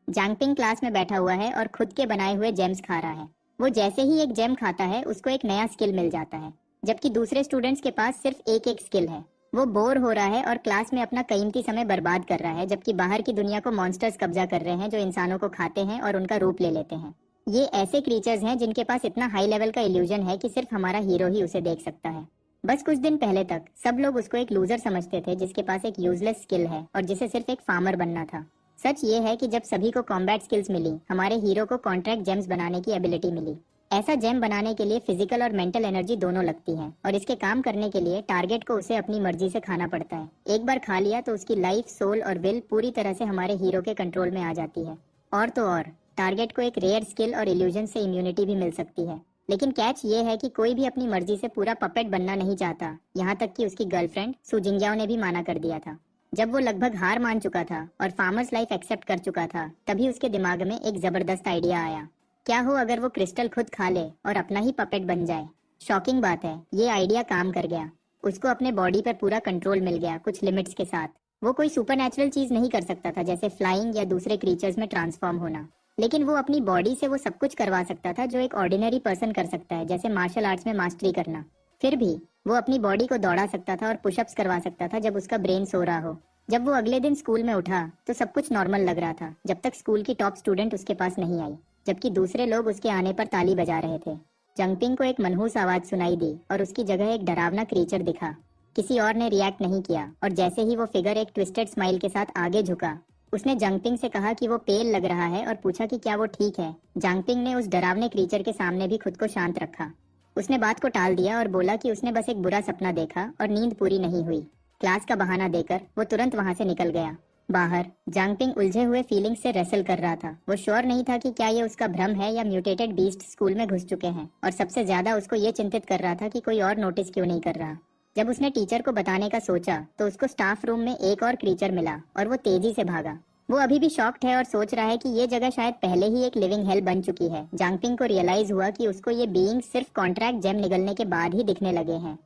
जांगपिंग class में बैठा हुआ है और खुद के बनाए हुए जेम्स खा रहा है। वो जैसे ही एक जेम खाता है उसको एक नया स्किल मिल जाता है, जबकि दूसरे स्टूडेंट्स के पास सिर्फ एक एक स्किल है। वो बोर हो रहा है और क्लास में अपना कीमती समय बर्बाद कर रहा है, जबकि बाहर की दुनिया को मॉन्स्टर्स कब्जा कर रहे हैं जो इंसानों को खाते हैं और उनका रूप ले लेते हैं। ये ऐसे क्रीचर्स हैं जिनके पास इतना हाई लेवल का इल्यूजन है कि सिर्फ हमारा हीरो ही उसे देख सकता है। बस कुछ दिन पहले तक सब लोग उसको एक लूजर समझते थे जिसके पास एक यूजलेस स्किल है और जिसे सिर्फ एक फार्मर बनना था। सच ये है कि जब सभी को कॉम्बैट स्किल्स मिली, हमारे हीरो को कॉन्ट्रैक्ट जेम्स बनाने की एबिलिटी मिली। ऐसा जेम बनाने के लिए फिजिकल और मेंटल एनर्जी दोनों लगती है और इसके काम करने के लिए टारगेट को उसे अपनी मर्जी से खाना पड़ता है। एक बार खा लिया तो उसकी लाइफ, सोल और विल पूरी तरह से हमारे हीरो के कंट्रोल में आ जाती है। और तो और टारगेट को एक रेयर स्किल और इल्यूजन से इम्यूनिटी भी मिल सकती है। लेकिन कैच ये है कि कोई भी अपनी मर्जी से पूरा पपेट बनना नहीं चाहता। यहाँ तक कि उसकी गर्लफ्रेंड सु जिंगयाओ ने भी माना कर दिया था। जब वो लगभग हार मान चुका था और फार्मर्स लाइफ एक्सेप्ट कर चुका था, तभी उसके दिमाग में एक जबरदस्त आइडिया आया। क्या हो अगर वो क्रिस्टल खुद खा ले और अपना ही पपेट बन जाए। शॉकिंग बात है, ये आइडिया काम कर गया। उसको अपने बॉडी पर पूरा कंट्रोल मिल गया, कुछ लिमिट्स के साथ। वो कोई सुपरनैचुरल चीज नहीं कर सकता था, जैसे फ्लाइंग या दूसरे क्रीचर्स में ट्रांसफॉर्म होना, लेकिन वो अपनी बॉडी से वो सब कुछ करवा सकता था जो एक ऑर्डिनरी पर्सन कर सकता है, जैसे मार्शल आर्ट्स में मास्टरी करना। फिर भी वो अपनी बॉडी को दौड़ा सकता था और पुशअप्स करवा सकता था जब उसका ब्रेन सो रहा हो। जब वो अगले दिन स्कूल में उठा तो सब कुछ नॉर्मल लग रहा था, जब तक स्कूल की टॉप स्टूडेंट उसके पास नहीं आई, जबकि दूसरे लोग उसके आने पर ताली बजा रहे थे। जंगपिंग को एक मनहूस आवाज सुनाई दी और उसकी जगह एक डरावना क्रीचर दिखा। किसी और ने रिएक्ट नहीं किया और जैसे ही वो फिगर एक ट्विस्टेड स्माइल के साथ आगे झुका, उसने जांगपिंग से कहा कि वो पेल लग रहा है और पूछा कि क्या वो ठीक है। जांगपिंग ने उस डरावने क्रीचर के सामने भी खुद को शांत रखा। उसने बात को टाल दिया और बोला कि उसने बस एक बुरा सपना देखा और नींद पूरी नहीं हुई। क्लास का बहाना देकर वो तुरंत वहां से निकल गया। बाहर जांगपिंग उलझे हुए फीलिंग्स से रेसल कर रहा था। वो श्योर नहीं था कि क्या ये उसका भ्रम है या म्यूटेटेड बीस्ट स्कूल में घुस चुके हैं, और सबसे ज्यादा उसको ये चिंतित कर रहा था कि कोई और नोटिस क्यों नहीं कर रहा। जब उसने टीचर को बताने का सोचा तो उसको स्टाफ रूम में एक और क्रीचर मिला और वो तेजी से भागा। वो अभी भी शॉक्ड है और सोच रहा है कि ये जगह शायद पहले ही एक लिविंग हेल बन चुकी है। जांगपिंग को रियलाइज हुआ कि उसको ये बीइंग सिर्फ कॉन्ट्रैक्ट जेम निगलने के बाद ही दिखने लगे हैं।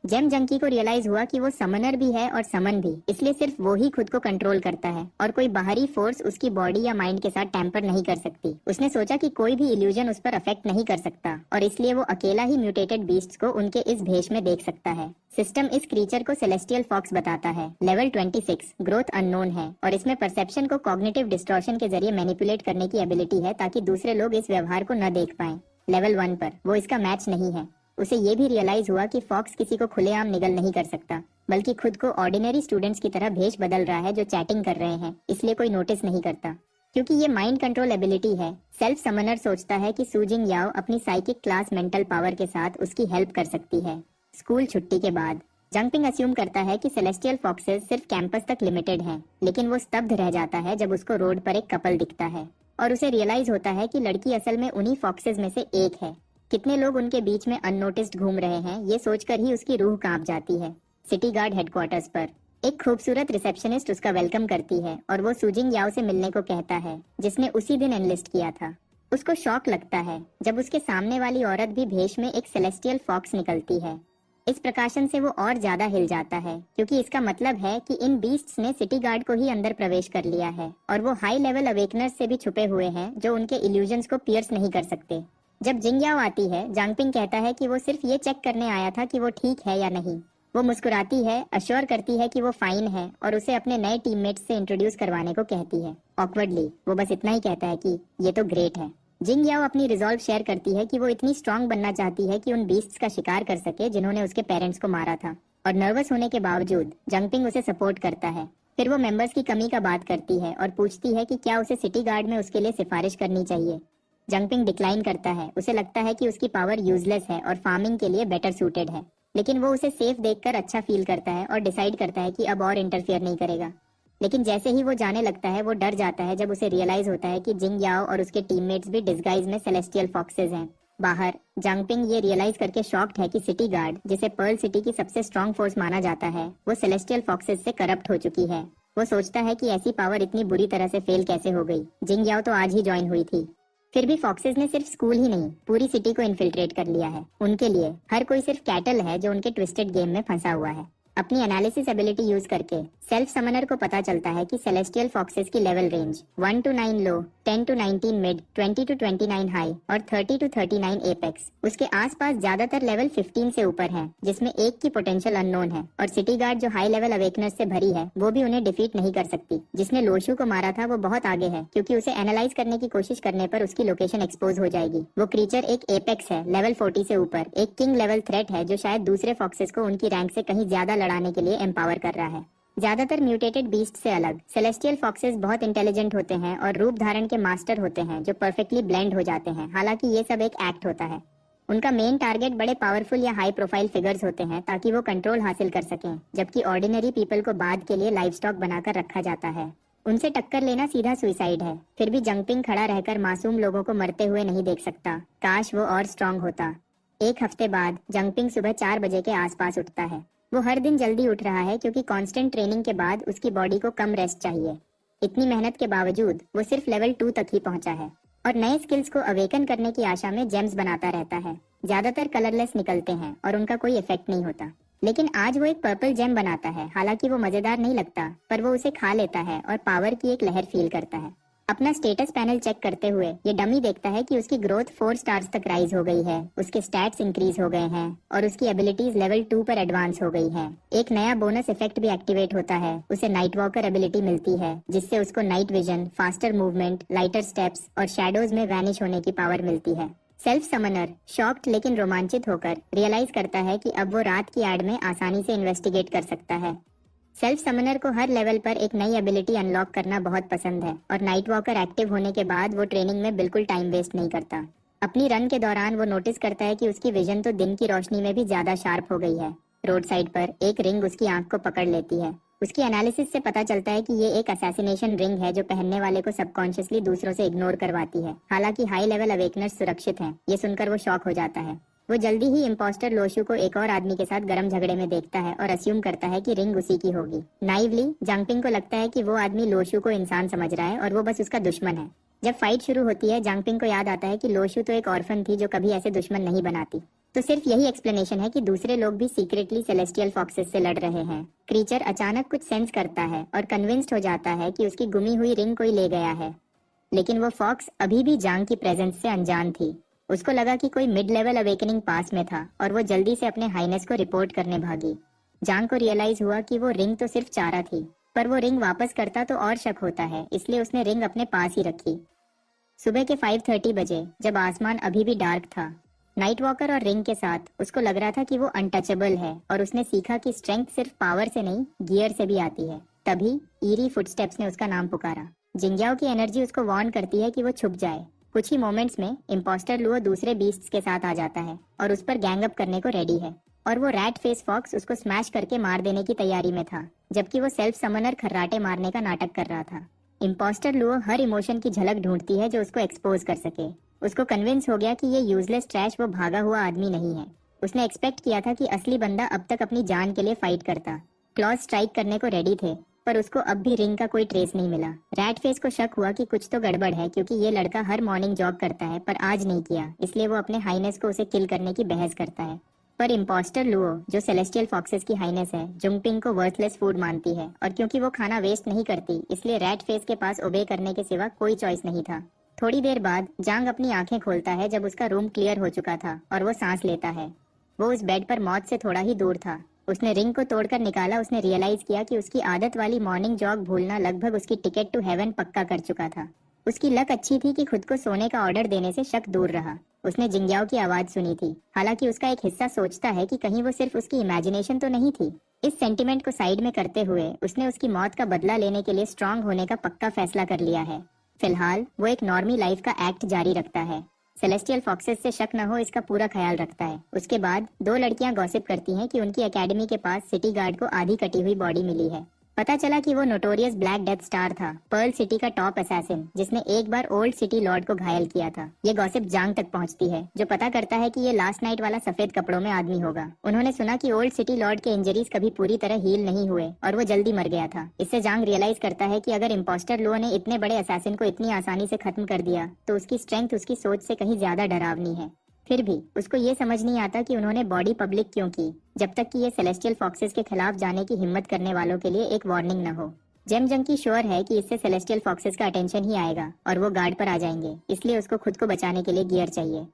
जेम जंकी को रियलाइज हुआ कि वो समनर भी है और समन भी, इसलिए सिर्फ वो ही खुद को कंट्रोल करता है और कोई बाहरी फोर्स उसकी बॉडी या माइंड के साथ टैंपर नहीं कर सकती। उसने सोचा कि कोई भी इल्यूजन उस पर अफेक्ट नहीं कर सकता और इसलिए वो अकेला ही म्यूटेटेड बीस्ट्स को उनके इस भेष में देख सकता है। सिस्टम इस क्रीचर को सेलेस्टियल फॉक्स बताता है। लेवल 26 ग्रोथ अननोन है और इसमें परसेप्शन को कॉग्निटिव डिस्टॉर्शन के जरिए मैनिपुलेट करने की एबिलिटी है ताकि दूसरे लोग इस व्यवहार को न देख पाएं। लेवल 1 पर वो इसका मैच नहीं है। उसे ये भी रियलाइज हुआ कि फॉक्स किसी को खुलेआम निगल नहीं कर सकता, बल्कि खुद को ऑर्डिनरी स्टूडेंट्स की तरह भेष बदल रहा है जो चैटिंग कर रहे हैं, इसलिए कोई नोटिस नहीं करता। क्योंकि ये माइंड कंट्रोल एबिलिटी है, सेल्फ समनर सोचता है कि सु जिंगयाओ अपनी साइकिक क्लास मेंटल पावर के साथ उसकी हेल्प कर सकती है। स्कूल छुट्टी के बाद जंगपिंग अस्यूम करता है कि सेलेस्टियल फॉक्सेस सिर्फ कैंपस तक लिमिटेड हैं, लेकिन वो स्तब्ध रह जाता है जब उसको रोड पर एक कपल दिखता है और उसे रियलाइज होता है कि लड़की असल में उन्हीं फॉक्सेस में से एक है। कितने लोग उनके बीच में अननोटिस्ड घूम रहे हैं, ये सोचकर ही उसकी रूह कांप जाती है। सिटी गार्ड हेडक्वार्टर्स पर एक खूबसूरत रिसेप्शनिस्ट उसका वेलकम करती है और वो सु जिंगयाओ से मिलने को कहता है, जिसने उसी दिन एनलिस्ट किया था। उसको शॉक लगता है जब उसके सामने वाली औरत भी भेष में एक सेलेस्टियल फॉक्स निकलती है। इस प्रकाशन से वो और ज्यादा हिल जाता है, क्योंकि इसका मतलब है कि इन बीस्ट्स ने सिटी गार्ड को ही अंदर प्रवेश कर लिया है और वो हाई लेवल अवेकनर्स से भी छुपे हुए हैं जो उनके इल्यूजन्स को पियर्स नहीं कर सकते। जब जिंगयाओ आती है, जांगपिंग कहता है कि वो सिर्फ ये चेक करने आया था कि वो ठीक है या नहीं। वो मुस्कुराती है, अश्योर करती है कि वो फाइन है और उसे अपने नए टीममेट्स से इंट्रोड्यूस करवाने को कहती है। ऑकवर्डली वो बस इतना ही कहता है कि ये तो ग्रेट है। जिंगयाओ अपनी रिजॉल्व शेयर करती है कि वो इतनी स्ट्रांग बनना चाहती है कि उन बीस्ट्स का शिकार कर सके जिन्होंने उसके पेरेंट्स को मारा था, और नर्वस होने के बावजूद जांगपिंग उसे सपोर्ट करता है। फिर वो मेंबर्स की कमी का बात करती है और पूछती है कि क्या उसे सिटी गार्ड में उसके लिए सिफारिश करनी चाहिए। जांगपिंग डिक्लाइन करता है। उसे लगता है कि उसकी पावर यूजलेस है और फार्मिंग के लिए बेटर सूटेड है, लेकिन वो उसे सेफ देखकर अच्छा फील करता है और डिसाइड करता है कि अब और इंटरफियर नहीं करेगा। लेकिन जैसे ही वो जाने लगता है, वो डर जाता है जब उसे रियलाइज होता है कि जिंगयाओ और उसके टीममेट्स भी डिस्गाइज में सेलेस्टियल फॉक्सेस हैं। बाहर जांगपिंग ये रियलाइज करके शॉक्ड है कि सिटी गार्ड, जिसे पर्ल सिटी की सबसे स्ट्रॉन्ग फोर्स माना जाता है, वो सेलेस्टियल फॉक्सेस से करप्ट हो चुकी है। वो सोचता है कि ऐसी पावर इतनी बुरी तरह से फेल कैसे हो गई। जिंगयाओ तो आज ही ज्वाइन हुई थी। फिर भी फॉक्सेस ने सिर्फ स्कूल ही नहीं, पूरी सिटी को इन्फिल्ट्रेट कर लिया है। उनके लिए हर कोई सिर्फ कैटल है जो उनके ट्विस्टेड गेम में फंसा हुआ है। अपनी एनालिसिस एबिलिटी यूज करके सेल्फ समनर को पता चलता है कि सेलेस्टियल फॉक्सेस की level range 1 to 9 low, 10 to 19 mid, 20 to 29 high और 30 to 39 एपेक्स उसके आसपास ज्यादातर लेवल 15 से ऊपर है, जिसमें एक की पोटेंशियल अननोन है। और सिटी गार्ड जो हाई लेवल अवेकनर्स से भरी है वो भी उन्हें डिफीट नहीं कर सकती। जिसने लोशू को मारा था वो बहुत आगे है, क्योंकि उसे एनालाइज करने की कोशिश करने पर उसकी लोकेशन एक्सपोज हो जाएगी। वो क्रीचर एक एपेक्स है, लेवल 40 से ऊपर, एक किंग लेवल थ्रेट है जो शायद दूसरे फॉक्सेस को उनकी रैंक से कहीं ज्यादा लड़ाने के लिए एम्पावर कर रहा है। ज्यादातर म्यूटेटेड बीस्ट से अलग सेलेस्टियल फॉक्सेस बहुत इंटेलिजेंट होते हैं और रूप धारण के मास्टर होते हैं जो परफेक्टली ब्लेंड हो जाते हैं। हालांकि ये सब एक एक्ट होता है। उनका मेन टारगेट बड़े पावरफुल या हाई प्रोफाइल फिगर्स होते हैं ताकि वो कंट्रोल हासिल कर सकें, जबकि ऑर्डिनरी पीपल को बाद के लिए लाइव स्टॉक बनाकर रखा जाता है। उनसे टक्कर लेना सीधा सुइसाइड है। फिर भी जंगपिंग खड़ा रहकर मासूम लोगों को मरते हुए नहीं देख सकता। काश वो और स्ट्रांग होता। एक हफ्ते बाद जंगपिंग सुबह 4 बजे के आसपास उठता है। वो हर दिन जल्दी उठ रहा है क्योंकि कांस्टेंट ट्रेनिंग के बाद उसकी बॉडी को कम रेस्ट चाहिए। इतनी मेहनत के बावजूद वो सिर्फ लेवल 2 तक ही पहुंचा है और नए स्किल्स को अवेकन करने की आशा में जेम्स बनाता रहता है। ज्यादातर कलरलेस निकलते हैं और उनका कोई इफेक्ट नहीं होता। लेकिन आज वो एक पर्पल जेम बनाता है। हालांकि वो मजेदार नहीं लगता, पर वो उसे खा लेता है और पावर की एक लहर फील करता है। अपना स्टेटस पैनल चेक करते हुए ये डमी देखता है कि उसकी ग्रोथ 4 स्टार्स तक राइज हो गई है, उसके स्टैट्स इंक्रीज हो गए हैं और उसकी एबिलिटीज लेवल 2 पर एडवांस हो गई हैं। एक नया बोनस इफेक्ट भी एक्टिवेट होता है। उसे नाइट वॉकर एबिलिटी मिलती है, जिससे उसको night vision, faster movement, lighter steps और शैडोज में वैनिश होने की पावर मिलती है। सेल्फ समनर शॉक्ड लेकिन रोमांचित होकर रियलाइज करता है कि अब वो रात की एड में आसानी से इन्वेस्टिगेट कर सकता है। सेल्फ समनर को हर लेवल पर एक नई एबिलिटी अनलॉक करना बहुत पसंद है और नाइट वॉकर एक्टिव होने के बाद वो ट्रेनिंग में बिल्कुल टाइम वेस्ट नहीं करता। अपनी रन के दौरान वो नोटिस करता है कि उसकी विजन तो दिन की रोशनी में भी ज्यादा शार्प हो गई है। रोड साइड पर एक रिंग उसकी आंख को पकड़ लेती है। उसकी एनालिसिस से पता चलता है कि ये एक असैसिनेशन रिंग है जो पहनने वाले को सबकॉन्शियसली दूसरों से इग्नोर करवाती है। हालांकि हाई लेवल अवेकनर्स सुरक्षित हैं। ये सुनकर वो शॉक हो जाता है। वो जल्दी ही इम्पोस्टर लोशू को एक और आदमी के साथ गर्म झगड़े में देखता है और अस्यूम करता है कि रिंग उसी की होगी। नाइवली जांगपिंग को लगता है कि वो आदमी लोशू को इंसान समझ रहा है और वो बस उसका दुश्मन है। जब फाइट शुरू होती है जांगपिंग को याद आता है कि लोशू तो एक ऑर्फन थी जो कभी ऐसे दुश्मन नहीं बनाती। तो सिर्फ यही एक्सप्लेनेशन है कि दूसरे लोग भी सीक्रेटली सेलेस्टियल फॉक्सेस से लड़ रहे हैं। क्रीचर अचानक कुछ सेंस करता है और कन्विंस्ड हो जाता है कि उसकी गुमी हुई रिंग कोई ले गया है। लेकिन वो फॉक्स अभी भी जांग की प्रेजेंस से अनजान थी। उसको लगा कि कोई मिड लेवल अवेकनिंग पास में था और वो जल्दी से अपने हाईनेस को रिपोर्ट करने भागी। जांग को रियलाइज हुआ कि वो रिंग तो सिर्फ चारा थी, पर वो रिंग वापस करता तो और शक होता है, इसलिए उसने रिंग अपने पास ही रखी। सुबह के 5:30 बजे जब आसमान अभी भी डार्क था, नाइट वॉकर और रिंग के साथ उसको लग रहा था कि वो अनटचेबल है और उसने सीखा कि स्ट्रेंथ सिर्फ पावर से नहीं गियर से भी आती है। तभी ईरी फुटस्टेप्स ने उसका नाम पुकारा। जिंगयाओ की एनर्जी उसको वार्न करती है कि वो छुप जाए। कुछ ही मोमेंट्स में इम्पोस्टर लुओ दूसरे बीस्ट्स के साथ आ जाता है और उस पर गैंग अप करने को रेडी है और वो रैट फेस फॉक्स उसको स्मैश करके मार देने की तैयारी में था, जबकि वो सेल्फ समनर खर्राटे मारने का नाटक कर रहा था। इम्पोस्टर लुओ हर इमोशन की झलक ढूंढती है जो उसको एक्सपोज कर सके। उसको कन्विंस हो गया कि ये यूजलेस ट्रैश वो भागा हुआ आदमी नहीं है। उसने एक्सपेक्ट किया था कि असली बंदा अब तक अपनी जान के लिए फाइट करता। क्लॉज स्ट्राइक करने को रेडी थे, पर उसको अब भी रिंग का कोई ट्रेस नहीं मिला। रैट फेस को शक हुआ कि कुछ तो गड़बड़ है, क्योंकि ये लड़का हर मॉर्निंग जॉग करता है पर आज नहीं किया, इसलिए वो अपने हाईनेस को उसे किल करने की बहस करता है। पर इम्पोस्टर लुओ जो सेलेस्टियल फॉक्सेस की हाईनेस है, जुंगपिंग को वर्थलेस फूड मानती है और क्योंकि वो खाना वेस्ट नहीं करती, इसलिए रैट फेस के पास ओबे करने के सिवा कोई चॉइस नहीं था। थोड़ी देर बाद जांग अपनी आंखें खोलता है जब उसका रूम क्लियर हो चुका था और वो सांस लेता है। वो उस बेड पर मौत से थोड़ा ही दूर था। उसने रिंग को तोड़कर निकाला। उसने रियलाइज किया कि उसकी आदत वाली मॉर्निंग जॉग भूलना लगभग उसकी टिकट टू हेवन पक्का कर चुका था। उसकी लक अच्छी थी कि खुद को सोने का ऑर्डर देने से शक दूर रहा। उसने जिंगयाओ की आवाज सुनी थी। हालांकि उसका एक हिस्सा सोचता है कि कहीं वो सिर्फ उसकी इमेजिनेशन तो नहीं थी। इस सेंटिमेंट को साइड में करते हुए उसने उसकी मौत का बदला लेने के लिए स्ट्रांग होने का पक्का फैसला कर लिया है। फिलहाल वो एक नॉर्मी लाइफ का एक्ट जारी रखता है। सेलेस्टियल फॉक्सेस से शक न हो इसका पूरा ख्याल रखता है। उसके बाद 2 लड़कियां गॉसिप करती हैं कि उनकी एकेडमी के पास सिटी गार्ड को आधी कटी हुई बॉडी मिली है। पता चला कि वो नोटोरियस ब्लैक डेथ स्टार था, पर्ल सिटी का टॉप असैसिन, जिसने एक बार ओल्ड सिटी लॉर्ड को घायल किया था। ये गॉसिप जांग तक पहुंचती है, जो पता करता है कि ये लास्ट नाइट वाला सफेद कपड़ों में आदमी होगा। उन्होंने सुना कि ओल्ड सिटी लॉर्ड के इंजरीज कभी पूरी तरह हील नहीं हुए और वो जल्दी मर गया था। इससे जांग रियलाइज करता है कि अगर इम्पोस्टर लुओ ने इतने बड़े असैसिन को इतनी आसानी से खत्म कर दिया, तो उसकी स्ट्रेंथ उसकी सोच से कहीं ज्यादा डरावनी है। फिर भी उसको ये समझ नहीं आता कि उन्होंने बॉडी पब्लिक क्यों की, जब तक कि ये सेलेस्टियल फॉक्सेस के खिलाफ जाने की हिम्मत करने वालों के लिए एक वार्निंग न हो। जेम जंकी श्योर है कि इससे सेलेस्टियल फॉक्सेस का अटेंशन ही आएगा और वो गार्ड पर आ जाएंगे, इसलिए उसको खुद को बचाने के लिए गियर चाहिए।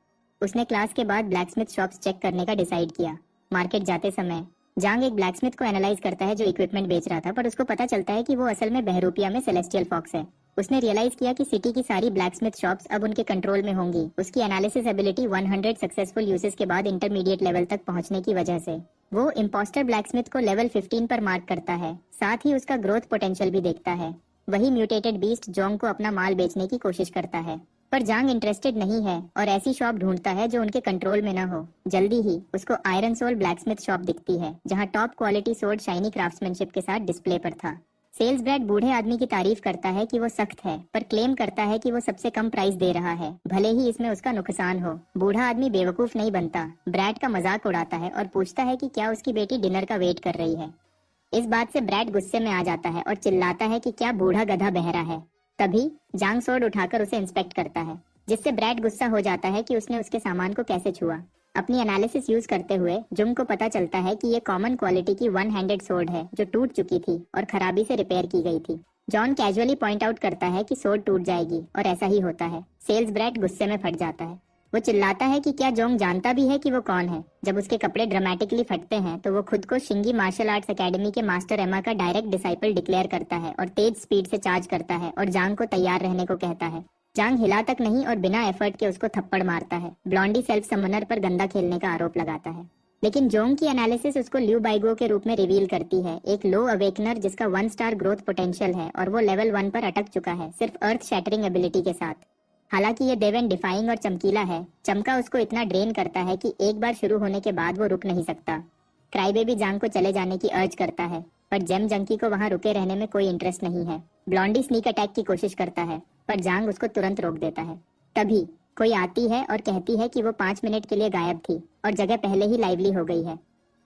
उसने क्लास के बाद ब्लैकस्मिथ शॉप्स चेक करने का डिसाइड किया। मार्केट जाते समय जांग एक ब्लैकस्मिथ को एनालाइज करता है जो इक्विपमेंट बेच रहा था, पर उसको पता चलता है कि वो असल में बहरूपिया में सेलेस्टियल फॉक्स है। उसने रियलाइज किया कि सिटी की सारी ब्लैकस्मिथ शॉप्स अब उनके कंट्रोल में होंगी, उसकी एनालिसिस एबिलिटी 100 सक्सेसफुल यूजेस के बाद इंटरमीडिएट लेवल तक पहुंचने की वजह से। वो इम्पोस्टर ब्लैकस्मिथ को लेवल 15 पर मार्क करता है, साथ ही उसका ग्रोथ पोटेंशियल भी देखता है। वही म्यूटेटेड बीस्ट जोंग को अपना माल बेचने की कोशिश करता है, पर जांग इंटरेस्टेड नहीं है और ऐसी शॉप ढूंढता है जो उनके कंट्रोल में न हो। जल्दी ही उसको आयरन सोल ब्लैकस्मिथ शॉप दिखती है, जहां top quality sword shiny craftsmanship के साथ डिस्प्ले पर था। सेल्स ब्रैड बूढ़े आदमी की तारीफ करता है कि वो सख्त है, पर क्लेम करता है कि वो सबसे कम प्राइस दे रहा है, भले ही इसमें उसका नुकसान हो। बूढ़ा आदमी बेवकूफ नहीं बनता, ब्रैड का मजाक उड़ाता है और पूछता है कि क्या उसकी बेटी डिनर का वेट कर रही है। इस बात से ब्रैड गुस्से में आ जाता है और चिल्लाता है कि क्या बूढ़ा गधा बहरा है। तभी जांग सोर्ड उठाकर उसे इंस्पेक्ट करता है, जिससे ब्रैड गुस्सा हो जाता है कि उसने उसके सामान को कैसे छुआ। अपनी एनालिसिस यूज करते हुए जुंग को पता चलता है कि ये कॉमन क्वालिटी की वन हैंडेड सोर्ड है जो टूट चुकी थी और खराबी से रिपेयर की गई थी। जॉन कैजुअली पॉइंट आउट करता है कि सोर्ड टूट जाएगी और ऐसा ही होता है। सेल्स ब्रैड गुस्से में फट जाता है। वो चिल्लाता है कि क्या जोंग जानता भी है कि वो कौन है। जब उसके कपड़े ड्रामेटिकली फटते हैं तो वो खुद को शिंगी मार्शल आर्ट्स एकेडमी के मास्टर एमा का डायरेक्ट डिसाइपल डिक्लेयर करता है और तेज स्पीड से चार्ज करता है और जांग को तैयार रहने को कहता है। जांग हिला तक नहीं और बिना एफर्ट के उसको थप्पड़ मारता है। ब्लॉन्डी सेल्फ समनर पर गंदा खेलने का आरोप लगाता है, लेकिन जोंग की एनालिसिस उसको ल्यू बाइगो के रूप में रिवील करती है, एक लो अवेकनर जिसका 1 स्टार ग्रोथ पोटेंशियल है और वो लेवल 1 पर अटक चुका है, सिर्फ अर्थ शैटरिंग एबिलिटी के साथ। हालांकि ये देवेन डिफाइंग और चमकीला है, चमका उसको इतना ड्रेन करता है कि एक बार शुरू होने के बाद वो रुक नहीं सकता। क्राईबेबी जांग को चले जाने की अर्ज करता है, पर जेम जंकी को वहां रुके रहने में कोई इंटरेस्ट नहीं है। ब्लॉन्डी स्नीक अटैक की कोशिश करता है, पर जांग उसको तुरंत रोक देता है। तभी कोई आती है और कहती है कि वो 5 मिनट के लिए गायब थी और जगह पहले ही लाइवली हो गई है।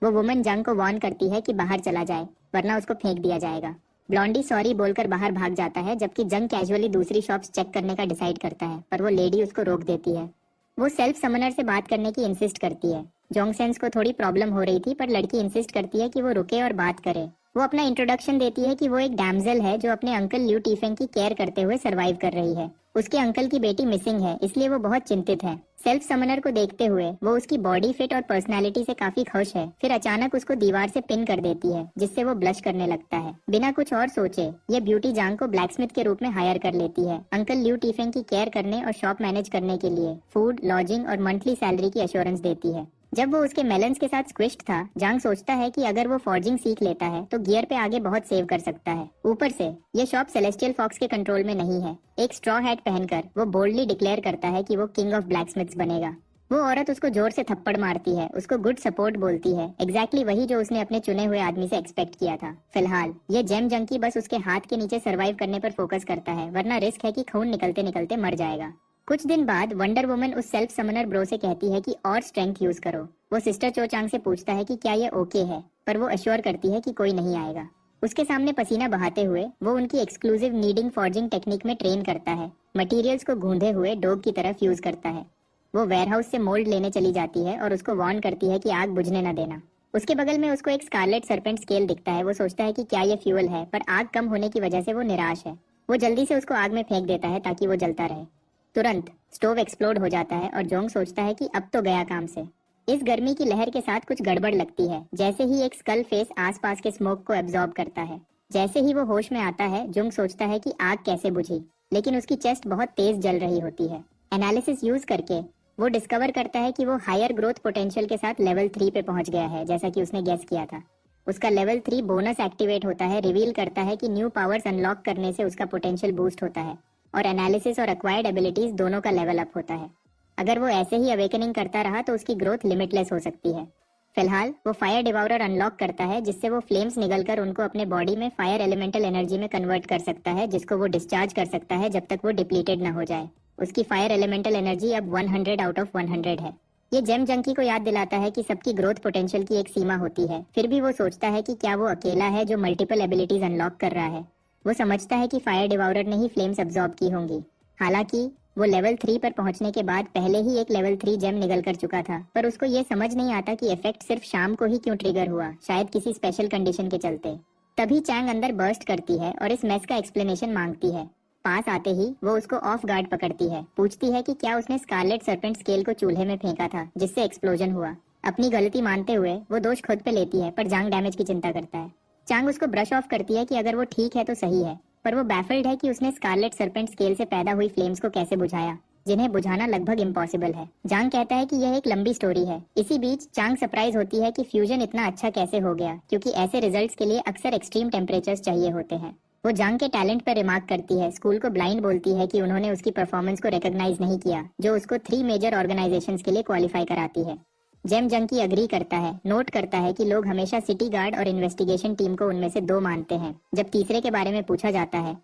वो वुमन जांग को वार्न करती है कि बाहर चला जाए, वरना उसको फेंक दिया जाएगा। ब्लॉन्डी सॉरी बोलकर बाहर भाग जाता है, जबकि जंग कैजुअली दूसरी शॉप्स चेक करने का डिसाइड करता है, पर वो लेडी उसको रोक देती है। वो सेल्फ समनर से बात करने की इंसिस्ट करती है। जोंगसेंस को थोड़ी प्रॉब्लम हो रही थी, पर लड़की इंसिस्ट करती है कि वो रुके और बात करे। वो अपना इंट्रोडक्शन देती है कि वो एक डैमजेल है जो अपने अंकल ल्यू टीफेंग की केयर करते हुए सरवाइव कर रही है। उसके अंकल की बेटी मिसिंग है, इसलिए वो बहुत चिंतित है। सेल्फ समनर को देखते हुए वो उसकी बॉडी फिट और पर्सनालिटी से काफी खुश है। फिर अचानक उसको दीवार से पिन कर देती है, जिससे वो ब्लश करने लगता है। बिना कुछ और सोचे ये ब्यूटी जांग को ब्लैकस्मिथ के रूप में हायर कर लेती है, अंकल ल्यू टीफेंग की केयर करने और शॉप मैनेज करने के लिए। फूड, लॉजिंग और मंथली सैलरी की एश्योरेंस देती है। जब वो उसके मेलन्स के साथ स्क्विश्ड था, जांग सोचता है कि अगर वो फॉर्जिंग सीख लेता है तो गियर पे आगे बहुत सेव कर सकता है। ऊपर से ये शॉप सेलेस्टियल फॉक्स के कंट्रोल में नहीं है। एक स्ट्रॉ हैट पहनकर वो बोल्डली डिक्लेयर करता है कि वो किंग ऑफ ब्लैकस्मिथ्स बनेगा। वो औरत उसको जोर से थप्पड़ मारती है, उसको गुड सपोर्ट बोलती है, एग्जैक्टली वही जो उसने अपने चुने हुए आदमी से एक्सपेक्ट किया था। फिलहाल ये जेम जंकी बस उसके हाथ के नीचे सरवाइव करने पर फोकस करता है, वरना रिस्क है कि खून निकलते निकलते मर जाएगा। कुछ दिन बाद वंडर वुमन उस सेल्फ समनर ब्रो से कहती है कि और स्ट्रेंथ यूज करो। वो सिस्टर चो चांग से पूछता है कि क्या ये ओके है, पर वो अश्योर करती है कि कोई नहीं आएगा। उसके सामने पसीना बहाते हुए वो उनकी एक्सक्लूसिव नीडिंग फॉर्जिंग टेक्निक में ट्रेन करता है। मटेरियल्स को गूंधे हुए डोग की तरह फ्यूज करता है। वो वेयरहाउस से मोल्ड लेने चली जाती है और उसको वार्न करती है कि आग बुझने न देना। उसके बगल में उसको एक स्कारलेट सर्पेंट स्केल दिखता है। वो सोचता है कि क्या ये फ्यूल है, पर आग कम होने की वजह से वो निराश है। वो जल्दी से उसको आग में फेंक देता है ताकि वो जलता रहे। तुरंत स्टोव एक्सप्लोड हो जाता है और जोंग सोचता है कि अब तो गया काम से। इस गर्मी की लहर के साथ कुछ गड़बड़ लगती है। जैसे ही एक स्कल फेस आसपास के स्मोक को एब्जॉर्ब करता है। जैसे ही वो होश में आता है, जोंग सोचता है कि आग कैसे बुझी, लेकिन उसकी चेस्ट बहुत तेज जल रही होती है। एनालिसिस यूज करके वो डिस्कवर करता है कि वो हायर ग्रोथ पोटेंशियल के साथ लेवल 3 पे पहुंच गया है, जैसा कि उसने गेस किया था। उसका लेवल 3 बोनस एक्टिवेट होता है, रिवील करता है कि न्यू पावर्स अनलॉक करने से उसका पोटेंशियल बूस्ट होता है और एनालिसिस और एक्वायर्ड एबिलिटीज दोनों का लेवल अप होता है। अगर वो ऐसे ही अवेकनिंग करता रहा तो उसकी ग्रोथ लिमिटलेस हो सकती है। फिलहाल वो फायर डिवाउरर अनलॉक करता है, जिससे वो फ्लेम्स निगलकर उनको अपने बॉडी में फायर एलिमेंटल एनर्जी में कन्वर्ट कर सकता है, जिसको वो डिस्चार्ज कर सकता है जब तक वो डिप्लीटेड न हो जाए। उसकी फायर एलिमेंटल एनर्जी अब 100 आउट ऑफ 100 है। ये जेम जंकी को याद दिलाता है कि सबकी ग्रोथ पोटेंशियल की एक सीमा होती है। फिर भी वो सोचता है कि क्या वो अकेला है जो मल्टीपल एबिलिटीज अनलॉक कर रहा है। वो समझता है कि फायर डिवाउरर ने ही फ्लेम्स अब्सॉर्ब की होंगी। हालांकि वो लेवल 3 पर पहुंचने के बाद पहले ही एक लेवल 3 जेम निकल कर चुका था, पर उसको ये समझ नहीं आता कि इफेक्ट सिर्फ शाम को ही क्यों ट्रिगर हुआ, शायद किसी स्पेशल कंडीशन के चलते। तभी चैंग अंदर बर्स्ट करती है और इस मेस का एक्सप्लेनेशन मांगती है। पास आते ही वो उसको ऑफ गार्ड पकड़ती है, पूछती है कि क्या उसने स्कारलेट सर्पेंट स्केल को चूल्हे में फेंका था जिससे एक्सप्लोजन हुआ। अपनी गलती मानते हुए वो दोष खुद पे लेती है, पर जांग डैमेज की चिंता करता है। चांग उसको ब्रश ऑफ करती है कि अगर वो ठीक है तो सही है, पर वो बैफल्ड है कि उसने स्कारलेट सर्पेंट स्केल से पैदा हुई फ्लेम्स को कैसे बुझाया, जिन्हें बुझाना लगभग इम्पॉसिबल है। जांग कहता है कि यह एक लंबी स्टोरी है। इसी बीच चांग सरप्राइज होती है कि फ्यूजन इतना अच्छा कैसे हो गया, क्योंकि ऐसे रिजल्ट्स के लिए अक्सर एक्सट्रीम टेम्परेचर्स चाहिए होते हैं। वो जांग के टैलेंट पर रिमार्क करती है, स्कूल को ब्लाइंड बोलती है कि उन्होंने उसकी परफॉर्मेंस को रिकॉग्नाइज नहीं किया, जो उसको 3 मेजर ऑर्गेनाइजेशंस के लिए क्वालिफाई कराती है। जेम जंग की अग्री करता है, नोट करता है कि लोग हमेशा सिटी गार्ड और इन्वेस्टिगेशन टीम को उनमें से 2 मानते हैं जब तीसरे के बारे में पूछा जाता है।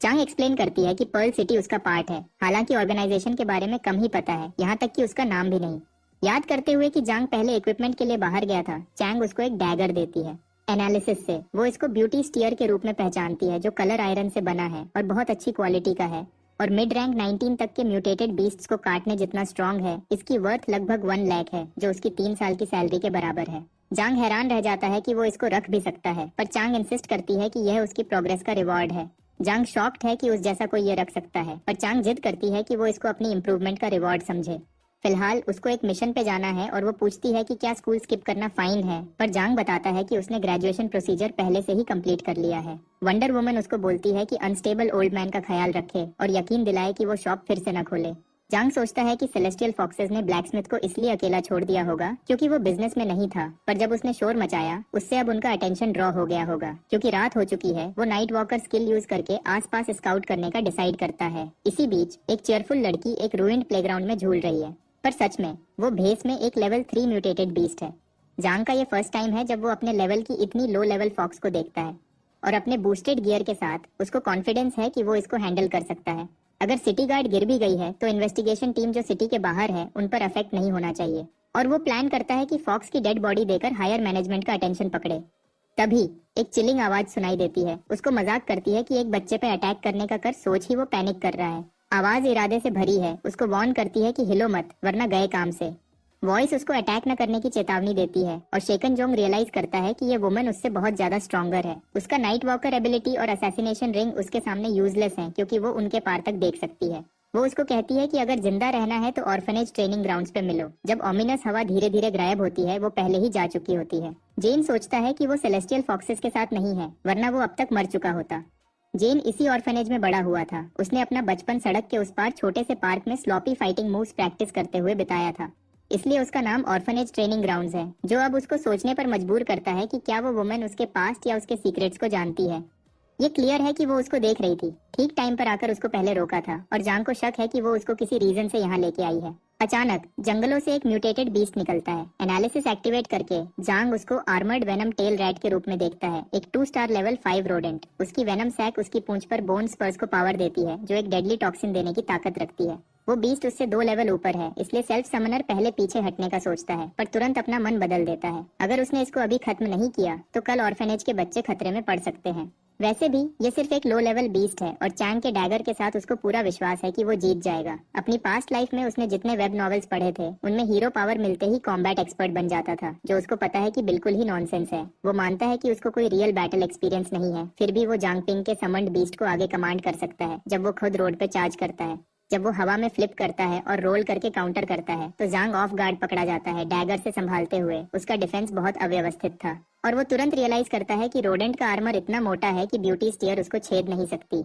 चांग एक्सप्लेन करती है कि पर्ल सिटी उसका पार्ट है, हालांकि ऑर्गेनाइजेशन के बारे में कम ही पता है, यहाँ तक कि उसका नाम भी नहीं। याद करते हुए कि जांग पहले इक्विपमेंट के लिए बाहर गया था, चैंग उसको एक डैगर देती है। एनालिसिस से वो इसको ब्यूटी स्टीयर के रूप में पहचानती है, जो कलर आयरन से बना है और बहुत अच्छी क्वालिटी का है, और मिड रैंक 19 तक के म्यूटेटेड बीस्ट्स को काटने जितना स्ट्रॉन्ग है। इसकी वर्थ लगभग 1 लाख है, जो उसकी 3 साल की सैलरी के बराबर है। जांग हैरान रह जाता है कि वो इसको रख भी सकता है, पर चांग इंसिस्ट करती है कि यह उसकी प्रोग्रेस का रिवॉर्ड है। जांग शॉक्ड है कि उस जैसा कोई ये रख सकता है, पर चांग जिद करती है कि वो इसको अपनी इम्प्रूवमेंट का रिवॉर्ड समझे। फिलहाल उसको एक मिशन पे जाना है और वो पूछती है कि क्या स्कूल स्किप करना फाइन है, पर जांग बताता है कि उसने ग्रेजुएशन प्रोसीजर पहले से ही कंप्लीट कर लिया है। वंडर वुमन उसको बोलती है कि अनस्टेबल ओल्ड मैन का ख्याल रखे और यकीन दिलाए कि वो शॉप फिर से न खोले। जांग सोचता है कि सेलेस्टियल फॉक्सेस ने ब्लैकस्मिथ को इसलिए अकेला छोड़ दिया होगा क्योंकि वो बिजनेस में नहीं था, पर जब उसने शोर मचाया उससे अब उनका अटेंशन ड्रॉ हो गया होगा। क्योंकि रात हो चुकी है, वो नाइट वॉकर स्किल यूज करके आसपास स्काउट करने का डिसाइड करता है। इसी बीच एक चेयरफुल लड़की एक रूइंड प्लेग्राउंड में झूल रही है, पर सच में वो भेस में एक लेवल 3 म्यूटेटेड बीस्ट है। जांग का ये फर्स्ट टाइम है जब वो अपने लेवल की इतनी लो लेवल फॉक्स को देखता है, और अपने बूस्टेड गियर के साथ उसको कॉन्फिडेंस है कि वो इसको हैंडल कर सकता है। अगर सिटी गार्ड गिर भी गई है तो इन्वेस्टिगेशन टीम जो सिटी के बाहर है उन पर अफेक्ट नहीं होना चाहिए, और वो प्लान करता है कि फॉक्स की डेड बॉडी देकर हायर मैनेजमेंट का अटेंशन पकड़े। तभी एक चिलिंग आवाज सुनाई देती है। उसको मजाक करती है कि एक बच्चे पे अटैक करने का कर सोच ही वो पैनिक कर रहा है। आवाज इरादे से भरी है, उसको वार्न करती है कि हिलो मत वरना गए काम से। वॉइस उसको अटैक न करने की चेतावनी देती है, और शेकन जोंग रियलाइज करता है कि ये वुमन उससे बहुत ज्यादा स्ट्रॉन्गर है। उसका नाइट वॉकर एबिलिटी और असैसिनेशन रिंग उसके सामने यूजलेस हैं, क्योंकि वो उनके पार तक देख सकती है। वो उसको कहती है कि अगर जिंदा रहना है तो ऑर्फनेज ट्रेनिंग ग्राउंड्स पे मिलो। जब ओमिनस हवा धीरे धीरे गायब होती है, वो पहले ही जा चुकी होती है। जेन सोचता है कि वो सेलेस्टियल फॉक्सेस के साथ नहीं है, वरना वो अब तक मर चुका होता। जेन इसी ऑर्फनेज में बड़ा हुआ था। उसने अपना बचपन सड़क के उस पार छोटे से पार्क में स्लॉपी फाइटिंग मूव्स प्रैक्टिस करते हुए बिताया था, इसलिए उसका नाम ऑर्फनेज ट्रेनिंग ग्राउंड्स है, जो अब उसको सोचने पर मजबूर करता है कि क्या वो वुमेन उसके पास्ट या उसके सीक्रेट्स को जानती है। ये क्लियर है कि वो उसको देख रही थी, ठीक टाइम पर आकर उसको पहले रोका था, और जांग को शक है कि वो उसको किसी रीजन से यहाँ लेके आई है। अचानक जंगलों से एक म्यूटेटेड बीस्ट निकलता है। एनालिसिस एक्टिवेट करके जांग उसको आर्मर्ड वेनम टेल रैट के रूप में देखता है, एक 2 स्टार लेवल 5 रोडेंट। उसकी वेनम सैक उसकी पूंछ पर बोन स्पर्स को पावर देती है, जो एक डेडली टॉक्सिन देने की ताकत रखती है। वो बीस्ट उससे 2 लेवल ऊपर है, इसलिए सेल्फ समनर पहले पीछे हटने का सोचता है, पर तुरंत अपना मन बदल देता है। अगर उसने इसको अभी खत्म नहीं किया तो कल ऑर्फनेज के बच्चे खतरे में पड़ सकते हैं। वैसे भी ये सिर्फ एक लो लेवल बीस्ट है, और चैंग के डैगर के साथ उसको पूरा विश्वास है कि वो जीत जाएगा। अपनी पास्ट लाइफ में उसने जितने वेब नॉवेल्स पढ़े थे, उनमें हीरो पावर मिलते ही कॉम्बैट एक्सपर्ट बन जाता था, जो उसको पता है कि बिल्कुल ही नॉनसेंस है। वो मानता है कि उसको कोई रियल बैटल एक्सपीरियंस नहीं है, फिर भी वो जांगपिंग के समन्ड बीस्ट को आगे कमांड कर सकता है। जब वो खुद रोड पे चार्ज करता है, जब वो हवा में फ्लिप करता है और रोल करके काउंटर करता है, तो जांग ऑफ गार्ड पकड़ा जाता है, डैगर से संभालते हुए। उसका डिफेंस बहुत अव्यवस्थित था, और वो तुरंत रियलाइज करता है कि रोडेंट का आर्मर इतना मोटा है कि ब्यूटी स्टीयर उसको छेद नहीं सकती।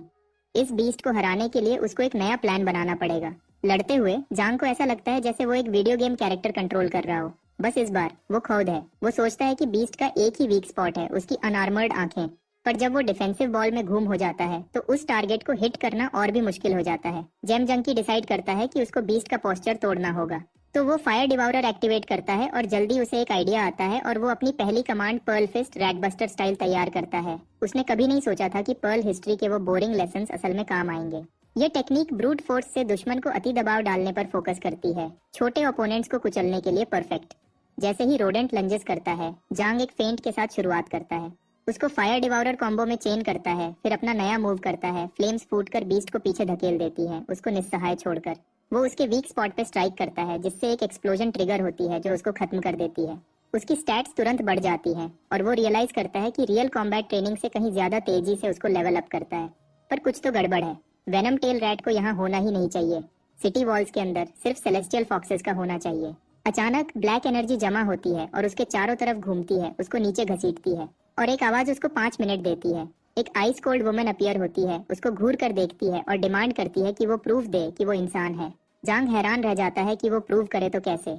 इस बीस्ट को हराने के लिए उसको एक नया प्लान बनाना पड़ेगा। लड़ते हुए जांग को ऐसा लगता है जैसे वो एक वीडियो गेम कैरेक्टर कंट्रोल कर रहा हो, बस इस बार वो खुद है। वो सोचता है कि बीस्ट का एक ही वीक स्पॉट है, उसकी अनआर्मर्ड आंखें। पर जब वो डिफेंसिव बॉल में घूम हो जाता है तो उस टारगेट को हिट करना और भी मुश्किल हो जाता है। जेम जंकी डिसाइड करता है कि उसको बीस्ट का पोस्चर तोड़ना होगा, तो वो फायर डिवाउरर एक्टिवेट करता है, और जल्दी उसे एक आइडिया आता है और वो अपनी पहली command pearl fist rat buster style तैयार करता है। उसने कभी नहीं सोचा था कि पर्ल हिस्ट्री के वो बोरिंग लेसन्स असल में काम आएंगे। ये टेक्निक ब्रूट फोर्स से दुश्मन को अति दबाव डालने पर फोकस करती है, छोटे ओपोनेंट्स को कुचलने के लिए परफेक्ट। जैसे ही रोडेंट लंजेस करता है, जांग एक फेंट के साथ शुरुआत करता है। उसको फायर डिवाउरर कॉम्बो में चेन करता है, फिर अपना नया मूव करता है। फ्लेम्स फूटकर बीस्ट को पीछे धकेल देती है, उसको निस्सहाय छोड़कर। वो उसके वीक स्पॉट पे स्ट्राइक करता है, जिससे एक एक्सप्लोजन ट्रिगर होती है जो उसको खत्म कर देती है। उसकी स्टैट्स तुरंत बढ़ जाती हैं और वो रियलाइज करता है कि रियल कॉम्बैट ट्रेनिंग से कहीं ज्यादा तेजी से उसको लेवल अप करता है। पर कुछ तो गड़बड़ है। वेनम टेल रैट को यहाँ होना ही नहीं चाहिए। सिटी वॉल्स के अंदर सिर्फ सेलेस्टियल फॉक्सेस का होना चाहिए। अचानक ब्लैक एनर्जी जमा होती है और उसके चारों तरफ घूमती है, उसको नीचे घसीटती है और एक आवाज उसको 5 मिनट देती है। एक आइस कोल्ड वुमन अपीयर होती है, उसको घूर कर देखती है और डिमांड करती है कि वो प्रूफ दे कि वो इंसान है। जांग हैरान रह जाता है कि वो प्रूव करे तो कैसे।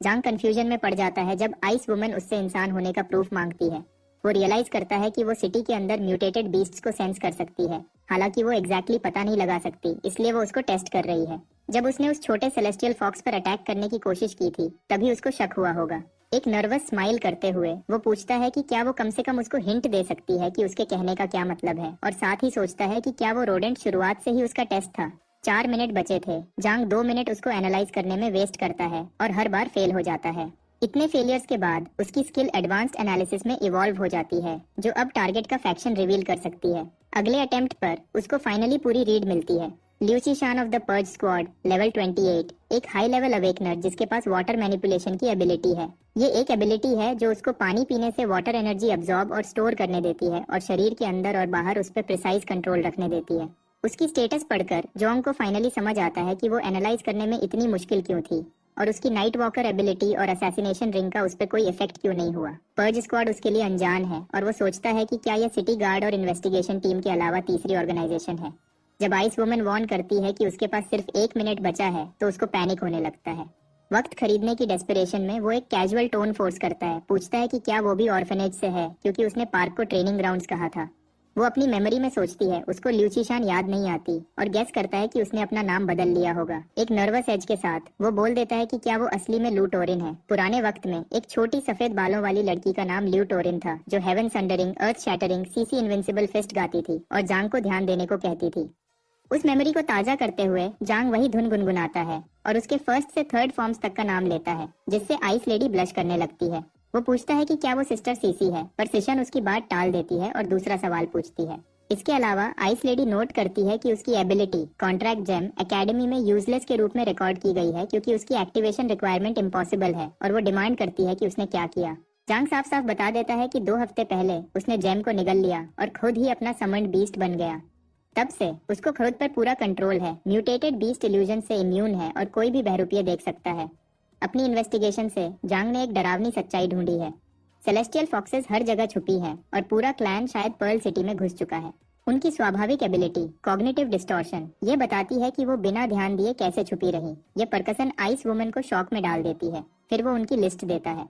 जांग कंफ्यूजन में पड़ जाता है जब आइस वुमन उससे इंसान होने का प्रूफ मांगती है। वो रियलाइज करता है कि वो सिटी के अंदर म्यूटेटेड बीस्ट्स को सेंस कर सकती है, हालांकि वो एग्जैक्टली पता नहीं लगा सकती, इसलिए वो उसको टेस्ट कर रही है। जब उसने उस छोटे सेलेस्टियल फॉक्स पर अटैक करने की कोशिश की थी, तभी उसको शक हुआ होगा। एक नर्वस स्माइल करते हुए वो पूछता है कि क्या वो कम से कम उसको हिंट दे सकती है कि उसके कहने का क्या मतलब है, और साथ ही सोचता है कि क्या वो रोडेंट शुरुआत से ही उसका टेस्ट था। 4 मिनट बचे थे। जांग 2 मिनट उसको एनालाइज करने में वेस्ट करता है और हर बार फेल हो जाता है। इतने फेलियर्स के बाद उसकी स्किल एडवांस्ड एनालिसिस में इवॉल्व हो जाती है, जो अब टारगेट का फैक्शन रिवील कर सकती है। अगले अटेम्प्ट पर उसको फाइनली पूरी रीड मिलती है। ल्यूची शान of the purge squad, level 28, एक हाई लेवल अवेकनर जिसके पास वाटर मैनिपुलेशन की एबिलिटी है। ये एक एबिलिटी है जो उसको पानी पीने से वाटर एनर्जी अब्सॉर्ब और स्टोर करने देती है और शरीर के अंदर और बाहर उस पर प्रिसाइज कंट्रोल रखने देती है। उसकी स्टेटस पढ़कर जोंग को फाइनली समझ आता है कि वो एनालाइज करने में इतनी मुश्किल क्यों थी और उसकी नाइट वॉकर एबिलिटी और असैसिनेशन रिंग का उस पर कोई इफेक्ट क्यों नहीं हुआ। पर्ज स्क्वाड उसके लिए अनजान है और वो सोचता है कि क्या यह सिटी गार्ड और इन्वेस्टिगेशन टीम के अलावा तीसरी ऑर्गेनाइजेशन है। जब आइस वुमन वार्न करती है कि उसके पास सिर्फ 1 मिनट बचा है, तो उसको पैनिक होने लगता है। वक्त खरीदने की डेस्परेशन में वो एक कैजुअल टोन फोर्स करता है, पूछता है कि क्या वो भी ऑर्फनेज से है, क्योंकि उसने पार्क को ट्रेनिंग ग्राउंड्स कहा था। वो अपनी मेमोरी में सोचती है, उसको ल्यूचीशान याद नहीं आती और गेस करता है कि उसने अपना नाम बदल लिया होगा। एक नर्वस एज के साथ वो बोल देता है कि क्या वो असली में लू टोरिन है। पुराने वक्त में एक छोटी सफेद बालों वाली लड़की का नाम ल्यू टोरिन था, जो हेवन संडरिंग, अर्थ शैटरिंग, सीसी इनविंसिबल फिस्ट गाती थी और जांग को ध्यान देने को कहती थी। उस मेमोरी को ताजा करते हुए जांग वही धुन गुनगुनाता है और उसके फर्स्ट से थर्ड फॉर्म्स तक का नाम लेता है, जिससे आइस लेडी ब्लश करने लगती है। वो पूछता है कि क्या वो सिस्टर सीसी है, पर सिशन उसकी बात टाल देती है और दूसरा सवाल पूछती है। इसके अलावा आइस लेडी नोट करती है कि उसकी एबिलिटी कॉन्ट्रैक्ट जेम एकेडमी में यूजलेस के रूप में रिकॉर्ड की गई है, क्योंकि उसकी एक्टिवेशन रिक्वायरमेंट इम्पॉसिबल है, और वो डिमांड करती है कि उसने क्या किया। जांग साफ साफ बता देता है कि 2 हफ्ते पहले उसने जेम को निगल लिया और खुद ही अपना समन्ड बीस्ट बन गया। तब से उसको खुद पर पूरा कंट्रोल है, म्यूटेटेड बीस्ट इल्यूजन से इम्यून है और कोई भी बहरूपिये देख सकता है। अपनी इन्वेस्टिगेशन से जांग ने एक डरावनी सच्चाई ढूंढी है। सेलेस्टियल फॉक्सेस हर जगह छुपी हैं और पूरा क्लैन शायद पर्ल सिटी में घुस चुका है। उनकी स्वाभाविक एबिलिटी कॉग्निटिव डिस्टॉर्शन ये बताती है कि वो बिना ध्यान दिए कैसे छुपी रही। ये परकसन आइस वुमन को शॉक में डाल देती है। फिर वो उनकी लिस्ट देता है।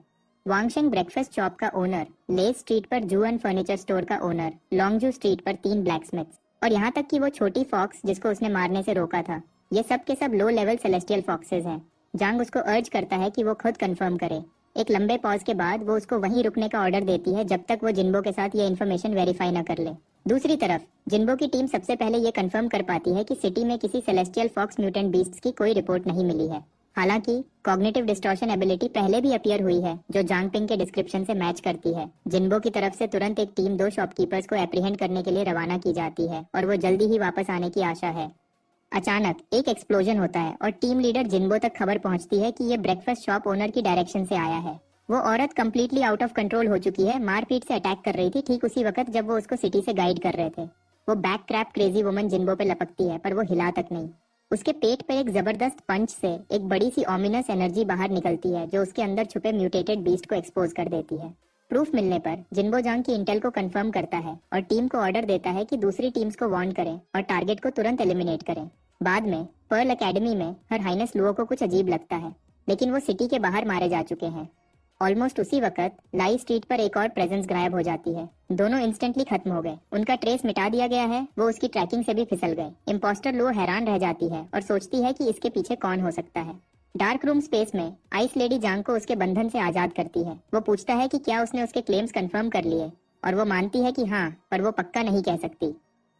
वांगशेंग ब्रेकफास्ट शॉप का ओनर, ले स्ट्रीट पर जूअन फर्नीचर स्टोर का ओनर, लॉन्गजू स्ट्रीट पर 3 ब्लैकस्मिथ्स, और यहाँ तक कि वो छोटी फॉक्स जिसको उसने मारने से रोका था। ये सब के सब लो लेवल सेलेस्टियल फॉक्सेस हैं। जांग उसको अर्ज करता है कि वो खुद कंफर्म करे। एक लंबे पॉज के बाद वो उसको वहीं रुकने का ऑर्डर देती है जब तक वो जिन्बो के साथ ये इन्फॉर्मेशन वेरीफाई न कर ले। दूसरी तरफ जिन्बो की टीम सबसे पहले ये कंफर्म कर पाती है कि सिटी में किसी सेलेस्टियल फॉक्स म्यूटेंट बीस्ट्स की कोई रिपोर्ट नहीं मिली है। हालांकि कॉग्निटिव डिस्टॉर्शन एबिलिटी पहले भी अपीयर हुई है, जो जांग पिंग के डिस्क्रिप्शन से मैच करती है। जिन्बो की तरफ से तुरंत एक टीम 2 शॉपकीपर्स को एप्रीहेंड करने के लिए रवाना की जाती है और वो जल्दी ही वापस आने की आशा है। अचानक एक एक्सप्लोजन होता है और टीम लीडर जिन्बो तक खबर पहुंचती है कि ये ब्रेकफास्ट शॉप ओनर की डायरेक्शन से आया है। वो औरत कंप्लीटली आउट ऑफ कंट्रोल हो चुकी है, मारपीट से अटैक कर रही थी ठीक उसी वक्त जब वो उसको सिटी से गाइड कर रहे थे। वो बैक क्रैप क्रेजी वुमन जिन्बो पे लपकती है, पर वो हिला तक नहीं। उसके पेट पे एक जबरदस्त पंच से एक बड़ी सी ऑमिनस एनर्जी बाहर निकलती है, जो उसके अंदर छुपे म्यूटेटेड बीस्ट को एक्सपोज कर देती है। प्रूफ मिलने पर जिन्बो जांग की इंटेल को कंफर्म करता है और टीम को ऑर्डर देता है कि दूसरी टीम्स को वार्न करें और टारगेट को तुरंत एलिमिनेट करें। बाद में पर्ल एकेडमी में हर हाइनेस लुओ को कुछ अजीब लगता है, लेकिन वो सिटी के बाहर मारे जा चुके हैं। ऑलमोस्ट उसी वक्त लाई स्ट्रीट पर एक और प्रेजेंस गायब हो जाती है। दोनों इंस्टेंटली खत्म हो गए, उनका ट्रेस मिटा दिया गया है। वो उसकी ट्रैकिंग से भी फिसल गए। इम्पोस्टर लुओ हैरान रह जाती है और सोचती है कि इसके पीछे कौन हो सकता है। डार्क रूम स्पेस में आइस लेडी जांग को उसके बंधन से आजाद करती है। वो पूछता है कि क्या उसने उसके क्लेम्स कंफर्म कर लिए, और वो मानती है कि हाँ, पर वो पक्का नहीं कह सकती।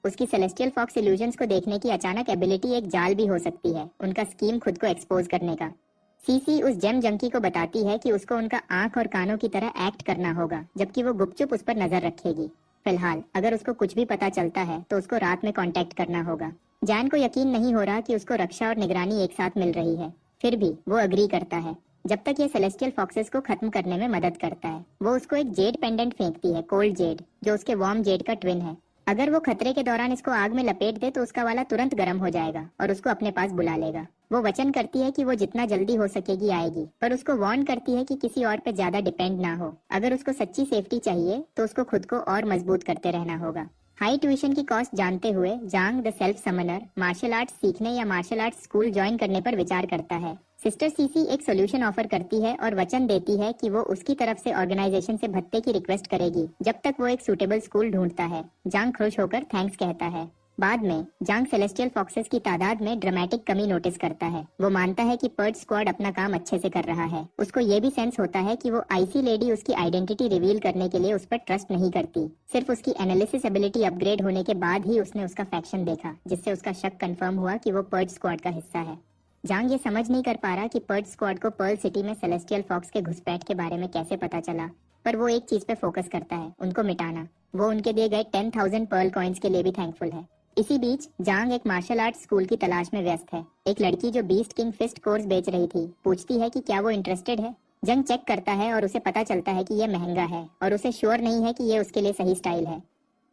उसकी सेलेस्टियल फॉक्स इल्यूजन्स को देखने की अचानक एबिलिटी एक जाल भी हो सकती है, उनका स्कीम खुद को एक्सपोज करने का। सीसी उस जेम जंकी को बताती है कि उसको उनका आंख और कानों की तरह एक्ट करना होगा, जबकि वो गुपचुप उस पर नजर रखेगी। फिलहाल अगर उसको कुछ भी पता चलता है तो उसको रात में कांटेक्ट करना होगा। जैन को यकीन नहीं हो रहा कि उसको रक्षा और निगरानी एक साथ मिल रही है, फिर भी वो अग्री करता है जब तक ये सेलेस्टियल फॉक्सेस को खत्म करने में मदद करता है। वो उसको एक जेड पेंडेंट फेंकती है, कोल्ड जेड, जो उसके वार्म जेड का ट्विन है। अगर वो खतरे के दौरान इसको आग में लपेट दे तो उसका वाला तुरंत गर्म हो जाएगा और उसको अपने पास बुला लेगा। वो वचन करती है कि वो जितना जल्दी हो सकेगी आएगी, पर उसको वार्न करती है कि किसी और पे ज्यादा डिपेंड ना हो। अगर उसको सच्ची सेफ्टी चाहिए तो उसको खुद को और मजबूत करते रहना होगा। हाई ट्यूशन की कॉस्ट जानते हुए Zhang the self summoner martial arts सीखने या मार्शल आर्ट्स स्कूल ज्वाइन करने पर विचार करता है। सिस्टर सीसी एक सोल्यूशन ऑफर करती है और वचन देती है कि वो उसकी तरफ से ऑर्गेनाइजेशन से भत्ते की रिक्वेस्ट करेगी जब तक वो एक सूटेबल स्कूल ढूंढता है। जांग खुश होकर थैंक्स कहता है। बाद में जांग सेलेस्टियल फॉक्सेस की तादाद में ड्रामेटिक कमी नोटिस करता है। वो मानता है कि पर्च स्क्वाड अपना काम अच्छे से कर रहा है। उसको ये भी सेंस होता है कि वो आईसी लेडी उसकी आइडेंटिटी रिवील करने के लिए उस पर ट्रस्ट नहीं करती। सिर्फ उसकी एनालिसिस एबिलिटी अपग्रेड होने के बाद ही उसने उसका फैक्शन देखा, जिससे उसका शक कंफर्म हुआ कि वो पर्च स्क्वाड का हिस्सा है। जांग ये समझ नहीं कर पा रहा कि पर्च स्क्वाड को पर्ल सिटी में सेलेस्टियल फॉक्स के घुसपैठ के बारे में कैसे पता चला, पर वो एक चीज पे फोकस करता है, उनको मिटाना। वो उनके दिए गए 10,000 पर्ल कॉइन्स के लिए भी थैंकफुल है। इसी बीच जांग एक मार्शल आर्ट स्कूल की तलाश में व्यस्त है। एक लड़की जो बीस्ट किंग फिस्ट कोर्स बेच रही थी पूछती है कि क्या वो इंटरेस्टेड है। जंग चेक करता है और उसे पता चलता है कि यह महंगा है और उसे श्योर नहीं है कि ये उसके लिए सही स्टाइल है।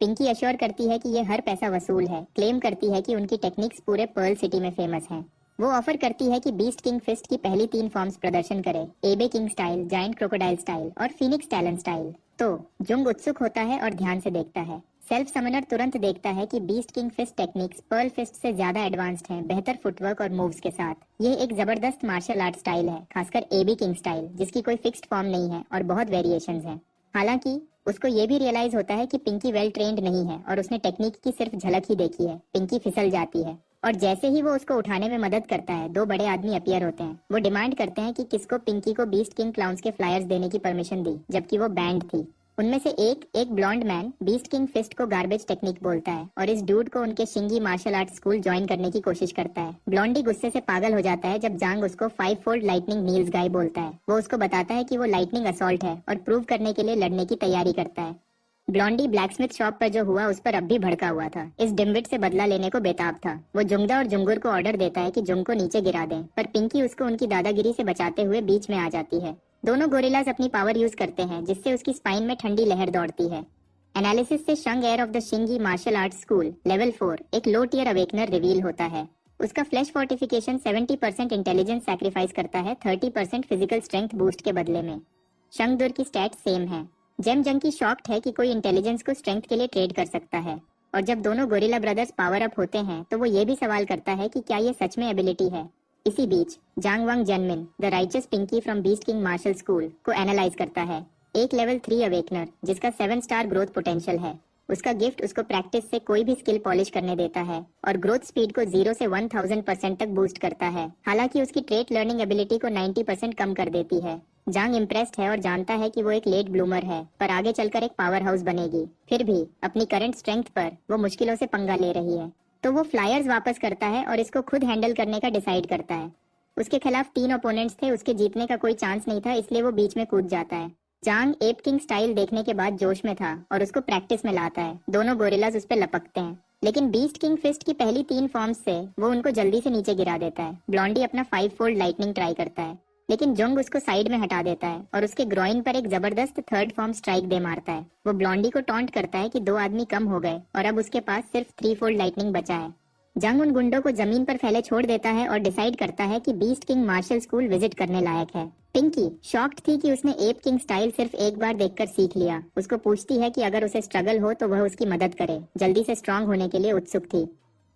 पिंकी अश्योर करती है कि ये हर पैसा वसूल है, क्लेम करती है कि उनकी टेक्निक्स पूरे पर्ल सिटी में फेमस हैं। वो ऑफर करती है कि बीस्ट किंग फिस्ट की पहली 3 फॉर्म्स प्रदर्शन करे, एबे king style, giant crocodile style और फिनिक्स टैलन स्टाइल। तो जुंग उत्सुक होता है और ध्यान से देखता है। सेल्फ समनर तुरंत देखता है कि beast king fist techniques pearl fist से ज्यादा एडवांस्ड हैं, बेहतर फुटवर्क और मूव्स के साथ। यह एक जबरदस्त मार्शल आर्ट स्टाइल है, खासकर एबी किंग स्टाइल, जिसकी कोई फिक्स्ड फॉर्म नहीं है और बहुत वेरिएशंस हैं। हालांकि उसको ये भी रियलाइज होता है कि पिंकी वेल ट्रेंड नहीं है और उसने टेक्निक की सिर्फ झलक ही देखी है। पिंकी फिसल जाती है और जैसे ही वो उसको उठाने में मदद करता है, 2 बड़े आदमी अपीयर होते हैं। वो डिमांड करते हैं कि किसको पिंकी को बीस्ट किंग क्लाउन्स के फ्लायर्स देने की परमिशन दी, जबकि वो बैंड थी। उनमें से एक blond man beast king fist को गार्बेज टेक्निक बोलता है और इस डूड को उनके Shingi martial art school join करने की कोशिश करता है। ब्लॉन्डी गुस्से से पागल हो जाता है जब जांग उसको 5 फोल्ड लाइटनिंग नील्स गाय बोलता है। वो उसको बताता है कि वो लाइटनिंग असॉल्ट है और प्रूव करने के लिए लड़ने की तैयारी करता है। ब्लॉन्डी ब्लैकस्मिथ शॉप पर जो हुआ उस पर अब भी भड़का हुआ था। इस डिम्बिट से बदला लेने को बेताब था। वो जुंगदा और जुंगुर को ऑर्डर देता है कि जुंग को नीचे गिरा दें, पर पिंकी उसको उनकी दादागिरी से बचाते हुए बीच में आ जाती है। दोनों गोरिल्लास अपनी पावर यूज करते हैं, जिससे उसकी स्पाइन में ठंडी लहर दौड़ती है। एनालिसिस से शंग एयर ऑफ द शिंगी मार्शल आर्ट स्कूल लेवल 4 एक लो टियर अवेकनर रिवील होता है। उसका फ्लैश फोर्टिफिकेशन 70% इंटेलिजेंस सैक्रिफाइस करता है 30% फिजिकल स्ट्रेंथ बूस्ट के बदले में। शंगदुर की स्टैट सेम है। जेम जंकी शॉक्ड है कि कोई इंटेलिजेंस को स्ट्रेंथ के लिए ट्रेड कर सकता है, और जब दोनों गोरिल्ला ब्रदर्स पावर अप होते हैं तो वो ये भी सवाल करता है कि क्या ये सच में एबिलिटी है। इसी बीच Zhang Wang Jenmin the righteous Pinky from beast king martial school को एनालाइज करता है। एक लेवल 3 अवेकनर जिसका 7 स्टार ग्रोथ पोटेंशियल है। उसका गिफ्ट उसको प्रैक्टिस से कोई भी स्किल पॉलिश करने देता है और ग्रोथ स्पीड को 0 से 1000% तक बूस्ट करता है। हालांकि उसकी ट्रेट लर्निंग एबिलिटी को 90% कम कर देती है। जांग इम्प्रेस्ड है और जानता है कि वो एक लेट ब्लूमर है, पर आगे चलकर एक पावर हाउस बनेगी। फिर भी अपनी करंट स्ट्रेंथ पर वो मुश्किलों से पंगा ले रही है, तो वो फ्लायर्स वापस करता है और इसको खुद हैंडल करने का डिसाइड करता है। उसके खिलाफ 3 ओपोनेंट्स थे, उसके जीतने का कोई चांस नहीं था, इसलिए वो बीच में कूद जाता है। जांग एप किंग स्टाइल देखने के बाद जोश में था और उसको प्रैक्टिस में लाता है। दोनों गोरिल्लास उस पर लपकते हैं, लेकिन बीस्ट किंग फिस्ट की पहली 3 फॉर्म्स से वो उनको जल्दी से नीचे गिरा देता है। ब्लॉन्डी अपना 5 फोल्ड लाइटनिंग ट्राई करता है, लेकिन जोंग उसको साइड में हटा देता है और उसके ग्रोइन पर एक जबरदस्त 3rd फॉर्म स्ट्राइक दे मारता है। वो ब्लॉन्डी को टॉन्ट करता है कि 2 आदमी कम हो गए और अब उसके पास सिर्फ 3 फोल्ड लाइटनिंग बचा है। जंग उन गुंडों को जमीन पर फैले छोड़ देता है और डिसाइड करता है कि beast king martial school visit करने लायक है। पिंकी शॉक्ड थी कि उसने एप किंग स्टाइल सिर्फ एक बार देखकर सीख लिया। उसको पूछती है कि अगर उसे स्ट्रगल हो तो वह उसकी मदद करे। जल्दी से स्ट्रांग होने के लिए उत्सुक थी।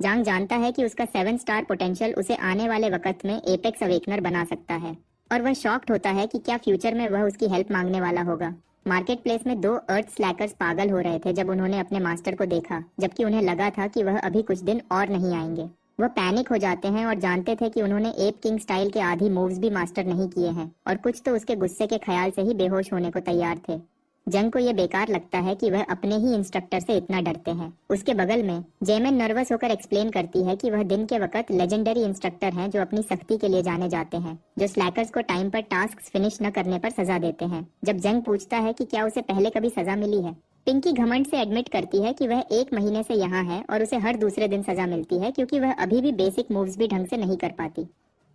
जांग जानता है कि उसका 7 स्टार पोटेंशियल उसे आने वाले वक्त में एपेक्स अवेकनर बना सकता है, और वह शॉक्ड होता है कि क्या फ्यूचर में वह उसकी हेल्प मांगने वाला होगा। मार्केट प्लेस में 2 अर्थ स्लैकर्स पागल हो रहे थे जब उन्होंने अपने मास्टर को देखा, जबकि उन्हें लगा था कि वह अभी कुछ दिन और नहीं आएंगे। वह पैनिक हो जाते हैं और जानते थे कि उन्होंने एप किंग स्टाइल के आधी मूव्स भी मास्टर नहीं किए हैं, और कुछ तो उसके गुस्से के ख्याल से ही बेहोश होने को तैयार थे। जंग को ये बेकार लगता है कि वह अपने ही इंस्ट्रक्टर से इतना डरते हैं। उसके बगल में जेमिन नर्वस होकर एक्सप्लेन करती है कि वह दिन के वक्त लेजेंडरी इंस्ट्रक्टर हैं जो अपनी सख्ती के लिए जाने जाते हैं, जो स्लैकर्स को टाइम पर टास्क फिनिश न करने पर सजा देते हैं। जब जंग पूछता है कि क्या उसे पहले कभी सजा मिली है, पिंकी घमंड से एडमिट करती है कि वह 1 महीने से यहाँ है और उसे हर दूसरे दिन सजा मिलती है क्योंकि वह अभी भी बेसिक मूव्स भी ढंग से नहीं कर पाती।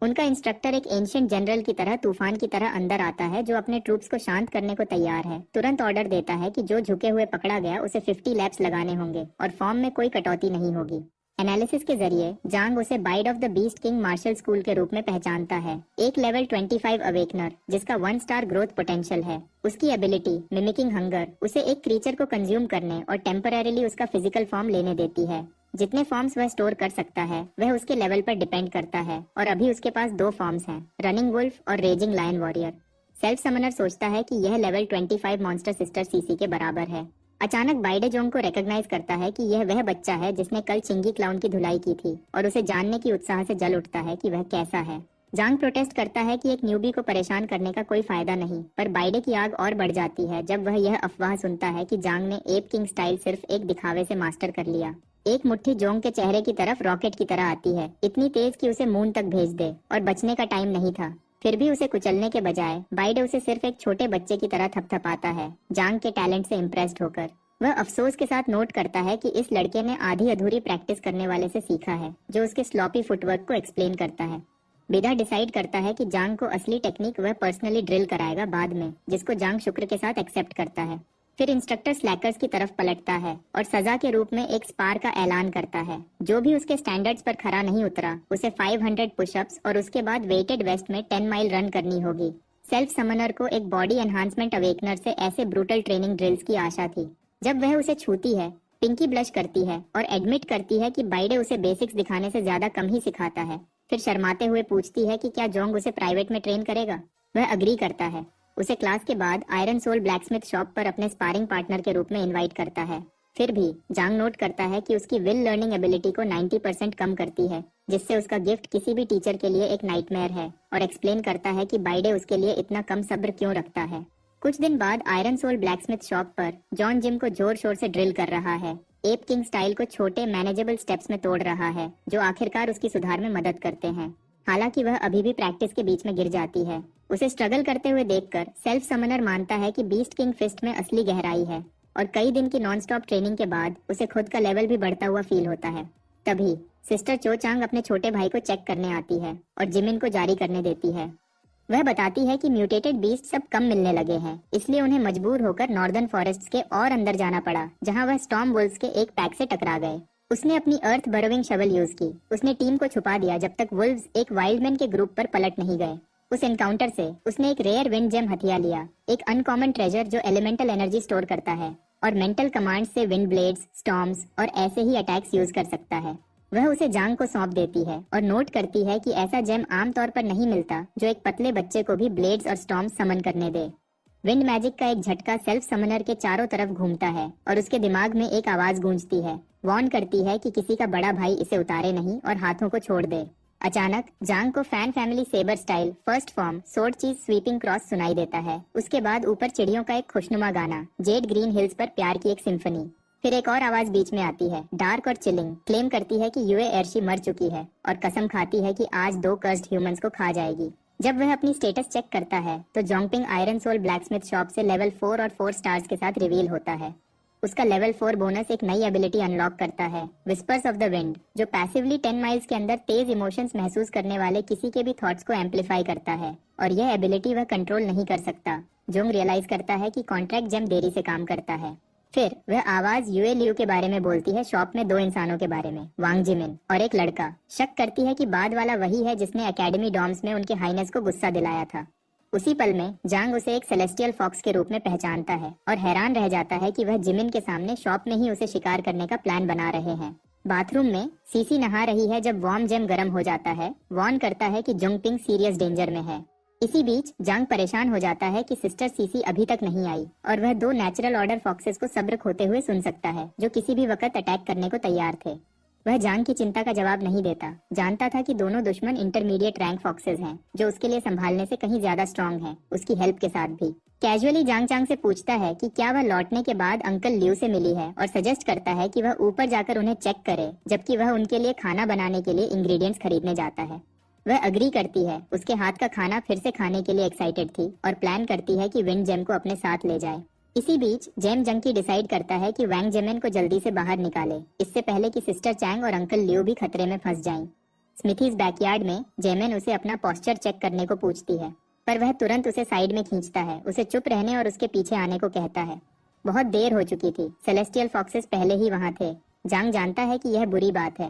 उनका इंस्ट्रक्टर एक एंशिएंट जनरल की तरह तूफान की तरह अंदर आता है जो अपने ट्रूप्स को शांत करने को तैयार है। तुरंत ऑर्डर देता है कि जो झुके हुए पकड़ा गया उसे 50 लैप्स लगाने होंगे और फॉर्म में कोई कटौती नहीं होगी। एनालिसिस के जरिए जांग उसे बाइड of the beast king martial school के रूप में पहचानता है, एक लेवल 25 अवेकनर जिसका 1 स्टार ग्रोथ पोटेंशियल है। उसकी एबिलिटी मिमिकिंग हंगर उसे एक क्रीचर को कंज्यूम करने और टेम्परेरीली उसका फिजिकल फॉर्म लेने देती है। जितने फॉर्म्स वह स्टोर कर सकता है वह उसके लेवल पर डिपेंड करता है और अभी उसके पास 2 फॉर्म्स हैं, रनिंग वुल्फ और raging lion warrior. Self summoner सोचता है कि यह लेवल 25 मॉन्स्टर सिस्टर सीसी के बराबर है। अचानक बाइडेजोंग को रिकॉग्नाइज करता है कि यह वह बच्चा है जिसने कल चिंगी क्लाउन की धुलाई की थी और उसे जानने की उत्साह से जल उठता है कि वह कैसा है। जांग प्रोटेस्ट करता है कि एक न्यूबी को परेशान करने का कोई फायदा नहीं, पर बाइडे की आग और बढ़ जाती है जब वह यह अफवाह सुनता है कि जांग ने एप किंग स्टाइल सिर्फ एक दिखावे से मास्टर कर लिया। एक मुट्ठी जोंग के चेहरे की तरफ रॉकेट की तरह आती है, इतनी तेज कि उसे मून तक भेज दे, और बचने का टाइम नहीं था। फिर भी उसे कुचलने के बजाय बाइडे उसे सिर्फ एक छोटे बच्चे की तरह थपथपाता है, जांग के टैलेंट से इम्प्रेस्ड होकर। वह अफसोस के साथ नोट करता है कि इस लड़के ने आधी अधूरी प्रैक्टिस करने वाले से सीखा है, जो उसके स्लॉपी फुटवर्क को एक्सप्लेन करता है। बिदा डिसाइड करता है कि जांग को असली टेक्निक वह पर्सनली ड्रिल कराएगा बाद में, जिसको जांग शुक्र के साथ एक्सेप्ट करता है। फिर इंस्ट्रक्टर स्लैकर्स की तरफ पलटता है और सजा के रूप में एक स्पार का ऐलान करता है। जो भी उसके स्टैंडर्ड्स पर खरा नहीं उतरा उसे 500 पुशअप्स और उसके बाद वेटेड वेस्ट में 10 माइल रन करनी होगी। सेल्फ समनर को एक बॉडी एनहांसमेंट अवेकनर से ऐसे ब्रूटल ट्रेनिंग ड्रिल्स की आशा थी। जब वह उसे छूती है, पिंकी ब्लश करती है और एडमिट करती है कि बाइडे उसे बेसिक्स दिखाने से ज्यादा कम ही सिखाता है। फिर शर्माते हुए पूछती है कि क्या जोंग उसे प्राइवेट में ट्रेन करेगा। वह अग्री करता है। उसे क्लास के बाद आयरन सोल ब्लैकस्मिथ शॉप पर अपने स्पारिंग पार्टनर के रूप में इनवाइट करता है। फिर भी जांग नोट करता है कि उसकी विल लर्निंग एबिलिटी को 90% कम करती है, जिससे उसका गिफ्ट किसी भी टीचर के लिए एक नाइटमेयर है, और एक्सप्लेन करता है कि बाइडे उसके लिए इतना कम सब्र क्यों रखता है। कुछ दिन बाद आयरन सोल ब्लैकस्मिथ शॉप पर जॉन जिम को जोर शोर से ड्रिल कर रहा है, एप किंग स्टाइल को छोटे मैनेजेबल स्टेप्स में तोड़ रहा है, जो आखिरकार उसकी सुधार में मदद करते हैं। हालांकि वह अभी भी प्रैक्टिस के बीच में गिर जाती है। उसे स्ट्रगल करते हुए देखकर सेल्फ समनर मानता है कि बीस्ट किंग फिस्ट में असली गहराई है, और कई दिन की नॉन स्टॉप ट्रेनिंग के बाद उसे खुद का लेवल भी बढ़ता हुआ फील होता है। तभी सिस्टर चो चांग अपने छोटे भाई को चेक करने आती है और जिमिन को जारी करने देती है। वह बताती है कि म्यूटेटेड बीस्ट सब कम मिलने लगे हैं, इसलिए उन्हें मजबूर होकर नॉर्दर्न फॉरेस्ट के और अंदर जाना पड़ा, जहां वह स्टॉर्म वुल्व्स के एक पैक से टकरा गए। उसने अपनी अर्थ बरोविंग शवल यूज की। उसने टीम को छुपा दिया जब तक वुल्व्स एक वाइल्डमैन के ग्रुप पर पलट नहीं गए। उस एनकाउंटर से उसने एक रेयर विंड जेम हथिया लिया, एक अनकॉमन ट्रेजर जो एलिमेंटल एनर्जी स्टोर करता है और मेंटल कमांड से विंड ब्लेड्स, स्टॉर्म्स और ऐसे ही अटैक्स यूज कर सकता है। वह उसे जांग को सौंप देती है और नोट करती है कि ऐसा जेम आमतौर पर नहीं मिलता जो एक पतले बच्चे को भी ब्लेड्स और स्टॉर्म्स समन करने दे। विंड मैजिक का एक झटका सेल्फ समनर के चारों तरफ घूमता है और उसके दिमाग में एक आवाज गूंजती है, वार्न करती है कि किसी का बड़ा भाई इसे उतारे नहीं और हाथों को छोड़ दे। अचानक जांग को fan family saber style first form sword चीज स्वीपिंग क्रॉस सुनाई देता है। उसके बाद ऊपर चिड़ियों का एक खुशनुमा गाना, जेड ग्रीन हिल्स पर प्यार की एक सिम्फनी। फिर एक और आवाज बीच में आती है, डार्क और चिलिंग, क्लेम करती है कि यूए एर्शी मर चुकी है और कसम खाती है कि आज 2 कर्स्ड ह्यूमंस को खा जाएगी। जब वह अपनी स्टेटस चेक करता है तो जोंगपिंग आयरन सोल ब्लैकस्मिथ शॉप से लेवल 4 और 4 स्टार्स के साथ रिवील होता है। उसका लेवल 4 बोनस एक नई एबिलिटी अनलॉक करता है, विस्पर्स ऑफ द विंड, जो पैसिवली 10 माइल्स के अंदर तेज इमोशंस महसूस करने वाले किसी के भी थॉट्स को एम्पलीफाई करता है, और यह एबिलिटी वह कंट्रोल नहीं कर सकता। जोंग रियलाइज करता है कि कॉन्ट्रैक्ट जेम देरी से काम करता है। फिर वह आवाज यूए लियू के बारे में बोलती है, शॉप में 2 इंसानों के बारे में, वांग जिमिन और एक लड़का। शक करती है कि बाद वाला वही है जिसने एकेडमी डॉर्म्स में उनके हाइनेस को गुस्सा दिलाया था। उसी पल में जांग उसे एक सेलेस्टियल फॉक्स के रूप में पहचानता है और हैरान रह जाता है कि वह जिमिन के सामने शॉप में ही उसे शिकार करने का प्लान बना रहे हैं। बाथरूम में सीसी नहा रही है जब वार्म जेम गर्म हो जाता है, वार्न करता है कि जोंगपिंग सीरियस डेंजर में है। इसी बीच जांग परेशान हो जाता है कि सिस्टर सीसी अभी तक नहीं आई और वह 2 नेचुरल ऑर्डर फॉक्सेस को सब्र खोते हुए सुन सकता है, जो किसी भी वक्त अटैक करने को तैयार थे। वह जांग की चिंता का जवाब नहीं देता, जानता था कि दोनों दुश्मन इंटरमीडिएट रैंक फॉक्सेस हैं, जो उसके लिए संभालने से कहीं ज्यादा स्ट्रांग हैं, उसकी हेल्प के साथ भी। कैजुअली जांग चांग से पूछता है कि क्या वह लौटने के बाद अंकल लियू से मिली है और सजेस्ट करता है कि वह ऊपर जाकर उन्हें चेक करे, जबकि वह उनके लिए खाना बनाने के लिए इंग्रेडिएंट्स खरीदने जाता है। वह अग्री करती है, उसके हाथ का खाना फिर से खाने के लिए एक्साइटेड थी और प्लान करती है कि विंड जेम को अपने साथ ले जाए। इसी बीच जेम जंकी डिसाइड करता है कि वैंग जेमिन को जल्दी से बाहर निकाले, इससे पहले कि सिस्टर चैंग और अंकल लियू भी खतरे में फंस जाएं। स्मिथीज बैकयार्ड में जेमिन उसे अपना पोस्चर चेक करने को पूछती है, पर वह तुरंत उसे साइड में खींचता है, उसे चुप रहने और उसके पीछे आने को कहता है। बहुत देर हो चुकी थी, सेलेस्टियल फॉक्सेस पहले ही वहां थे। जांग जानता है कि यह बुरी बात है,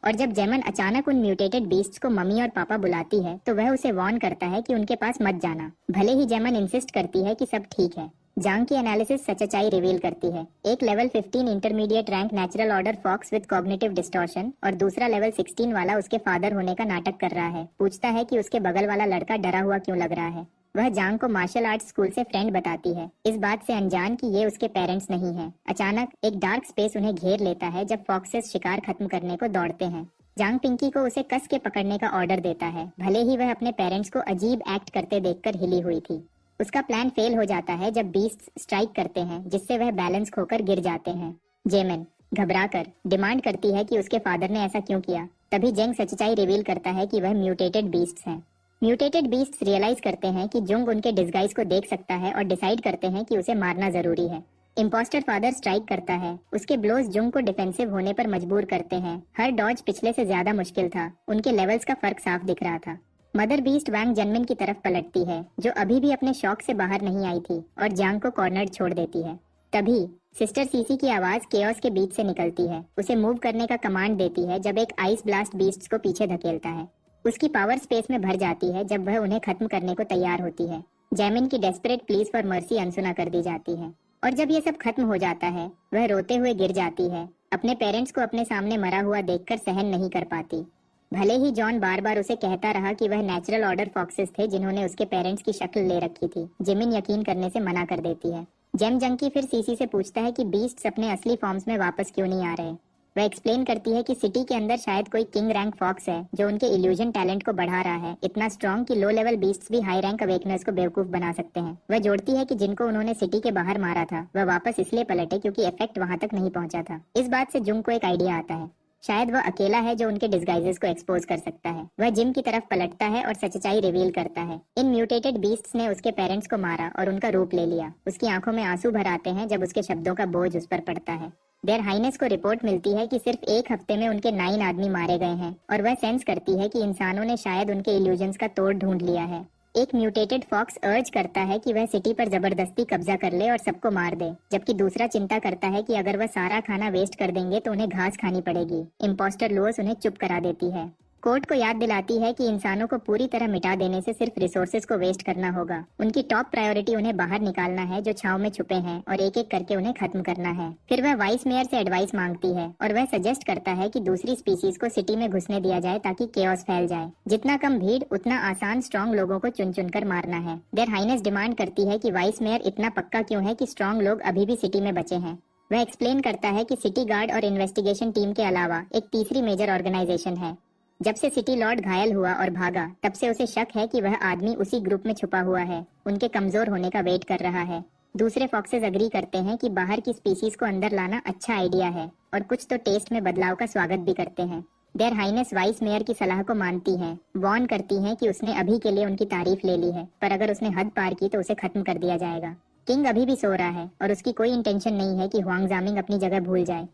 और जब जेमन अचानक उन म्यूटेटेड बीस्ट्स को मम्मी और पापा बुलाती है तो वह उसे वार्न करता है कि उनके पास मत जाना। भले ही जेमन इंसिस्ट करती है कि सब ठीक है। जांग की एनालिसिस सच्चाई रिवील करती है। एक level 15 intermediate rank natural order fox with cognitive distortion और दूसरा लेवल 16 वाला उसके फादर होने का नाटक कर रहा है। पूछता है कि उसके बगल वाला लड़का डरा हुआ क्यों लग रहा है। वह जांग को मार्शल आर्ट्स स्कूल से फ्रेंड बताती है, इस बात से अनजान कि ये उसके पेरेंट्स नहीं है। अचानक एक डार्क स्पेस उन्हें घेर लेता है जब फॉक्सेस शिकार खत्म करने को दौड़ते हैं। जांग पिंकी को उसे कस के पकड़ने का ऑर्डर देता है, भले ही वह अपने पेरेंट्स को अजीब एक्ट करते देखकर हिली हुई थी। उसका प्लान फेल हो जाता है जब बीस्ट्स स्ट्राइक करते हैं, जिससे वह बैलेंस खोकर गिर जाते हैं। जेमिन घबराकर डिमांड करती है कि उसके फादर ने ऐसा क्यों किया। तभी जेंग सच्चाई रिवील करता है कि वह म्यूटेटेड बीस्ट्स हैं। म्यूटेटेड बीस्ट्स रियलाइज करते हैं कि जुंग उनके डिस्गाइज को देख सकता है और डिसाइड करते हैं कि उसे मारना जरूरी है। इम्पोस्टर फादर स्ट्राइक करता है, उसके ब्लोज जुंग को डिफेंसिव होने पर मजबूर करते हैं। हर डॉज पिछले से ज्यादा मुश्किल था, उनके लेवल्स का फर्क साफ दिख रहा था। मदर बीस्ट वैंग जन्मिन की तरफ पलटती है, जो अभी भी अपने शौक से बाहर नहीं आई थी, और जांग को कॉर्नर्ड छोड़ देती है। तभी सिस्टर सीसी की आवाज केओस के बीच से निकलती है, उसे मूव करने का कमांड देती है जब एक आइस ब्लास्ट बीस्ट्स को पीछे धकेलता है। उसकी पावर स्पेस में भर जाती है जब वह उन्हें खत्म करने को तैयार होती है। जैमिन की डेस्परेट प्लीज फॉर मर्सी अनसुना कर दी जाती है, और जब ये सब खत्म हो जाता है वह रोते हुए गिर जाती है। अपने पेरेंट्स को अपने सामने मरा हुआ देखकर सहन नहीं कर पाती। भले ही जॉन बार बार उसे कहता रहा कि वह नेचुरल ऑर्डर फॉक्सेस थे जिन्होंने उसके पेरेंट्स की शक्ल ले रखी थी, जिमिन यकीन करने से मना कर देती है। जेम जंकी फिर सीसी से पूछता है कि बीस्ट्स अपने असली फॉर्म्स में वापस क्यों नहीं आ रहे। वह एक्सप्लेन करती है कि सिटी के अंदर शायद कोई किंग रैंक फॉक्स है जो उनके इल्यूजन टैलेंट को बढ़ा रहा है, इतना स्ट्रॉन्ग कि लो लेवल बीस्ट्स भी हाई रैंक अवेकनर्स को बेवकूफ बना सकते हैं। वह जोड़ती है कि जिनको उन्होंने सिटी के बाहर मारा था वह वापस इसलिए पलटे क्योंकि इफेक्ट वहां तक नहीं पहुंचा था। इस बात से जुंग को एक आइडिया आता है, शायद वह अकेला है जो उनके डिस्गाइजेस को एक्सपोज कर सकता है। वह जिम की तरफ पलटता है और सच्चाई रिवील करता है। इन म्यूटेटेड बीस्ट्स ने उसके पेरेंट्स को मारा और उनका रूप ले लिया। उसकी आंखों में आंसू भर आते हैं जब उसके शब्दों का बोझ उस पर पड़ता है। देयर हाइनेस को रिपोर्ट मिलती है कि सिर्फ एक हफ्ते में उनके 9 आदमी मारे गए हैं, और वह सेंस करती है कि इंसानों ने शायद उनके इल्यूजन्स का तोड़ ढूंढ लिया है। एक म्यूटेटेड फॉक्स अर्ज करता है कि वह सिटी पर जबरदस्ती कब्जा कर ले और सबको मार दे, जबकि दूसरा चिंता करता है कि अगर वह सारा खाना वेस्ट कर देंगे तो उन्हें घास खानी पड़ेगी। इम्पोस्टर लोअस उन्हें चुप करा देती है। कोर्ट को याद दिलाती है कि इंसानों को पूरी तरह मिटा देने से सिर्फ रिसोर्सेज को वेस्ट करना होगा। उनकी टॉप प्रायोरिटी उन्हें बाहर निकालना है जो छाव में छुपे हैं, और एक एक करके उन्हें खत्म करना है। फिर वह वाइस मेयर से एडवाइस मांगती है और वह सजेस्ट करता है कि दूसरी स्पीसीज को सिटी में घुसने दिया जाए ताकि केओस फैल जाए। जितना कम भीड़ उतना आसान स्ट्रॉन्ग लोगों को चुन चुन कर मारना है। देयर हाइनेस डिमांड करती है कि वाइस मेयर इतना पक्का क्यों है कि स्ट्रॉन्ग लोग अभी भी सिटी में बचे हैं। वह एक्सप्लेन करता है कि सिटी गार्ड और इन्वेस्टिगेशन टीम के अलावा एक तीसरी मेजर ऑर्गेनाइजेशन है। जब से सिटी लॉर्ड घायल हुआ और भागा, तब से उसे शक है कि वह आदमी उसी ग्रुप में छुपा हुआ है, उनके कमजोर होने का वेट कर रहा है। दूसरे फॉक्सेस अग्री करते हैं कि बाहर की स्पीसीज को अंदर लाना अच्छा आइडिया है, और कुछ तो टेस्ट में बदलाव का स्वागत भी करते हैं। देयर हाइनेस वाइस मेयर की सलाह को मानती हैं, वार्न करती हैं कि उसने अभी के लिए उनकी तारीफ ले ली है, पर अगर उसने हद पार की तो उसे खत्म कर दिया जाएगा। किंग अभी भी सो रहा है और उसकी कोई इंटेंशन नहीं है कि हुआंग जामिंग अपनी जगह भूल जाए।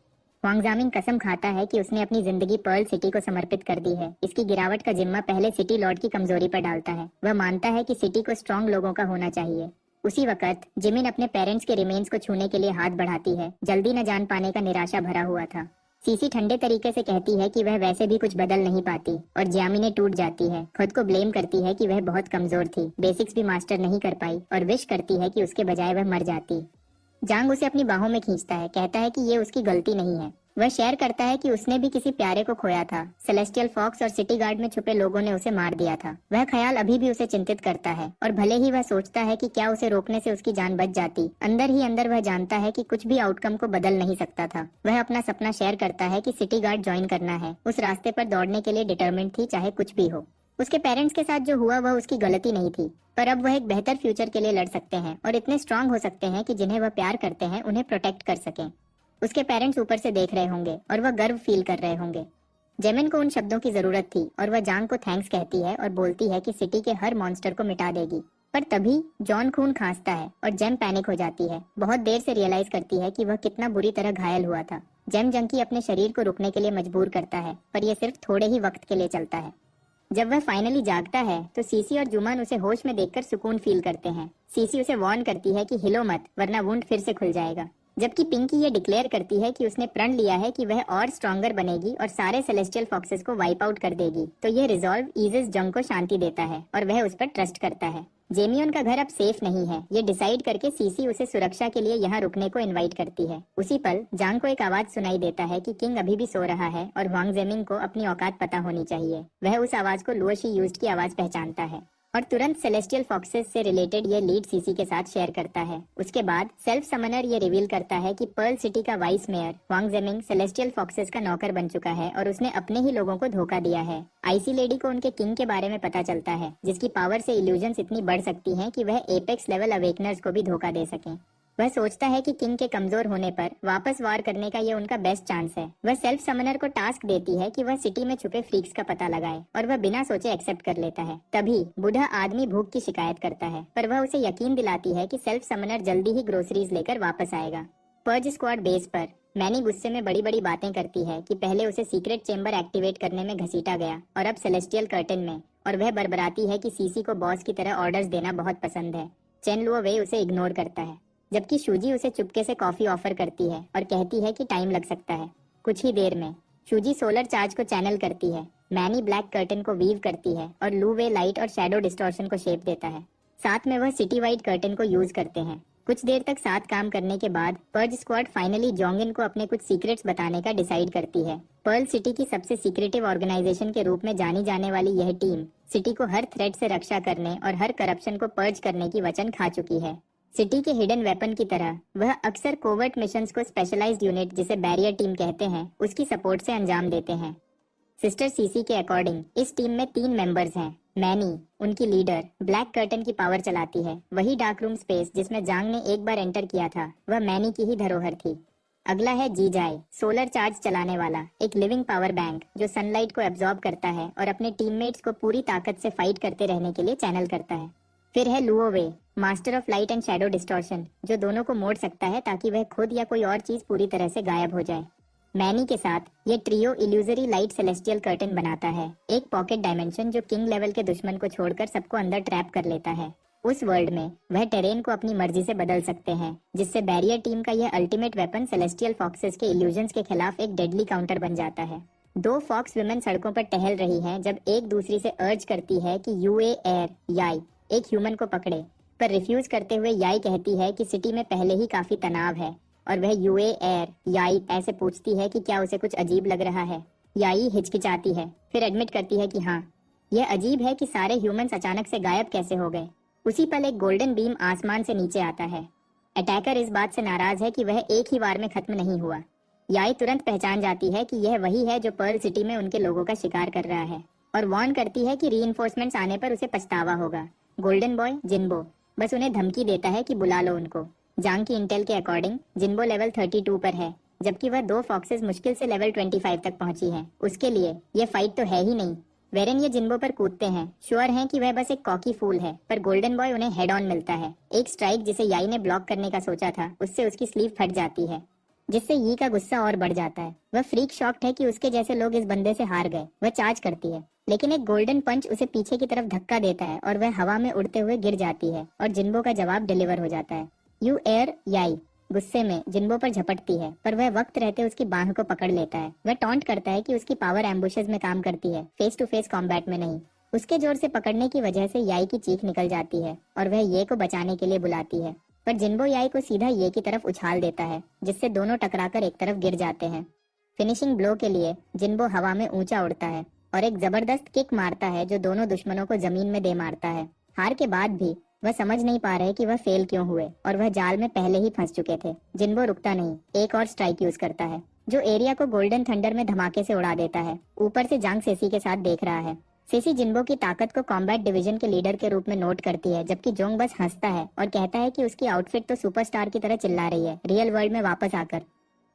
हुआंग जामिंग कसम खाता है कि उसने अपनी जिंदगी पर्ल सिटी को समर्पित कर दी है। इसकी गिरावट का जिम्मा पहले सिटी लॉर्ड की कमजोरी पर डालता है। वह मानता है कि सिटी को स्ट्रॉन्ग लोगों का होना चाहिए। उसी वक्त जिमिन अपने पेरेंट्स के रिमेन्स को छूने के लिए हाथ बढ़ाती है। जल्दी न जान पाने का निराशा भरा हुआ था। सीसी ठंडे तरीके से कहती है कि वह वैसे भी कुछ बदल नहीं पाती, और जामिने टूट जाती है। खुद को ब्लेम करती है कि वह बहुत कमजोर थी, बेसिक्स भी मास्टर नहीं कर पाई, और विश करती है कि उसके बजाय वह मर जाती। जांग उसे अपनी बाहों में खींचता है, कहता है कि ये उसकी गलती नहीं है। वह शेयर करता है कि उसने भी किसी प्यारे को खोया था। सेलेस्टियल फॉक्स और सिटी गार्ड में छुपे लोगों ने उसे मार दिया था। वह ख्याल अभी भी उसे चिंतित करता है, और भले ही वह सोचता है कि क्या उसे रोकने से उसकी जान बच जाती, अंदर ही अंदर वह जानता है कि कुछ भी आउटकम को बदल नहीं सकता था। वह अपना सपना शेयर करता है कि सिटी गार्ड ज्वाइन करना है। उस रास्ते पर दौड़ने के लिए डिटरमिन्ड थी, चाहे कुछ भी हो। उसके पेरेंट्स के साथ जो हुआ वह उसकी गलती नहीं थी, पर अब वह एक बेहतर फ्यूचर के लिए लड़ सकते हैं और इतने स्ट्रांग हो सकते हैं कि जिन्हें वह प्यार करते हैं उन्हें प्रोटेक्ट कर सकें। उसके पेरेंट्स ऊपर से देख रहे होंगे और वह गर्व फील कर रहे होंगे। जेमिन को उन शब्दों की जरूरत थी और वह जांग को थैंक्स कहती है और बोलती है कि सिटी के हर मॉन्स्टर को मिटा देगी। पर तभी जॉन खून खांसता है और जेम पैनिक हो जाती है। बहुत देर से रियलाइज करती है कि वह कितना बुरी तरह घायल हुआ था। जेम जंकी अपने शरीर को रुकने के लिए मजबूर करता है, पर यह सिर्फ थोड़े ही वक्त के लिए चलता है। जब वह फाइनली जागता है तो सीसी और जुमान उसे होश में देखकर सुकून फील करते हैं। सीसी उसे वार्न करती है कि हिलो मत, वरना वुंड फिर से खुल जाएगा। जबकि पिंकी ये डिक्लेयर करती है कि उसने प्रण लिया है कि वह और स्ट्रॉन्गर बनेगी और सारे सेलेस्टियल फॉक्सेस को वाइप आउट कर देगी। तो ये रिजॉल्व ईजिस जंग को शांति देता है और वह उस पर ट्रस्ट करता है। जेमियन का घर अब सेफ नहीं है, ये डिसाइड करके सीसी उसे सुरक्षा के लिए यहाँ रुकने को इनवाइट करती है। उसी पल जांग को एक आवाज सुनाई देता है कि किंग अभी भी सो रहा है और हुआंग जेमिंग को अपनी औकात पता होनी चाहिए। वह उस आवाज को लुओशी यूज्ड की आवाज पहचानता है और तुरंत सेलेस्टियल फॉक्सेस से रिलेटेड ये लीड सीसी के साथ शेयर करता है। उसके बाद सेल्फ समनर ये रिवील करता है कि पर्ल सिटी का वाइस मेयर वांग जेमिंग सेलेस्टियल फॉक्सेस का नौकर बन चुका है और उसने अपने ही लोगों को धोखा दिया है। आईसी लेडी को उनके किंग के बारे में पता चलता है, जिसकी पावर से इल्यूजन्स इतनी बढ़ सकती हैं कि वह एपेक्स लेवल अवेकनर्स को भी धोखा दे सकें। वह सोचता है कि किंग के कमजोर होने पर वापस वार करने का ये उनका बेस्ट चांस है। वह सेल्फ समनर को टास्क देती है कि वह सिटी में छुपे फ्रीक्स का पता लगाए और वह बिना सोचे एक्सेप्ट कर लेता है। तभी बूढ़ा आदमी भूख की शिकायत करता है, पर वह उसे यकीन दिलाती है कि सेल्फ समनर जल्दी ही ग्रोसरीज लेकर वापस आएगा। पर्ज स्क्वाड बेस पर मैनी गुस्से में बड़ी बड़ी बातें करती है कि पहले उसे सीक्रेट चेंबर एक्टिवेट करने में घसीटा गया और अब सेलेस्टियल कर्टन में, और वह बरबराती है कि सीसी को बॉस की तरह ऑर्डर्स देना बहुत पसंद है। चेन लुओ वे उसे इग्नोर करता है, जबकि शूजी उसे चुपके से कॉफी ऑफर करती है और कहती है कि टाइम लग सकता है। कुछ ही देर में शूजी सोलर चार्ज को चैनल करती है, मैनी ब्लैक कर्टन को वीव करती है और लू वे लाइट और शैडो डिस्टॉर्शन को शेप देता है। साथ में वह सिटी वाइड कर्टन को यूज करते हैं। कुछ देर तक साथ काम करने के बाद पर्ज स्क्वाड फाइनली जोंगिन को अपने कुछ सीक्रेट्स बताने का डिसाइड करती है। पर्ल सिटी की सबसे सीक्रेटिव ऑर्गेनाइजेशन के रूप में जानी जाने वाली यह टीम सिटी को हर थ्रेट से रक्षा करने और हर करप्शन को पर्ज करने की वचन खा चुकी है। सिटी के हिडन वेपन की तरह वह अक्सर कोवर्ट मिशंस को स्पेशलाइज्ड यूनिट, जिसे बैरियर टीम कहते हैं, उसकी सपोर्ट से अंजाम देते हैं। सिस्टर सीसी के अकॉर्डिंग इस टीम में 3 मेंबर्स हैं। मैनी, उनकी लीडर, ब्लैक कर्टन की पावर चलाती है। वही डार्क रूम स्पेस जिसमें जांग ने एक बार एंटर किया था, वह मैनी की ही धरोहर थी। अगला है जीजाई, सोलर चार्ज चलाने वाला एक लिविंग पावर बैंक जो सनलाइट को एब्जॉर्ब करता है और अपने टीममेट्स को पूरी ताकत से फाइट करते रहने के लिए चैनल करता है। फिर है Luo way, master of light and shadow distortion, जो दोनों को मोड़ सकता है ताकि वह खुद या कोई और चीज पूरी तरह से गायब हो जाए। मैनी के साथ ये trio illusory light celestial curtain बनाता है, एक पॉकेट डायमेंशन जो किंग लेवल के दुश्मन को छोड़कर सबको अंदर ट्रैप कर लेता है। उस वर्ल्ड में वह टेरेन को अपनी मर्जी से बदल सकते हैं, जिससे बैरियर टीम का यह अल्टीमेट वेपन सेलेस्टियल फॉक्सेस के इल्यूजन्स के खिलाफ एक डेडली काउंटर बन जाता है। 2 फॉक्स वुमेन सड़कों पर टहल रही हैं जब एक दूसरी से अर्ज करती है कि यूए एयर याई एक ह्यूमन को पकड़े, पर रिफ्यूज करते हुए याई कहती है कि सिटी में पहले ही काफी तनाव है और वह यूए एयर याई ऐसे पूछती है कि क्या उसे कुछ अजीब लग रहा है। याई हिचकिचाती है, फिर एडमिट करती है कि हाँ, यह अजीब है कि सारे ह्यूमंस अचानक से गायब कैसे हो गए। उसी पल एक गोल्डन बीम आसमान से नीचे आता है। अटैकर इस बात से नाराज है कि वह एक ही वार में खत्म नहीं हुआ। याई तुरंत पहचान जाती है कि यह वही है जो पर्ल सिटी में उनके लोगों का शिकार कर रहा है और वार्न करती है कि रीइंफोर्समेंट्स आने पर उसे पछतावा होगा। गोल्डन बॉय जिन्बो बस उन्हें धमकी देता है कि बुला लो उनको। जांग की इंटेल के अकॉर्डिंग जिन्बो लेवल 32 पर है, जबकि वह 2 फॉक्सेस मुश्किल से लेवल 25 तक पहुंची हैं। उसके लिए ये फाइट तो है ही नहीं। वेरन ये जिन्बो पर कूदते हैं, श्योर हैं कि वह बस एक कॉकी फूल है, पर गोल्डन बॉय उन्हें हेड ऑन मिलता है। एक स्ट्राइक जिसे याई ने ब्लॉक करने का सोचा था, उससे उसकी स्लीव फट जाती है, जिससे यी का गुस्सा और बढ़ जाता है। वह फ्रीक शॉक्ड है कि उसके जैसे लोग इस बंदे से हार गए। वह चार्ज करती है, लेकिन एक गोल्डन पंच उसे पीछे की तरफ धक्का देता है और वह हवा में उड़ते हुए गिर जाती है और जिन्बो का जवाब डिलीवर हो जाता है। यू एयर याई गुस्से में जिन्बो पर झपटती है, पर वह वक्त रहते उसकी बांह को पकड़ लेता है। वह टॉन्ट करता है कि उसकी पावर एम्बुशेस में काम करती है, फेस टू फेस कॉम्बैट में नहीं। उसके जोर से पकड़ने की वजह से याई की चीख निकल जाती है और वह ये को बचाने के लिए बुलाती है, पर जिन्बो याई को सीधा ये की तरफ उछाल देता है, जिससे दोनों टकराकर एक तरफ गिर जाते हैं। फिनिशिंग ब्लो के लिए जिन्बो हवा में ऊंचा उड़ता है और एक जबरदस्त किक मारता है जो दोनों दुश्मनों को जमीन में दे मारता है। हार के बाद भी वह समझ नहीं पा रहे कि वह फेल क्यों हुए और वह जाल में पहले ही फंस चुके थे। जिन्बो रुकता नहीं, एक और स्ट्राइक यूज करता है जो एरिया को गोल्डन थंडर में धमाके से उड़ा देता है। ऊपर से जांग सेसी के साथ देख रहा है। सीसी जिन्बो की ताकत को कॉम्बैट डिवीजन के लीडर के रूप में नोट करती है, जबकि जोंग बस हंसता है और कहता है कि उसकी आउटफिट तो सुपरस्टार की तरह चिल्ला रही है रियल वर्ल्ड में वापस आकर।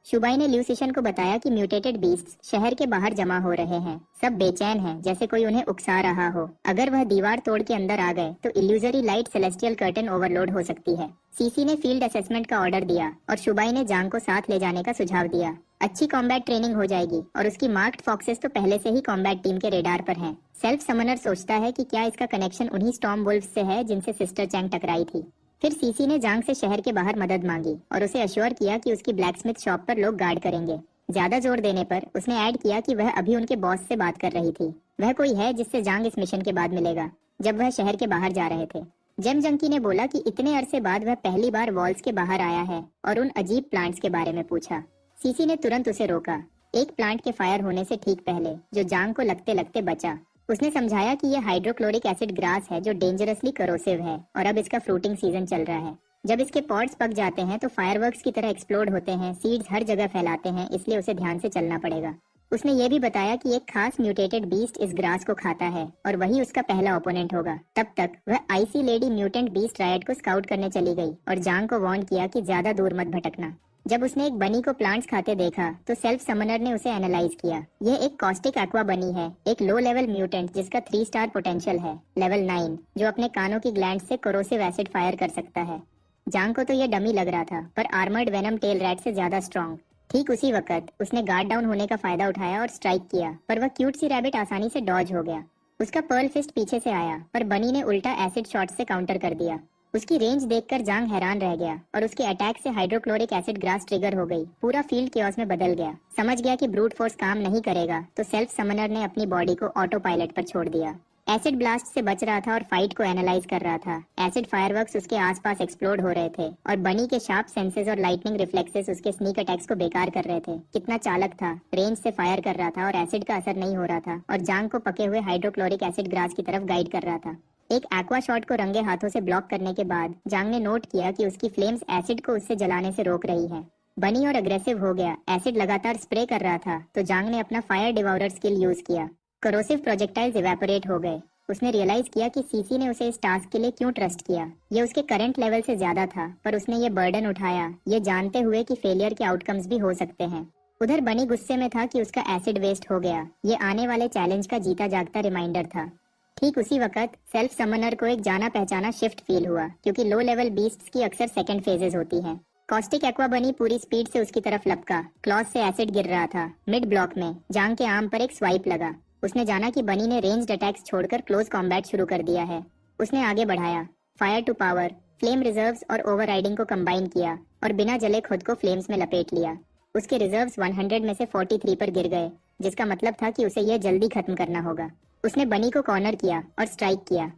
शुबाई ने ल्यू सिशन को बताया कि म्यूटेटेड बीस्ट्स शहर के बाहर जमा हो रहे हैं। सब बेचैन हैं, जैसे कोई उन्हें उकसा रहा हो। अगर वह दीवार तोड़ के अंदर आ गए तो illusory light celestial curtain overload हो सकती है। सीसी ने फील्ड असेसमेंट का ऑर्डर दिया और शुबाई ने जांग को साथ ले जाने का सुझाव दिया। अच्छी कॉम्बैट ट्रेनिंग हो जाएगी और उसकी मार्क्ड फॉक्सेस तो पहले से ही कॉम्बैट टीम के रेडार पर हैं। सेल्फ समनर सोचता है कि क्या इसका कनेक्शन उन्हीं स्टॉर्म वुल्फ्स से है जिनसे सिस्टर चैंग टकराई थी। फिर सीसी ने जांग से शहर के बाहर मदद मांगी और उसे अश्योर किया कि उसकी ब्लैकस्मिथ शॉप पर लोग गार्ड करेंगे। ज्यादा जोर देने पर उसने ऐड किया कि वह अभी उनके बॉस से बात कर रही थी। वह कोई है जिससे जांग इस मिशन के बाद मिलेगा। जब वह शहर के बाहर जा रहे थे, जेम जंकी ने बोला कि इतने अरसे बाद वह पहली बार वॉल्स के बाहर आया है और उन अजीब प्लांट्स के बारे में पूछा। सीसी ने तुरंत उसे रोका, एक प्लांट के फायर होने से ठीक पहले, जो जांग को लगते लगते बचा। उसने समझाया कि यह हाइड्रोक्लोरिक एसिड ग्रास है जो डेंजरसली करोसिव है और अब इसका फ्रूटिंग सीजन चल रहा है। जब इसके पॉड्स पक जाते हैं तो फायरवर्क्स की तरह एक्सप्लोड होते हैं, सीड्स हर जगह फैलाते हैं, इसलिए उसे ध्यान से चलना पड़ेगा। उसने ये भी बताया कि एक खास म्यूटेटेड बीस्ट इस ग्रास को खाता है और वही उसका पहला ओपोनेंट होगा। तब तक वह icy lady mutant beast riot को स्काउट करने चली गई और जांग को वार्न किया कि ज्यादा दूर मत भटकना। जब उसने एक बनी को प्लांट्स खाते देखा तो सेल्फ समनर ने उसे एनालाइज किया। यह एक कॉस्टिक एक्वा बनी है, एक लो लेवल म्यूटेंट जिसका 3 स्टार पोटेंशियल है, लेवल 9, जो अपने कानों की ग्लैंड से कोरोसिव एसिड फायर कर सकता है। जांग को तो यह डमी लग रहा था, पर आर्मर्ड वेनम टेल रैट से ज्यादा स्ट्रॉन्ग। ठीक उसी वक्त उसने गार्ड डाउन होने का फायदा उठाया और स्ट्राइक किया, पर वह क्यूट सी रैबिट आसानी से डॉज हो गया। उसका पर्ल फिस्ट पीछे से आया, पर बनी ने उल्टा एसिड शॉट से काउंटर कर दिया। उसकी रेंज देखकर जांग हैरान रह गया और उसके अटैक से हाइड्रोक्लोरिक एसिड ग्रास ट्रिगर हो गई। पूरा फील्ड केओस में बदल गया। समझ गया कि ब्रूट फोर्स काम नहीं करेगा तो सेल्फ समनर ने अपनी बॉडी को ऑटो पायलट पर छोड़ दिया। एसिड ब्लास्ट से बच रहा था और फाइट को एनालाइज कर रहा था। एसिड फायरवर्क्स उसके आसपास एक्सप्लोड हो रहे थे और बनी के शार्प सेंसेस और लाइटनिंग रिफ्लेक्सेस उसके स्नीक अटैक्स को बेकार कर रहे थे। कितना चालक था, रेंज से फायर कर रहा था और एसिड का असर नहीं हो रहा था और जांग को पके हुए हाइड्रोक्लोरिक एसिड ग्रास की तरफ गाइड कर रहा था। एक एक्वा शॉट को रंगे हाथों से ब्लॉक करने के बाद जांग ने नोट किया कि उसकी फ्लेम्स एसिड को उससे जलाने से रोक रही है। बनी और अग्रेसिव हो गया। एसिड लगातार स्प्रे कर रहा था तो जांग ने अपना फायर डिवाउरर स्किल यूज किया। करोसिव प्रोजेक्टाइल्स इवेपोरेट हो गए। उसने रियलाइज किया कि सीसी ने उसे इस टास्क के लिए क्यों ट्रस्ट किया। ये उसके करंट लेवल से ज्यादा था, पर उसने ये बर्डन उठाया, ये जानते हुए कि फेलियर के आउटकम्स भी हो सकते हैं। उधर बनी गुस्से में था कि उसका एसिड वेस्ट हो गया। ये आने वाले चैलेंज का जीता जागता रिमाइंडर था। ठीक उसी वक्त सेल्फ समनर को एक जाना पहचाना शिफ्ट फील हुआ, क्योंकि लो लेवल बीस्ट्स की अक्सर सेकंड फेजेस होती हैं। कॉस्टिक एक्वा बनी पूरी स्पीड से उसकी तरफ लपका। क्लॉज से एसिड गिर रहा था। मिड ब्लॉक में जांग के आर्म पर एक स्वाइप लगा। उसने जाना कि बनी ने रेंज्ड अटैक्स छोड़कर क्लोज कॉम्बैट शुरू कर दिया है। उसने आगे बढ़ाया, fire to power, flame reserves और ओवरराइडिंग को कंबाइन किया और बिना जले खुद को फ्लेम्स में लपेट लिया। उसके रिजर्व्स 100 में से 43 पर गिर गए, जिसका मतलब था कि उसे यह जल्दी खत्म करना होगा। उसने बनी को कॉर्नर किया और स्ट्राइक किया।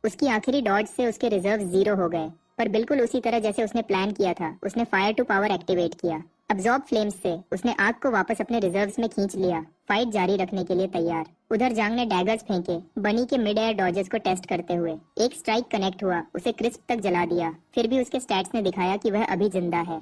उसकी आखिरी डॉज से उसके रिजर्व 0 हो गए, पर बिल्कुल उसी तरह जैसे उसने प्लान किया था। उसने फायर टू पावर एक्टिवेट किया। अब्जॉर्ब फ्लेम्स से उसने आग को वापस अपने रिजर्व्स में खींच लिया, फाइट जारी रखने के लिए तैयार। उधर जांग ने डैगर्स फेंके, बनी के मिड एयर डॉजेस को टेस्ट करते हुए। एक स्ट्राइक कनेक्ट हुआ, उसे क्रिस्प तक जला दिया। फिर भी उसके स्टैट्स ने दिखाया कि वह अभी जिंदा है।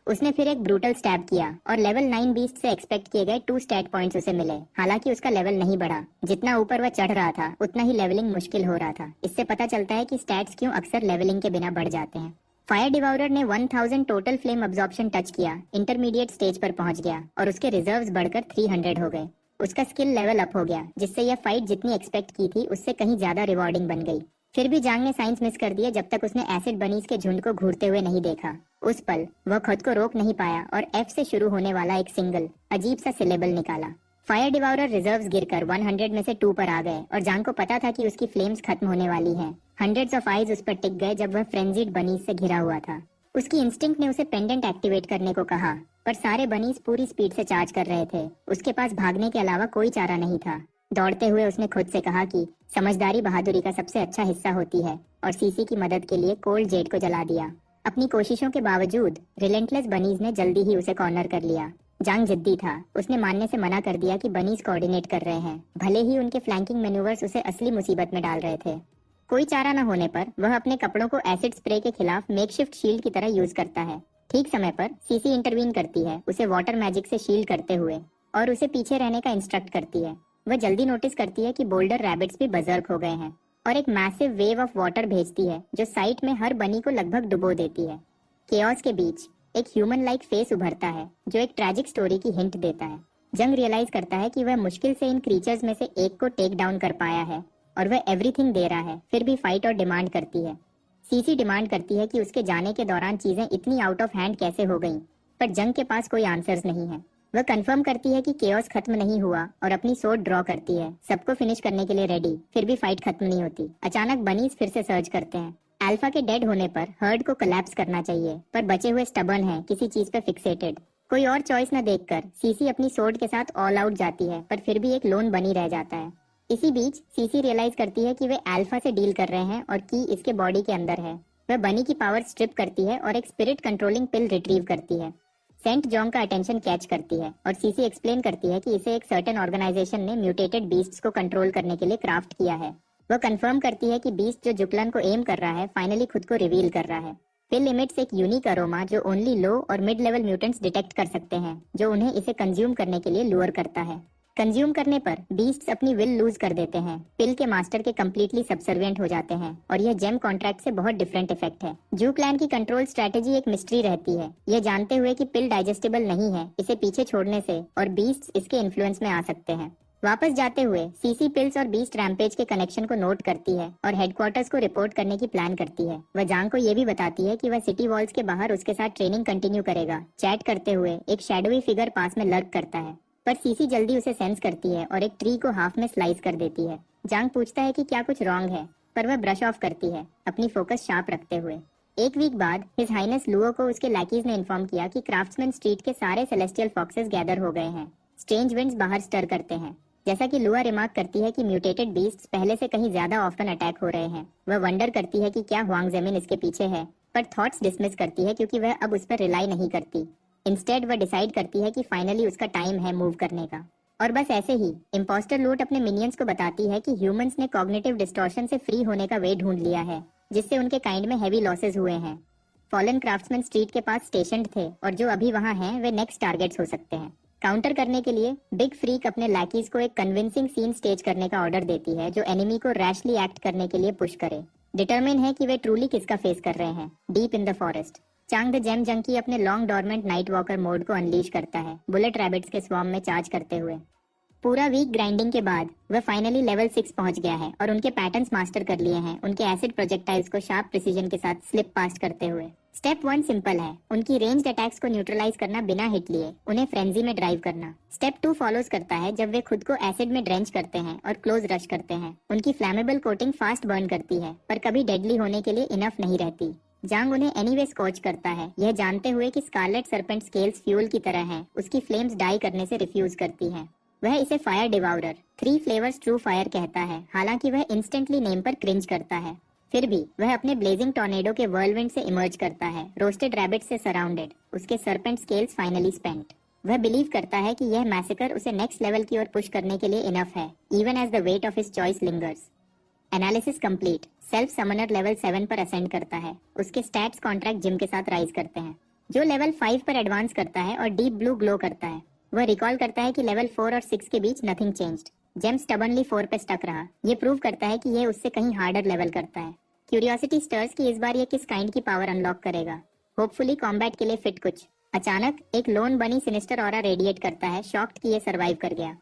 उसने फिर एक ब्रूटल स्टैब किया और लेवल 9 बीस्ट से एक्सपेक्ट किए गए 2 स्टैट पॉइंट्स उसे मिले। हालांकि उसका लेवल नहीं बढ़ा। जितना ऊपर वह चढ़ रहा था उतना ही लेवलिंग मुश्किल हो रहा था। इससे पता चलता है कि स्टैट्स क्यों अक्सर लेवलिंग के बिना बढ़ जाते हैं। फायर डिवाउरर ने 1000 टोटल फ्लेम अब्जॉर्प्शन टच किया, इंटरमीडिएट स्टेज पर पहुंच गया और उसके रिजर्व्स बढ़कर 300 हो गए। उसका स्किल लेवल अप हो गया, जिससे यह फाइट जितनी एक्सपेक्ट की थी उससे कहीं ज्यादा रिवॉर्डिंग बन गई। फिर भी जांग ने साइंस मिस कर दिए जब तक उसने एसिड बनीज के झुंड को घूरते हुए नहीं देखा। उस पल वह खुद को रोक नहीं पाया और एफ से शुरू होने वाला एक सिंगल अजीब सा सिलेबल निकाला। फायर डिवाउरर रिजर्व्स गिरकर 100 में से 2 पर आ गए और जांग को पता था कि उसकी फ्लेम्स खत्म होने वाली हैं। हंड्रेड्स ऑफ आइज उस पर टिक गए जब वह फ्रेंजीड बनीज से घिरा हुआ था। उसकी इंस्टिंक्ट ने उसे पेंडेंट एक्टिवेट करने को कहा, पर सारे बनीज पूरी स्पीड से चार्ज कर रहे थे। उसके पास भागने के अलावा कोई चारा नहीं था। दौड़ते हुए उसने खुद से कहा कि समझदारी बहादुरी का सबसे अच्छा हिस्सा होती है और सीसी की मदद के लिए कोल्ड जेट को जला दिया। अपनी कोशिशों के बावजूद रिलेंटलेस बनीज ने जल्दी ही उसे कॉर्नर कर लिया। जांग जिद्दी था। उसने मानने से मना कर दिया कि बनीज कोऑर्डिनेट कर रहे हैं, भले ही उनके फ्लैंकिंग मैन्यूवर्स उसे असली मुसीबत में डाल रहे थे। कोई चारा न होने पर वह अपने कपड़ों को एसिड स्प्रे के खिलाफ मेकशिफ्ट शील्ड की तरह यूज करता है। ठीक समय पर सीसी इंटरवीन करती है, उसे वाटर मैजिक से शील्ड करते हुए, और उसे पीछे रहने का इंस्ट्रक्ट करती है। वह जल्दी नोटिस करती है कि बोल्डर रैबिट्स भी बजर्क हो गए हैं और एक मैसिव वेव ऑफ वाटर भेजती है जो साइट में हर बनी को लगभग डुबो देती है। केओस के बीच एक ह्यूमन लाइक फेस उभरता है जो एक ट्रैजिक स्टोरी की हिंट देता है। जंग रियलाइज करता है कि वह मुश्किल से इन क्रीचर्स में से एक को टेक डाउन कर पाया है और वह एवरीथिंग दे रहा है, फिर भी फाइट और डिमांड करती है। सीसी डिमांड करती है कि उसके जाने के दौरान चीजें इतनी आउट ऑफ हैंड कैसे हो गईं, पर जंग के पास कोई आंसर्स नहीं है। वह कंफर्म करती है कि केओस खत्म नहीं हुआ और अपनी सोर्ड ड्रॉ करती है, सबको फिनिश करने के लिए रेडी, फिर भी फाइट खत्म नहीं होती। अचानक बनीज फिर से सर्च करते हैं। अल्फा के डेड होने पर हर्ड को कोलैप्स करना चाहिए, पर बचे हुए स्टबर्न हैं, किसी चीज पे फिक्सेटेड। कोई और चॉइस न देखकर सीसी अपनी सोर्ड के साथ ऑल आउट जाती है, पर फिर भी एक लोन बनी रह जाता है। इसी बीच सीसी रियलाइज करती है कि वे अल्फा से डील कर रहे हैं और की इसके बॉडी के अंदर है। वह बनी की पावर स्ट्रिप करती है और एक स्पिरिट कंट्रोलिंग पिल रिट्रीव करती है। सेंट जॉन का अटेंशन कैच करती है और सीसी एक्सप्लेन करती है कि इसे एक सर्टेन ऑर्गेनाइजेशन ने म्यूटेटेड बीस्ट्स को कंट्रोल करने के लिए क्राफ्ट किया है। वह कंफर्म करती है कि बीस्ट जो जुकलन को एम कर रहा है फाइनली खुद को रिवील कर रहा है। पिल इमिट्स एक यूनिक अरोमा जो ओनली लो और मिड लेवल म्यूटेंट्स डिटेक्ट कर सकते हैं, जो उन्हें इसे कंज्यूम करने के लिए लूर करता है। कंज्यूम करने पर बीस्ट्स अपनी विल लूज कर देते हैं, पिल के मास्टर के कंप्लीटली सबसर्विएंट हो जाते हैं और यह जेम कॉन्ट्रैक्ट से बहुत डिफरेंट इफेक्ट है। जू क्लैन की कंट्रोल स्ट्रेटेजी एक मिस्ट्री रहती है, यह जानते हुए कि पिल डाइजेस्टेबल नहीं है, इसे पीछे छोड़ने से और बीस्ट्स इसके इन्फ्लुएंस में आ सकते हैं। वापस जाते हुए सीसी पिल्स और बीस्ट रैम्पेज के कनेक्शन को नोट करती है और हेडक्वार्टर्स को रिपोर्ट करने की प्लान करती है। वह जांग को यह भी बताती है कि वह सिटी वॉल्स के बाहर उसके साथ ट्रेनिंग कंटिन्यू करेगा। चैट करते हुए एक शैडोई फिगर पास में लर्क करता है, पर सीसी जल्दी उसे सेंस करती है और एक ट्री को हाफ में स्लाइस कर देती है। जांग पूछता है कि क्या कुछ रॉन्ग है, पर वह ब्रश ऑफ करती है, अपनी फोकस शार्प रखते हुए। एक वीक बाद हिज हाइनेस लुओ को उसके लैकीज ने इन्फॉर्म किया कि क्राफ्ट्समैन स्ट्रीट के सारे सेलेस्टियल फॉक्सेस गैदर हो गए हैं। स्ट्रेंज विंड्स बाहर स्टर करते हैं। जैसा कि लुआ रिमार्क करती है कि म्यूटेटेड बीस्ट्स पहले से कहीं ज्यादा ऑफन अटैक हो रहे हैं। वह वंडर करती है कि क्या हुआंग ज़मीन इसके पीछे है, पर थॉट्स डिसमिस करती है क्योंकि वह अब उस पर रिलाई नहीं करती। इंस्टेड वह डिसाइड करती है कि फाइनली उसका टाइम है मूव करने का। और बस ऐसे ही इम्पोस्टर लूट अपने मिनियंस को बताती है कि ह्यूमंस ने कॉग्निटिव डिस्टॉर्शन से फ्री होने का वे ढूंढ लिया है, जिससे उनके काइंड में हैवी लॉसेस हुए हैं। फॉलन क्राफ्ट्समैन स्ट्रीट के पास स्टेशनड थे और जो अभी वहां हैं वे नेक्स्ट टारगेट्स हो सकते हैं। काउंटर करने के लिए बिग फ्रीक अपने लैकीज को एक कन्विंसिंग सीन स्टेज करने का ऑर्डर देती है जो एनिमी को रैशली एक्ट करने के लिए पुश करे। डिटरमिन है कि वे ट्रूली किसका फेस कर रहे हैं। Deep in the forest Chang the gem junkie अपने long dormant night walker mode को अनलीश करता है, बुलेट रैबिट्स के स्वॉर्म में चार्ज करते हुए। पूरा वीक ग्राइंडिंग के बाद वह फाइनली लेवल 6 पहुंच गया है और उनके पैटर्न्स मास्टर कर लिए हैं, उनके एसिड प्रोजेक्टाइल्स को शार्प प्रिसीजन के साथ स्लिप पास्ट करते हुए। स्टेप 1 सिंपल है, उनकी रेंज्ड अटैक्स को न्यूट्रलाइज करना बिना हिट लिए, उन्हें फ्रेंजी में ड्राइव करना। स्टेप 2 फॉलोज करता है जब वे खुद को एसिड में ड्रेंच करते हैं और क्लोज रश करते हैं। उनकी फ्लैमेबल कोटिंग फास्ट बर्न करती है, पर कभी डेडली होने के लिए इनफ नहीं रहती। जांग उन्हें एनीवे स्कॉच करता है, यह जानते हुए कि स्कारलेट सरपेंट स्केल्स फ्यूल की तरह हैं, उसकी फ्लेम्स डाई करने से रिफ्यूज करती हैं। वह इसे फायर डिवाउरर 3 फ्लेवर्स ट्रू फायर कहता है, हालांकि वह इंस्टेंटली नेम पर क्रिंज करता है। फिर भी वह अपने ब्लेजिंग टॉर्नेडो के व्हर्लविंड से इमर्ज करता है, रोस्टेड रैबिट से सराउंडेड, उसके सरपेंट स्केल्स फाइनली स्पेंट। वह बिलीव करता है कि यह मैसेकर उसे नेक्स्ट लेवल की ओर पुश करने के लिए इनफ है, even as the weight of his choice lingers. Analysis complete. Self summoner level 7 पर असेंड करता है, उसके स्टैट्स कॉन्ट्रैक्ट जिम के साथ राइज करते हैं, जो लेवल 5 पर एडवांस करता है और डीप ब्लू ग्लो करता है। वह रिकॉल करता है कि लेवल 4 और 6 के बीच नथिंग चेंज्ड। जेम स्टबनली 4 पे स्टक रहा, ये प्रूव करता है कि यह उससे कहीं हार्डर लेवल करता है। क्यूरियोसिटी स्टर्स कि इस बार ये किस काइंड की पावर अनलॉक करेगा, होपफुली कॉम्बैट के लिए फिट कुछ। अचानक एक लोन बनी सिनिस्टर ऑरा रेडिएट करता है, शॉक्ड कि ये सरवाइव कर गया।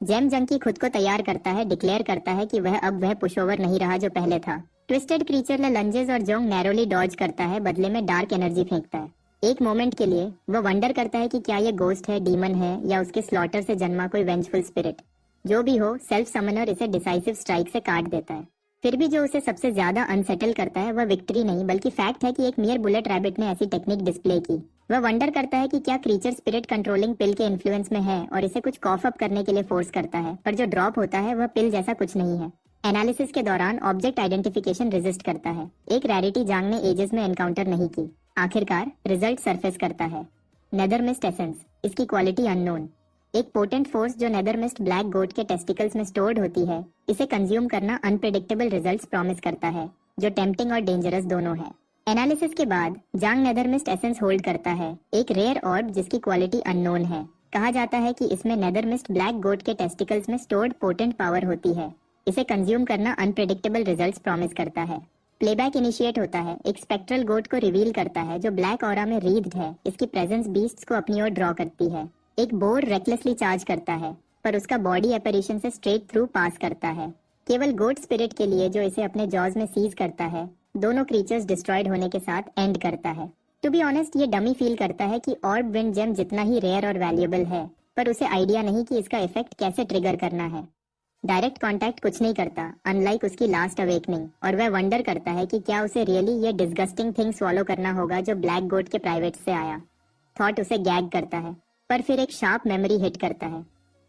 जेम जंकी खुद को तैयार करता है, डिक्लेयर करता है कि वह अब वह पुशओवर नहीं रहा जो पहले था। ट्विस्टेड क्रीचर लंजेस और जोंग नैरोली डॉज करता है, बदले में डार्क एनर्जी फेंकता है। एक मोमेंट के लिए वह वंडर करता है कि क्या ये गोस्ट है, डीमन है या उसके स्लॉटर से जन्मा कोई वेंजफुल स्पिरिट। जो भी हो, सेल्फ समनर इसे डिसाइसिव स्ट्राइक से काट देता है। फिर भी जो उसे सबसे ज्यादा अनसेटल करता है वह विक्ट्री नहीं बल्कि फैक्ट है कि एक मियर बुलेट रैबिट ने ऐसी टेक्निक डिस्प्ले की। वह वंडर करता है कि क्या क्रीचर स्पिरिट कंट्रोलिंग पिल के इन्फ्लुएंस में है और इसे कुछ कॉफ अप करने के लिए फोर्स करता है, पर जो ड्रॉप होता है वह पिल जैसा कुछ नहीं है। एनालिसिस के दौरान ऑब्जेक्ट आइडेंटिफिकेशन रेजिस्ट करता है, एक रैरिटी जांग ने एजेस में एनकाउंटर नहीं की। आखिरकार रिजल्ट सरफेस करता है, नेदर मिस्ट एसेंस, इसकी क्वालिटी अननोन। एक पोटेंट फोर्स जो नेदर मिस्ट ब्लैक गोट के टेस्टिकल्स में स्टोर्ड होती है, इसे कंज्यूम करना अनप्रेडिक्टेबल रिजल्ट्स प्रॉमिस करता है, जो टेम्पटिंग और डेंजरस दोनों है। एनालिसिस के बाद जांग नेदर मिस्ट एसेंस होल्ड करता है, एक रेयर ऑर्ब जिसकी क्वालिटी अननोन है। कहा जाता है कि इसमें नेदर मिस्ट ब्लैक गोट के टेस्टिकल्स में स्टोर्ड पोटेंट पावर होती है। इसे कंज्यूम करना अनप्रेडिक्टेबल रिजल्ट्स प्रॉमिस करता है। प्लेबैक इनिशिएट होता है, एक स्पेक्ट्रल गोट को रिवील करता है जो ब्लैक ऑरा में रीड्ड है। इसकी प्रेजेंस बीस्ट्स को अपनी ओर ड्रॉ करती है। एक बोर रेकलेसली चार्ज करता है, पर उसका बॉडी एपरेशन से स्ट्रेट थ्रू पास करता है। केवल गोट स्पिरिट के लिए, जो इसे अपने जॉज में सीज करता है, दोनों क्रीचर्स डिस्ट्रॉयड होने के साथ एंड करता है। टू बी ऑनेस्ट, ये डमी फील करता है कि ऑर्ब विंड जेम जितना ही रेयर और वैल्यूएबल है, पर उसे आइडिया नहीं कि इसका इफेक्ट कैसे ट्रिगर करना है। डायरेक्ट कांटेक्ट कुछ नहीं करता, अनलाइक उसकी लास्ट अवेकनिंग, और वह वंडर करता है कि क्या उसे रियली ये डिस्गस्टिंग थिंग स्वॉलो करना होगा जो ब्लैक गोट के प्राइवेट से आया। थॉट उसे गैग करता है, पर फिर एक शार्प मेमोरी हिट करता है।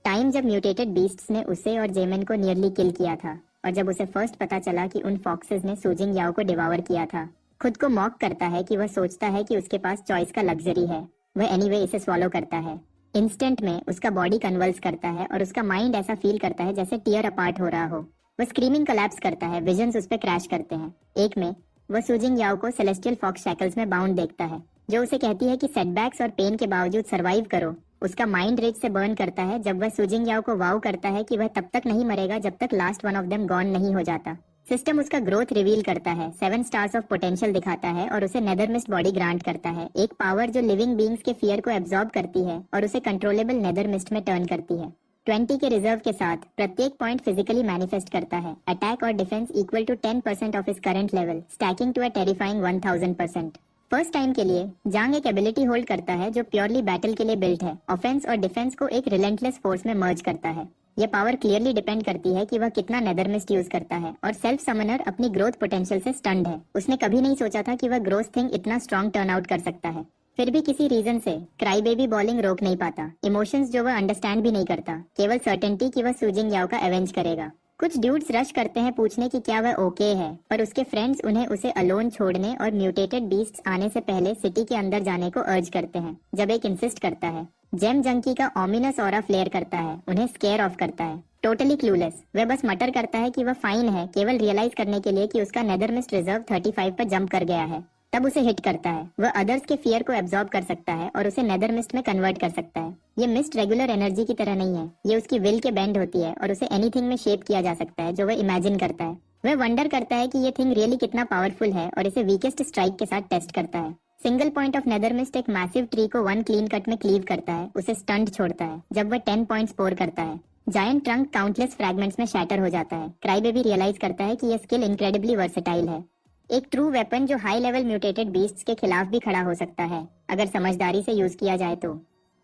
टाइम जब म्यूटेटेड बीस्ट्स ने उसे और जेमिन को नियरली किल किया था, और जब उसे फर्स्ट पता चला कि उन फॉक्सेस ने सूजिंग याओ को डिवावर किया था। खुद को मॉक करता है कि वह सोचता है कि उसके पास चॉइस का लग्जरी है। वह एनीवे इसे स्वॉलो करता है। इंस्टेंट में उसका बॉडी कन्वल्स करता है और उसका माइंड ऐसा फील करता है जैसे टीयर अपार्ट हो रहा हो। वह स्क्रीमिंग कोलैप्स करता है, विजन्स उस पर क्रैश करते हैं। एक में वह सूजिंग याओ को सेलेस्टियल फॉक्स शैकल्स में बाउंड देखता है, जो उसे कहती है कि सेटबैक्स और पेन के बावजूद सरवाइव करो। उसका माइंड रेज से बर्न करता है जब वह सूजिंग याओ को वाव करता है कि वह तब तक नहीं मरेगा जब तक last one of them gone नहीं हो जाता। सिस्टम उसका ग्रोथ रिवील करता है, 7 स्टार्स ऑफ पोटेंशियल दिखाता है और उसे नेदर मिस्ट बॉडी ग्रांट करता है, एक पावर जो लिविंग बीइंग्स के फियर को एब्जॉर्ब करती है और उसे कंट्रोलेबल नेदर मिस्ट में टर्न करती है। 20 के रिजर्व के साथ प्रत्येक पॉइंट फिजिकली मैनिफेस्ट करता है। अटैक और defence equal to 10% of his current level, stacking to a terrifying 1000%। First time के लिए जांग एक एबिलिटी होल्ड करता है जो प्योरली बैटल के लिए बिल्ट है। ऑफेंस और डिफेंस को एक रिलेंटलेस फोर्स में मर्ज करता है। यह पावर क्लियरली डिपेंड करती है कि वह कितना नेदर मिस्ट यूज करता है, और सेल्फ समनर अपनी ग्रोथ पोटेंशियल से स्टन्ड है। उसने कभी नहीं सोचा था कि वह ग्रोथ थिंग इतना स्ट्रॉन्ग टर्न आउट कर सकता है। फिर भी किसी रीजन से क्राई बेबी बॉलिंग रोक नहीं पाता, इमोशंस जो वह अंडरस्टैंड भी नहीं करता, केवल सर्टेनिटी कि वह सूजिंग याओ का एवेंज करेगा। कुछ ड्यूड्स रश करते हैं पूछने की क्या वह ओके है, पर उसके फ्रेंड्स उन्हें उसे अलोन छोड़ने और म्यूटेटेड बीस्ट्स आने से पहले सिटी के अंदर जाने को अर्ज करते हैं। जब एक इंसिस्ट करता है, जेम जंकी का ऑमिनस ऑरा फ्लेयर करता है, उन्हें स्केयर ऑफ करता है। टोटली क्लूलेस, वह बस मटर करता है कि वह फाइन है, केवल रियलाइज करने के लिए कि उसका नेदर मिस्ट रिजर्व 35 पर जंप कर गया है। तब उसे हिट करता है। वह अदर्स के फियर को एब्जॉर्ब कर सकता है और उसे नेदर मिस्ट में कन्वर्ट कर सकता है। ये मिस्ट रेगुलर एनर्जी की तरह नहीं है, ये उसकी विल के बेंड होती है और उसे एनीथिंग में शेप किया जा सकता है जो वह इमेजिन करता है। वह वंडर करता है कि ये थिंग रियली कितना पावरफुल है और इसे वीकेस्ट स्ट्राइक के साथ टेस्ट करता है। Single point of nether mist एक मैसिव ट्री को 1 क्लीन कट में क्लीव करता है, उसे स्टंट छोड़ता है। जब वह 10 पॉइंट्स स्कोर करता है, जायंट ट्रंक काउंटलेस फ्रैगमेंट्स में शैटर हो जाता है। क्राई बेबी रियलाइज करता है कि यह स्किल इनक्रेडिबली वर्सेटाइल है, एक ट्रू वेपन जो हाई लेवल म्यूटेटेड बीस्ट्स के खिलाफ भी खड़ा हो सकता है अगर समझदारी से यूज किया जाए तो।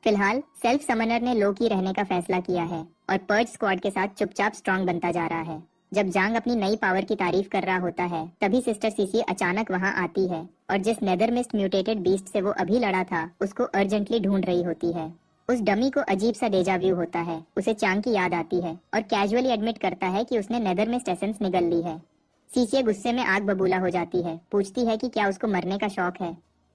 फिलहाल सेल्फ समनर ने लो की रहने का फैसला किया है और पर्ज स्क्वाड के साथ चुपचाप स्ट्रांग बनता जा रहा है। जब जांग अपनी नई पावर की तारीफ कर रहा होता है, तभी सिस्टर सीसी अचानक वहां आती है और जिस नेदर मिस्ट म्यूटेटेड बीस्ट से वो अभी लड़ा था उसको अर्जेंटली ढूंढ रही होती है। उस डमी को अजीब सा डेजा व्यू होता है, उसे चांग की याद आती है और कैजुअली एडमिट करता है कि उसने नेदर मिस्ट एसेंस निगल ली है। सीसी गुस्से में आग बबूला हो जाती है, पूछती है कि क्या उसको मरने का शौक है।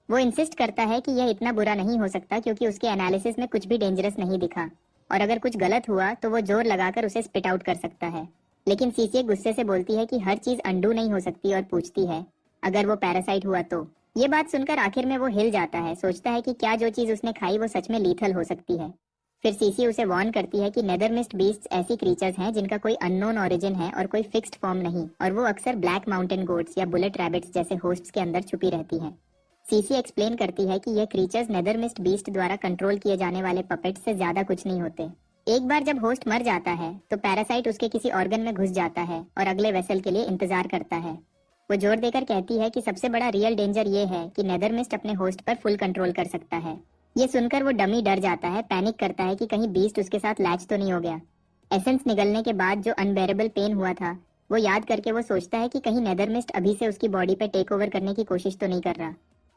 वो इंसिस्ट करता है कि यह इतना बुरा नहीं हो सकता क्योंकि उसके एनालिसिस में कुछ भी डेंजरस नहीं दिखा, और अगर कुछ गलत हुआ तो वो जोर लगाकर उसे स्पिट आउट कर सकता है। लेकिन सीसी गुस्से से बोलती है कि हर चीज अंडू नहीं हो सकती और पूछती है अगर वो पैरासाइट हुआ तो। ये बात सुनकर आखिर में वो हिल जाता है, सोचता है कि क्या जो चीज उसने खाई वो सच में लीथल हो सकती है। फिर सीसी उसे वार्न करती है कि नेदर मिस्ट बीस्ट्स ऐसी क्रीचर्स हैं जिनका कोई अननोन ओरिजिन है और कोई फिक्स्ड फॉर्म नहीं, और वो अक्सर ब्लैक माउंटेन गोट्स या बुलेट रैबिट्स जैसे होस्ट्स के अंदर छुपी रहती हैं। सीसी एक्सप्लेन करती है कि ये क्रीचर्स नेदर मिस्ट बीस्ट द्वारा कंट्रोल किए जाने वाले पपेट्स से ज्यादा कुछ नहीं होते। एक बार जब होस्ट मर जाता है तो पैरासाइट उसके किसी ऑर्गन में घुस जाता है और अगले वेसल के लिए इंतजार करता है। वो जोर देकर कहती है कि सबसे बड़ा रियल डेंजर ये है कि नेदर मिस्ट अपने होस्ट पर फुल कंट्रोल कर सकता है। ये सुनकर वो डमी डर जाता है, पैनिक करता है कि कहीं बीस्ट उसके साथ लैच तो नहीं हो गया। एसेंस निगलने के बाद जो अनबेरेबल पेन हुआ था वो याद करके वो सोचता है कि कहीं नेदर मिस्ट अभी से उसकी बॉडी पे टेक ओवर करने की कोशिश तो नहीं कर रहा।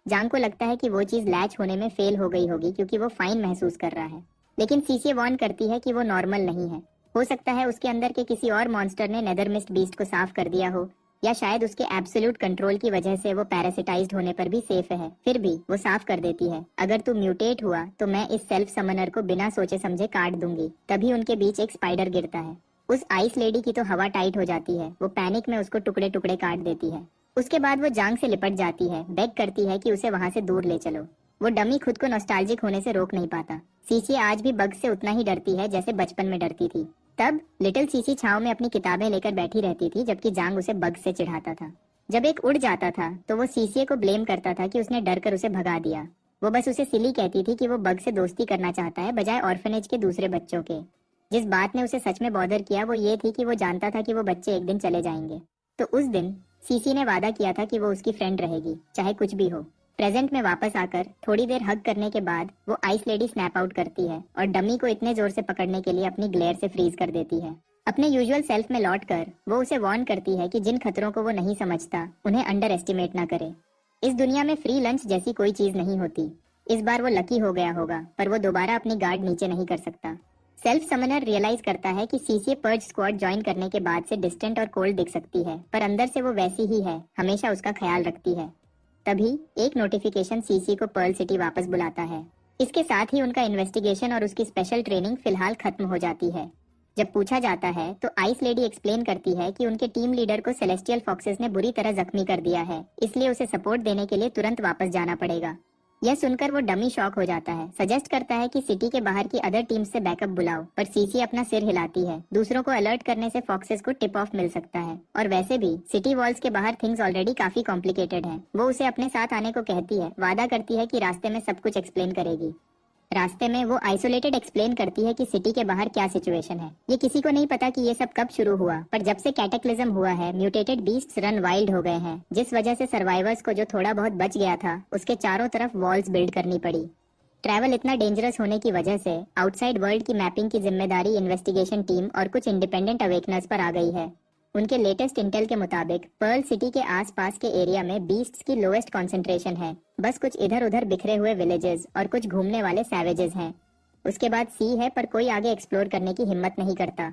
जांग को लगता है कि वो चीज लैच होने में फेल हो गई होगी क्योंकि वो फाइन महसूस कर रहा है, लेकिन सीसी वार्न करती है कि वो नॉर्मल नहीं है। हो सकता है उसके अंदर के किसी और मॉन्स्टर ने नेदर मिस्ट बीस्ट को साफ कर दिया हो, या शायद उसके एब्सोल्यूट कंट्रोल की वजह से वो पैरासिटाइज्ड होने पर भी सेफ है। फिर भी वो साफ कर देती है, अगर तू म्यूटेट हुआ तो मैं इस सेल्फ समनर को बिना सोचे समझे काट दूंगी। तभी उनके बीच एक स्पाइडर गिरता है। उस आइस लेडी की तो हवा टाइट हो जाती है, वो पैनिक में उसको टुकड़े टुकड़े काट देती है। उसके बाद वो जांग से लिपट जाती है, बेग करती है कि उसे वहां से दूर ले चलो। वो डमी खुद को नॉस्टैल्जिक होने से रोक नहीं पाता। सीसी आज भी बग से उतना ही डरती है जैसे बचपन में डरती थी। तब लिटिल सीसी छाव में अपनी किताबें लेकर बैठी रहती थी, जबकि जांग उसे बग से चिढ़ाता था। जब एक उड़ जाता था तो वो सीसीए को ब्लेम करता था कि उसने डर कर उसे भगा दिया। वो बस उसे सिली कहती थी कि वो बग से दोस्ती करना चाहता है, बजाय ऑर्फनेज के दूसरे बच्चों के। जिस बात ने उसे सच में बॉदर किया वो ये थी कि वो जानता था कि वो बच्चे एक दिन चले जाएंगे। तो उस दिन सीसी ने वादा किया था कि वो उसकी फ्रेंड रहेगी, चाहे कुछ भी हो। प्रेजेंट में वापस आकर थोड़ी देर हग करने के बाद वो आइस लेडी स्नैप आउट करती है और डमी को इतने जोर से पकड़ने के लिए अपनी ग्लेयर से फ्रीज कर देती है। अपने यूजुअल सेल्फ में लौटकर वो उसे वार्न करती है कि जिन खतरों को वो नहीं समझता उन्हें अंडर एस्टिमेट ना करे। इस दुनिया में फ्री लंच जैसी कोई चीज नहीं होती। इस बार वो लकी हो गया होगा, पर वो दोबारा अपनी गार्ड नीचे नहीं कर सकता। सेल्फ समनर रियलाइज करता है कि सीसीए पर्ज स्क्वाड ज्वाइन करने के बाद से डिस्टेंट और कोल्ड दिख सकती है, पर अंदर से वो वैसी ही है, हमेशा उसका ख्याल रखती है। तभी एक नोटिफिकेशन सीसी को पर्ल सिटी वापस बुलाता है। इसके साथ ही उनका इन्वेस्टिगेशन और उसकी स्पेशल ट्रेनिंग फिलहाल खत्म हो जाती है। जब पूछा जाता है तो आइस लेडी एक्सप्लेन करती है कि उनके टीम लीडर को सेलेस्टियल फॉक्सेस ने बुरी तरह जख्मी कर दिया है, इसलिए उसे सपोर्ट देने के लिए तुरंत वापस जाना पड़ेगा। यह सुनकर वो डमी शॉक हो जाता है। सजेस्ट करता है कि सिटी के बाहर की अदर टीम से बैकअप बुलाओ, पर सीसी अपना सिर हिलाती है। दूसरों को अलर्ट करने से फॉक्सेस को टिप ऑफ मिल सकता है, और वैसे भी सिटी वॉल्स के बाहर थिंग्स ऑलरेडी काफी कॉम्प्लिकेटेड हैं। वो उसे अपने साथ आने को कहती है, वादा करती है कि रास्ते में सब कुछ एक्सप्लेन करेगी। रास्ते में वो आइसोलेटेड एक्सप्लेन करती है कि सिटी के बाहर क्या सिचुएशन है। ये किसी को नहीं पता कि ये सब कब शुरू हुआ, पर जब से कैटेक्लिज्म हुआ है म्यूटेटेड बीस्ट्स रन वाइल्ड हो गए हैं, जिस वजह से सर्वाइवर्स को जो थोड़ा बहुत बच गया था उसके चारों तरफ वॉल्स बिल्ड करनी पड़ी। ट्रैवल इतना डेंजरस होने की वजह से आउटसाइड वर्ल्ड की मैपिंग की जिम्मेदारी इन्वेस्टिगेशन टीम और कुछ इंडिपेंडेंट अवेकनर्स पर आ गई है। उनके लेटेस्ट इंटेल के मुताबिक पर्ल सिटी के आसपास के एरिया में बीस्ट्स की लोएस्ट कॉन्सेंट्रेशन है। बस कुछ इधर उधर बिखरे हुए विलेजेस और कुछ घूमने वाले सैवेजेस हैं। उसके बाद सी है, पर कोई आगे एक्सप्लोर करने की हिम्मत नहीं करता।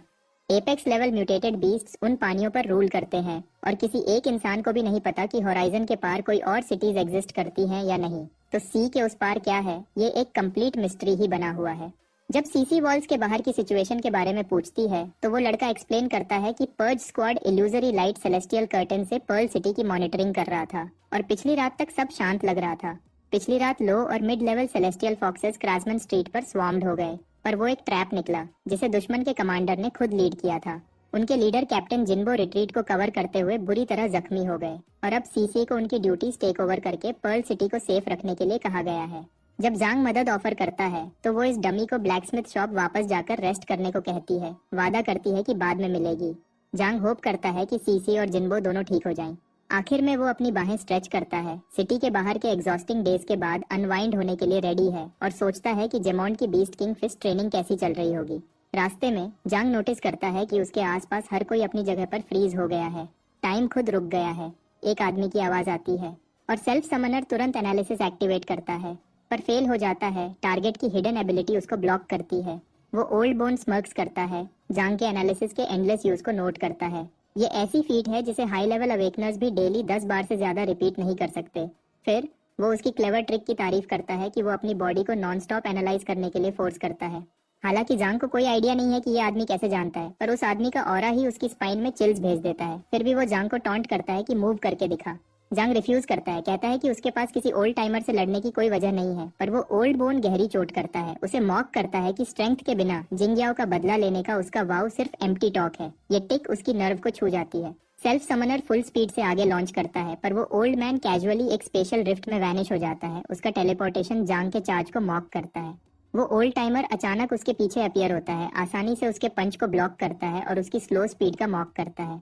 एपेक्स लेवल म्यूटेटेड बीस्ट्स उन पानियों पर रूल करते हैं और किसी एक इंसान को भी नहीं पता कि होराइजन के पार कोई और सिटीज एग्जिस्ट करती हैं या नहीं। तो सी के उस पार क्या है, ये एक कंप्लीट मिस्ट्री ही बना हुआ है। जब सीसी वॉल्स के बाहर की सिचुएशन के बारे में पूछती है तो वो लड़का एक्सप्लेन करता है कि purge squad illusory light celestial curtain से पर्ल सिटी की मॉनिटरिंग कर रहा था और पिछली रात तक सब शांत लग रहा था। पिछली रात लो और mid level celestial foxes Crossman street पर स्वाम्ड हो गए, पर वो एक ट्रैप निकला जिसे दुश्मन के कमांडर ने खुद लीड किया था। उनके लीडर कैप्टन जिन्बो रिट्रीट को कवर करते हुए बुरी तरह जख्मी हो गए और अब सीसी को उनकी ड्यूटीज टेक ओवर करके पर्ल सिटी को सेफ रखने के लिए कहा गया है। जब जांग मदद ऑफर करता है तो वो इस डमी को ब्लैकस्मिथ शॉप वापस जाकर रेस्ट करने को कहती है। वादा करती है कि बाद में मिलेगी। जांग होप करता है कि सीसी और जिन्बो दोनों ठीक हो जाएं। आखिर में वो अपनी बाहें स्ट्रेच करता है। सिटी के बाहर के एग्जॉस्टिंग डेज के बाद अनवाइंड होने के लिए रेडी है और सोचता है कि जेमॉन्ट की बीस्ट किंग फिश ट्रेनिंग कैसी चल रही होगी। रास्ते में जांग नोटिस करता है कि उसके आसपास हर कोई अपनी जगह पर फ्रीज हो गया है। टाइम खुद रुक गया है। एक आदमी की आवाज आती है और सेल्फ समनर तुरंत एनालिसिस एक्टिवेट करता है, पर फेल हो जाता है। टारगेट की हिडन एबिलिटी उसको ब्लॉक करती है। वो ओल्ड बोन स्मर्क्स करता है। जांग के एनालिसिस के एंडलेस यूज को नोट करता है। ये ऐसी फीट है जिसे हाई लेवल अवेकनर्स भी डेली 10 बार से ज्यादा रिपीट नहीं कर सकते। फिर वो उसकी क्लेवर ट्रिक की तारीफ करता है कि वो अपनी बॉडी को नॉन स्टॉप एनालाइज करने के लिए फोर्स करता है। हालांकि जांग को कोई आइडिया नहीं है कि ये आदमी कैसे जानता है, पर उस आदमी का ऑरा ही उसकी स्पाइन में चिल्स भेज देता है। फिर भी वो जांग को टॉन्ट करता है कि मूव करके दिखा। जांग रिफ्यूज करता है, कहता है कि उसके पास किसी ओल्ड टाइमर से लड़ने की कोई वजह नहीं है, पर वो ओल्ड बोन गहरी चोट करता है। उसे मॉक करता है कि स्ट्रेंथ के बिना जिंगयाओ का बदला लेने का उसका वाव सिर्फ एम्प्टी टॉक है। ये टिक उसकी नर्व को छू जाती है। सेल्फ समनर फुल स्पीड से आगे लॉन्च करता है, पर वो ओल्ड मैन कैजुअली एक स्पेशल रिफ्ट में वैनिश हो जाता है। उसका टेलीपोर्टेशन जांग के चार्ज को मॉक करता है। वो ओल्ड टाइमर अचानक उसके पीछे अपीयर होता है, आसानी से उसके पंच को ब्लॉक करता है और उसकी स्लो स्पीड का मॉक करता है।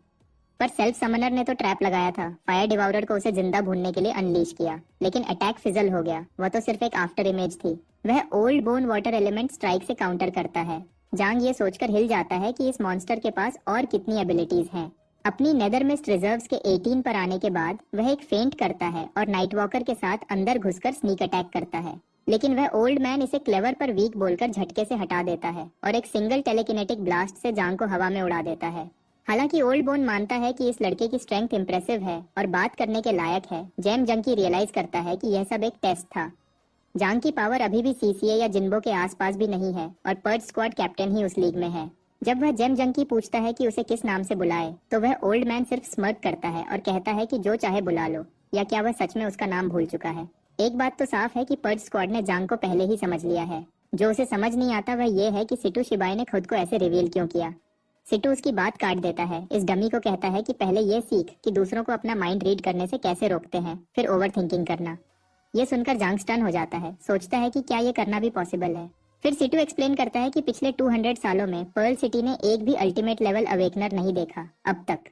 पर सेल्फ समनर ने तो ट्रैप लगाया था। फायर डिवाउरर को उसे जिंदा भूनने के लिए अनलीश किया, लेकिन अटैक फिजल हो गया। वह तो सिर्फ एक आफ्टर इमेज थी। वह old bone water element strike से काउंटर करता है। जांग ये सोचकर हिल जाता है कि इस मॉन्स्टर के पास और कितनी एबिलिटीज हैं। अपनी नेदरमिस्ट रिजर्व्स के 18 पर आने के बाद वह एक फेंट करता है और नाइट वॉकर के साथ अंदर घुसकर स्नीक अटैक करता है, लेकिन वह ओल्ड मैन इसे क्लेवर पर वीक बोलकर झटके से हटा देता है और एक सिंगल टेलेकिनेटिक ब्लास्ट से जांग को हवा में उड़ा देता है। हालांकि ओल्ड बोन मानता है कि इस लड़के की स्ट्रेंथ इंप्रेसिव है और बात करने के लायक है, जेम जंकी रियलाइज करता है कि यह सब एक टेस्ट था। जांग की पावर अभी भी सीसीए या जिन्बो के आसपास भी नहीं है और पर्ज स्क्वाड कैप्टन ही उस लीग में है। जब वह जेम जंकी पूछता है कि उसे किस नाम से बुलाए, तो वह ओल्ड मैन सिर्फ स्मर्क करता है और कहता है कि जो चाहे बुला लो। या क्या वह सच में उसका नाम भूल चुका है? एक बात तो साफ है कि पर्ज स्क्वाड ने जांग को पहले ही समझ लिया है। जो उसे समझ नहीं आता वह यह है कि सिटू शिबाई ने खुद को ऐसे रिवील क्यों किया। सिटू उसकी बात काट देता है। इस डमी को कहता है कि पहले ये सीख कि दूसरों को अपना माइंड रीड करने से कैसे रोकते हैं, फिर ओवर थिंकिंग करना। ये सुनकर जांग स्टन हो जाता है, सोचता है कि क्या ये करना भी पॉसिबल है। फिर सिटू एक्सप्लेन करता है कि पिछले 200 सालों में पर्ल सिटी ने एक भी अल्टीमेट लेवल अवेकनर नहीं देखा अब तक।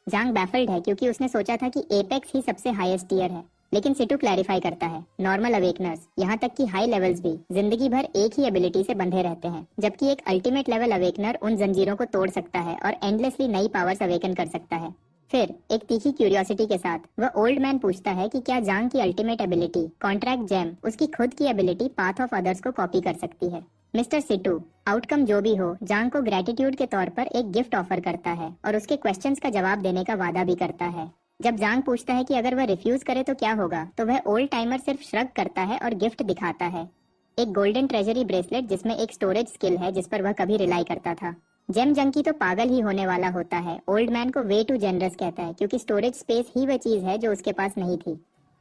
जांग बैफल्ड है क्योंकि उसने सोचा था कि एपेक्स ही सबसे हाईएस्ट टियर है, लेकिन सिटू क्लैरिफाई करता है नॉर्मल अवेकनर्स, यहाँ तक कि हाई लेवल्स भी जिंदगी भर एक ही एबिलिटी से बंधे रहते हैं, जबकि एक अल्टीमेट लेवल अवेकनर उन जंजीरों को तोड़ सकता है और एंडलेसली नई पावर्स अवेकन कर सकता है। फिर एक तीखी क्यूरियोसिटी के साथ वह ओल्ड मैन पूछता है कि क्या जांग की अल्टीमेट एबिलिटी कॉन्ट्रैक्ट जेम उसकी खुद की एबिलिटी पाथ ऑफ अदर्स को कॉपी कर सकती है। मिस्टर सिटू आउटकम जो भी हो जांग को ग्रेटिट्यूड के तौर पर एक गिफ्ट ऑफर करता है और उसके क्वेश्चंस का जवाब देने का वादा भी करता है। जब जांग पूछता है कि अगर वह रिफ्यूज करे तो क्या होगा, तो वह ओल्ड टाइमर सिर्फ श्रग करता है और गिफ्ट दिखाता है, एक गोल्डन ट्रेजरी ब्रेसलेट जिसमें एक स्टोरेज स्किल है जिस पर वह कभी रिलाई करता था। जेम जंकी तो पागल ही होने वाला होता है, ओल्ड मैन को वे टू जेनरस कहता है क्योंकि स्टोरेज स्पेस ही वह चीज है जो उसके पास नहीं थी।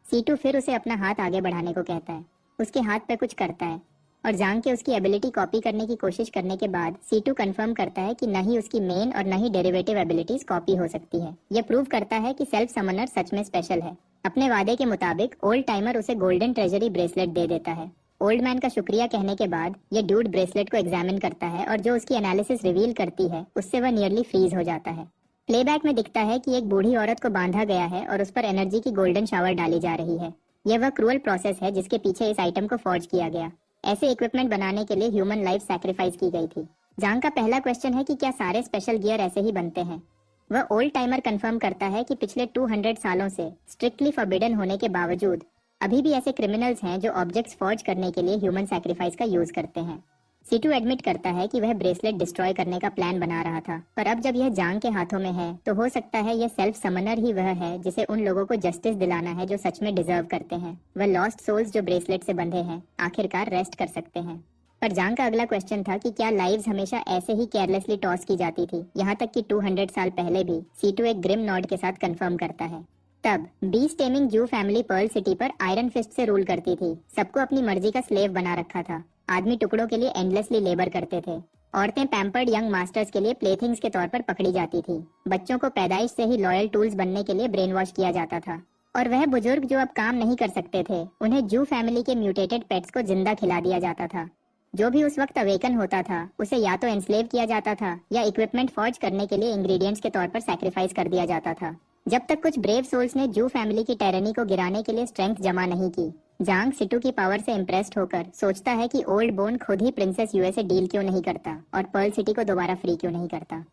सीटू फिर उसे अपना हाथ आगे बढ़ाने को कहता है, उसके हाथ पे कुछ करता है और जांग के उसकी एबिलिटी कॉपी करने की कोशिश करने के बाद सीटू कंफर्म करता है कि न ही उसकी मेन और न ही डेरिवेटिव एबिलिटीज कॉपी हो सकती है। यह प्रूव करता है कि सेल्फ समनर सच में स्पेशल है। अपने वादे के मुताबिक ओल्ड टाइमर उसे गोल्डन ट्रेजरी ब्रेसलेट दे देता है। ओल्ड मैन का शुक्रिया कहने के बाद ये ड्यूड ब्रेसलेट को एग्जामिन करता है और जो उसकी एनालिसिस रिवील करती है उससे वह नियरली फ्रीज हो जाता है। प्लेबैक में दिखता है कि एक बूढ़ी औरत को बांधा गया है और उस पर एनर्जी की गोल्डन शावर डाली जा रही है। यह वह क्रूअल प्रोसेस है जिसके पीछे इस आइटम को फॉर्ज किया गया। ऐसे इक्विपमेंट बनाने के लिए ह्यूमन लाइफ सैक्रिफाइस की गई थी। जांग का पहला क्वेश्चन है कि क्या सारे स्पेशल गियर ऐसे ही बनते हैं। वह ओल्ड टाइमर कंफर्म करता है कि पिछले 200 सालों से स्ट्रिक्टली फॉरबिडन होने के बावजूद अभी भी ऐसे क्रिमिनल्स हैं जो ऑब्जेक्ट्स फॉर्ज करने के लिए ह्यूमन सैक्रिफाइस का यूज करते हैं। सीटू एडमिट करता है कि वह ब्रेसलेट डिस्ट्रॉय करने का प्लान बना रहा था, पर अब जब यह जांग के हाथों में है तो हो सकता है यह सेल्फ समनर ही वह है जिसे उन लोगों को जस्टिस दिलाना है जो सच में डिजर्व करते हैं। वह लॉस्ट सोल्स जो ब्रेसलेट से बंधे हैं आखिरकार रेस्ट कर सकते हैं। पर जांग का अगला क्वेश्चन था कि क्या लाइव्स हमेशा ऐसे ही केयरलेसली टॉस की जाती थी, यहाँ तक कि 200 साल पहले भी। सीटू एक ग्रिम नॉड के साथ कंफर्म करता है। तब बीस्ट टेमिंग जू फैमिली पर्ल सिटी पर आयरन फिस्ट से रूल करती थी, सबको अपनी मर्जी का स्लेव बना रखा था। आदमी टुकड़ों के लिए एंडलेसली लेबर करते थे। औरतें पैम्पर्ड यंग मास्टर्स के लिए प्लेथिंग्स के तौर पर पकड़ी जाती थी। बच्चों को पैदाइश से ही लॉयल टूल्स बनने के लिए ब्रेन वॉश किया जाता था। और वह बुजुर्ग जो अब काम नहीं कर सकते थे उन्हें जू फैमिली के म्यूटेटेड पेट्स को जिंदा खिला दिया जाता था। जो भी उस वक्त अवेकन होता था उसे या तो एनस्लेव किया जाता था या इक्विपमेंट फॉर्ज करने के लिए इंग्रेडिएंट्स के तौर पर सैक्रिफाइस कर दिया जाता था, जब तक कुछ ब्रेव सोल्स ने जू फैमिली की टेरनी को गिराने के लिए स्ट्रेंथ जमा नहीं की। जांग सिटू की पावर से इम्प्रेस्ड होकर सोचता है कि ओल्ड बोन खुद ही प्रिंसेस यूए से डील क्यों नहीं करता और पर्ल सिटी को दोबारा फ्री क्यों नहीं करता।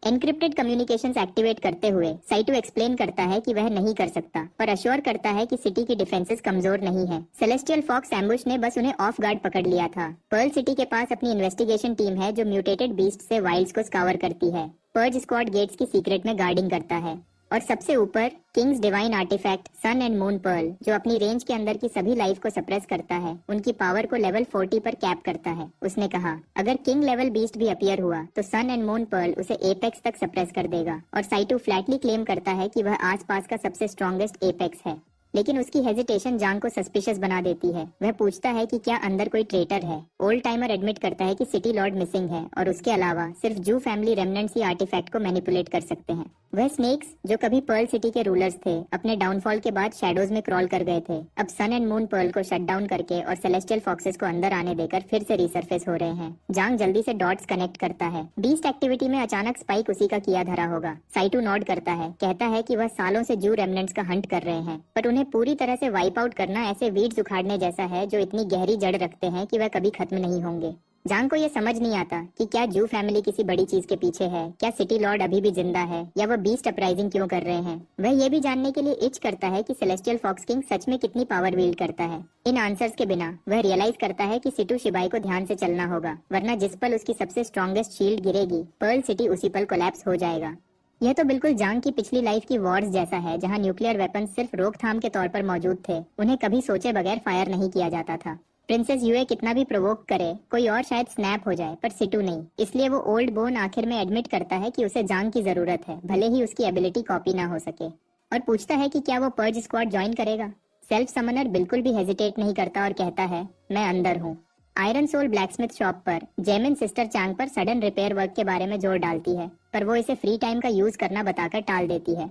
एनक्रिप्टेड कम्युनिकेशंस एक्टिवेट करते हुए साइटू एक्सप्लेन करता है कि वह नहीं कर सकता, पर अश्योर करता है कि सिटी की डिफेंसेस कमजोर नहीं है। सेलेस्टियल फॉक्स एम्बुश ने बस उन्हें ऑफ गार्ड पकड़ लिया था। पर्ल सिटी के पास अपनी इन्वेस्टिगेशन टीम है जो म्यूटेटेड बीस्ट से वाइल्ड्स को स्कावर करती है, पर्ज स्क्वाड गेट्स की सीक्रेट में गार्डिंग करता है और सबसे ऊपर king's divine artifact sun and moon pearl जो अपनी रेंज के अंदर की सभी लाइफ को सप्रेस करता है, उनकी पावर को लेवल 40 पर कैप करता है। उसने कहा अगर किंग लेवल बीस्ट भी अपीयर हुआ तो सन एंड मून पर्ल उसे एपेक्स तक सप्रेस कर देगा। और साइटू फ्लैटली क्लेम करता है कि वह आसपास का सबसे स्ट्रॉन्गेस्ट एपेक्स है, लेकिन उसकी हेजिटेशन जांग को सस्पिशियस बना देती है। वह पूछता है कि क्या अंदर कोई ट्रेटर है। ओल्ड टाइमर एडमिट करता है कि सिटी लॉर्ड मिसिंग है और उसके अलावा सिर्फ जू फैमिली रेमनेंट्स ही आर्टिफैक्ट को मैनिपुलेट कर सकते हैं। वह स्नेक्स जो कभी पर्ल सिटी के रूलर्स थे अपने डाउनफॉल के बाद शैडोज में क्रॉल कर गए थे, अब सन एंड मून पर्ल को शट डाउन करके और सेलेस्टियल फॉक्सेस को अंदर आने देकर फिर से रिसर्फेस हो रहे हैं। जांग जल्दी से डॉट्स कनेक्ट करता है। बीस्ट एक्टिविटी में अचानक स्पाइक उसी का किया धरा होगा। साइटू नॉड करता है, कहता है कि वह सालों से जू रेमनेंट्स का हंट कर रहे हैं, पर उन्हें पूरी तरह से वाइप आउट करना ऐसे वीड्स उखाड़ने जैसा है जो इतनी गहरी जड़ रखते हैं कि वह कभी खत्म नहीं होंगे। जांग को यह समझ नहीं आता कि क्या जू फैमिली किसी बड़ी चीज के पीछे है, क्या सिटी लॉर्ड अभी भी जिंदा है, या वह बीस्ट अपराइजिंग क्यों कर रहे हैं। वह यह भी जानने के लिए इच करता है कि सेलेस्टियल फॉक्स किंग सच में कितनी पावर विल्ड करता है। इन आंसर्स के बिना वह रियलाइज करता है कि सिटू शिबाई को ध्यान से चलना होगा, वरना जिस पल उसकी सबसे स्ट्रॉन्गेस्ट शील्ड गिरेगी पर्ल सिटी उसी पल कोलैप्स हो जाएगा। यह तो बिल्कुल जांग की पिछली लाइफ की वॉर्स जैसा है, जहां न्यूक्लियर वेपन सिर्फ रोकथाम के तौर पर मौजूद थे, उन्हें कभी सोचे बगैर फायर नहीं किया जाता था। प्रिंसेस यूए कितना भी प्रोवोक करे कोई और शायद स्नैप हो जाए, पर सिटू नहीं। इसलिए वो ओल्ड बोन आखिर में एडमिट करता है कि उसे जांग की जरूरत है, भले ही उसकी एबिलिटी कॉपी ना हो सके, और पूछता है कि क्या वो पर्ज स्क्वाड ज्वाइन करेगा। सेल्फ समनर बिल्कुल भी हेजिटेट नहीं करता और कहता है, मैं अंदर हूँ। आयरन सोल ब्लैकस्मिथ शॉप पर जेमिन सिस्टर चांग पर सडन रिपेयर वर्क के बारे में जोर डालती है, पर वो इसे फ्री टाइम का यूज करना बताकर टाल देती है।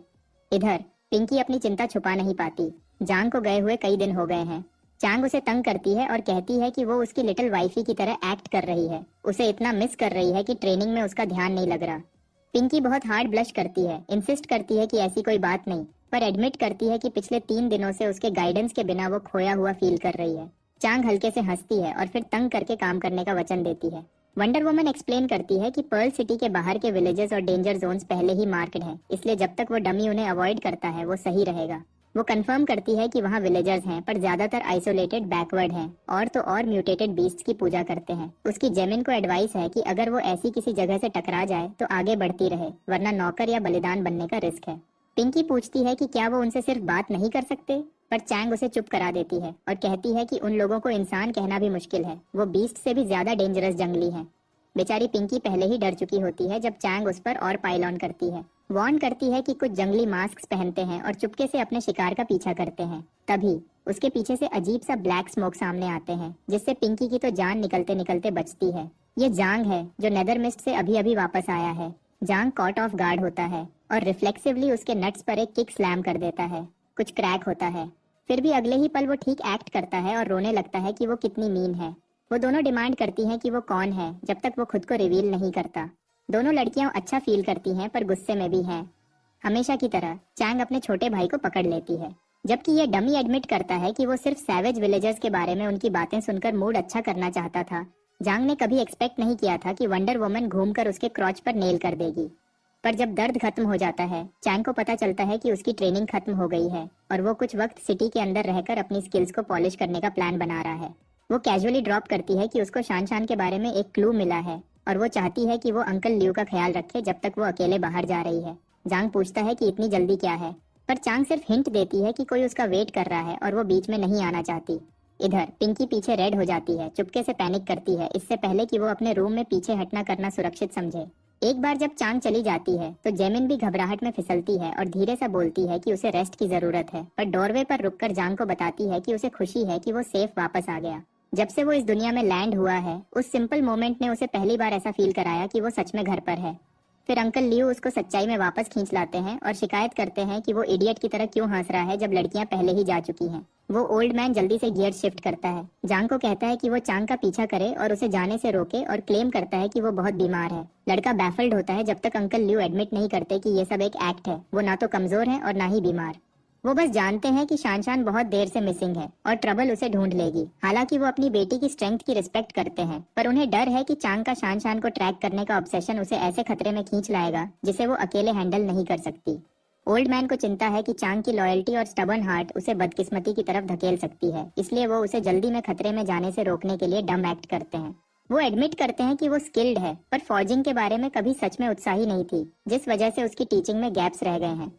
इधर पिंकी अपनी चिंता छुपा नहीं पाती। जांग को गए हुए कई दिन हो गए हैं। चांग उसे तंग करती है और कहती है कि वो उसकी लिटिल वाइफी की तरह एक्ट कर रही है, उसे इतना मिस कर रही है कि ट्रेनिंग में उसका ध्यान नहीं लग रहा। पिंकी बहुत हार्ड ब्लश करती है, इंसिस्ट करती है कि ऐसी कोई बात नहीं, पर एडमिट करती है कि पिछले 3 दिनों से उसके गाइडेंस के बिना वो खोया हुआ फील कर रही है। चांग हल्के से हंसती है और फिर तंग करके काम करने का वचन देती है। वंडर वुमन एक्सप्लेन करती है कि पर्ल सिटी के बाहर के विलेजेस और डेंजर जोन्स पहले ही मार्क्ड हैं, इसलिए जब तक वो डमी उन्हें अवॉइड करता है वो सही रहेगा। वो कंफर्म करती है कि वहाँ विलेजर्स हैं, पर ज्यादातर आइसोलेटेड बैकवर्ड हैं और तो और म्यूटेटेड बीस्ट्स की पूजा करते हैं। उसकी जेमिन को एडवाइस है कि अगर वो ऐसी किसी जगह से टकरा जाए तो आगे बढ़ती रहे, वरना नौकर या बलिदान बनने का रिस्क है। पिंकी पूछती है कि क्या वो उनसे सिर्फ बात नहीं कर सकते, पर चैंग उसे चुप करा देती है और कहती है कि उन लोगों को इंसान कहना भी मुश्किल है, वो बीस्ट से भी ज्यादा डेंजरस जंगली हैं। बेचारी पिंकी पहले ही डर चुकी होती है जब चैंग उस पर और पाइल ऑन करती है। वार्न करती है कि कुछ जंगली मास्क पहनते हैं और चुपके से अपने शिकार का पीछा करते हैं। तभी उसके पीछे से अजीब सा ब्लैक स्मोक सामने आते हैं, जिससे पिंकी की तो जान निकलते निकलते बचती है। ये जांग है जो नेदर मिस्ट से अभी अभी वापस आया है। जांग कॉट ऑफ गार्ड होता है और रिफ्लेक्सिवली उसके नट्स पर एक किक स्लैम कर देता है। कुछ क्रैक होता है, फिर भी अगले ही पल वो ठीक एक्ट करता है और रोने लगता है कि वो कितनी मीन है। वो दोनों डिमांड करती हैं कि वो कौन है जब तक वो खुद को रिवील नहीं करता। दोनों लड़कियां अच्छा फील करती हैं पर गुस्से में भी हैं। हमेशा की तरह चैंग अपने छोटे भाई को पकड़ लेती है, जबकि ये डमी एडमिट करता है कि वो सिर्फ सैवेज विलेजर्स के बारे में उनकी बातें सुनकर मूड अच्छा करना चाहता था। जांग ने कभी एक्सपेक्ट नहीं किया था कि वंडर वुमन घूमकर उसके क्रॉच पर नेल कर देगी। पर जब दर्द खत्म हो जाता है, चैंग को पता चलता है कि उसकी ट्रेनिंग खत्म हो गई है और वो कुछ वक्त सिटी के अंदर रहकर अपनी स्किल्स को पॉलिश करने का प्लान बना रहा है। वो कैजुअली ड्रॉप करती है कि उसको शान शान के बारे में एक क्लू मिला है और वो चाहती है कि वो अंकल लियू का ख्याल रखे जब तक वो अकेले बाहर जा रही है। जांग पूछता है कि इतनी जल्दी क्या है, पर चांग सिर्फ हिंट देती है कि कोई उसका वेट कर रहा है और वो बीच में नहीं आना चाहती। इधर पिंकी पीछे रेड हो जाती है, चुपके से पैनिक करती है इससे पहले कि वो अपने रूम में पीछे हटना करना सुरक्षित समझे। एक बार जब चांग चली जाती है तो जेमिन भी घबराहट में फिसलती है और धीरे से बोलती है कि उसे रेस्ट की जरूरत है, पर डोरवे पर रुककर जांग को बताती है कि उसे खुशी है कि वो सेफ वापस आ गया। जब से वो इस दुनिया में लैंड हुआ है, उस सिंपल मोमेंट ने उसे पहली बार ऐसा फील कराया कि वो सच में घर पर है। फिर अंकल लियू उसको सच्चाई में वापस खींच लाते हैं और शिकायत करते हैं कि वो इडियट की तरह क्यों हंस रहा है जब लड़कियां पहले ही जा चुकी हैं। वो ओल्ड मैन जल्दी से गियर शिफ्ट करता है, जांग को कहता है कि वो चांग का पीछा करे और उसे जाने से रोके और क्लेम करता है कि वो बहुत बीमार है। लड़का बैफल्ड होता है जब तक अंकल लियू एडमिट नहीं करते कि ये सब एक एक्ट है। वो ना तो कमजोर है और ना ही बीमार। वो बस जानते हैं कि शान बहुत देर से मिसिंग है और ट्रबल उसे ढूंढ लेगी। हालांकि वो अपनी बेटी की स्ट्रेंथ की रिस्पेक्ट करते हैं, पर उन्हें डर है कि चांग का शान को ट्रैक करने का ऑब्सेशन उसे ऐसे खतरे में खींच लाएगा जिसे वो अकेले हैंडल नहीं कर सकती। ओल्ड मैन को चिंता है कि चांग की लॉयल्टी और स्टबर्न हार्ट उसे बदकिस्मती की तरफ धकेल सकती है, इसलिए वो उसे जल्दी में खतरे में जाने से रोकने के लिए डम एक्ट करते हैं। वो एडमिट करते हैं कि वो स्किल्ड है, पर फॉर्जिंग के बारे में कभी सच में उत्साही नहीं थी, जिस वजह से उसकी टीचिंग में गैप्स रह गए हैं।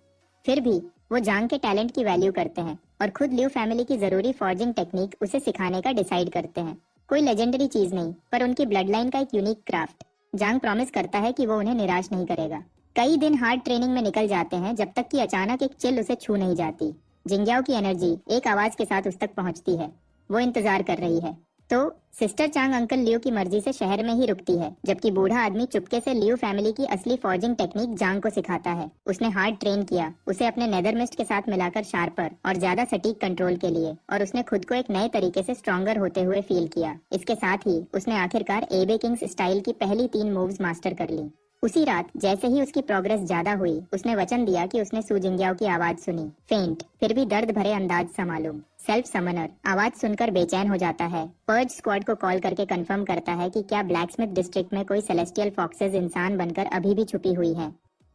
फिर भी वो जांग के टैलेंट की वैल्यू करते हैं और खुद लियू फैमिली की जरूरी फॉर्जिंग टेक्निक उसे सिखाने का डिसाइड करते हैं। कोई लेजेंडरी चीज नहीं, पर उनकी ब्लड लाइन का एक यूनिक क्राफ्ट। जांग प्रॉमिस करता है कि वो उन्हें निराश नहीं करेगा। कई दिन हार्ड ट्रेनिंग में निकल जाते हैं जब तक कि अचानक एक चिल उसे छू नहीं जाती। जिंग्याओ की एनर्जी एक आवाज के साथ उस तक पहुंचती है। वो इंतजार कर रही है। तो सिस्टर चांग अंकल लियू की मर्जी से शहर में ही रुकती है, जबकि बूढ़ा आदमी चुपके से लियू फैमिली की असली फॉर्जिंग टेक्निक जांग को सिखाता है। उसने हार्ड ट्रेन किया, उसे अपने नेदर मिस्ट के साथ मिलाकर शार्पर और ज्यादा सटीक कंट्रोल के लिए, और उसने खुद को एक नए तरीके से स्ट्रॉन्गर होते हुए फील किया। इसके साथ ही उसने आखिरकार एबे किंग्स स्टाइल की पहली 3 मूव्स मास्टर कर ली। उसी रात जैसे ही उसकी प्रोग्रेस ज्यादा हुई, उसने वचन दिया कि उसने सू जिंग्याओ की आवाज सुनी। फेंट फिर भी दर्द भरे अंदाज सा मालूम। सेल्फ समनर आवाज सुनकर बेचैन हो जाता है। पर्ज स्क्वाड को कॉल करके कंफर्म करता है कि क्या ब्लैकस्मिथ डिस्ट्रिक्ट में कोई सेलेस्टियल फॉक्सेस इंसान बनकर अभी भी छुपी हुई हैं।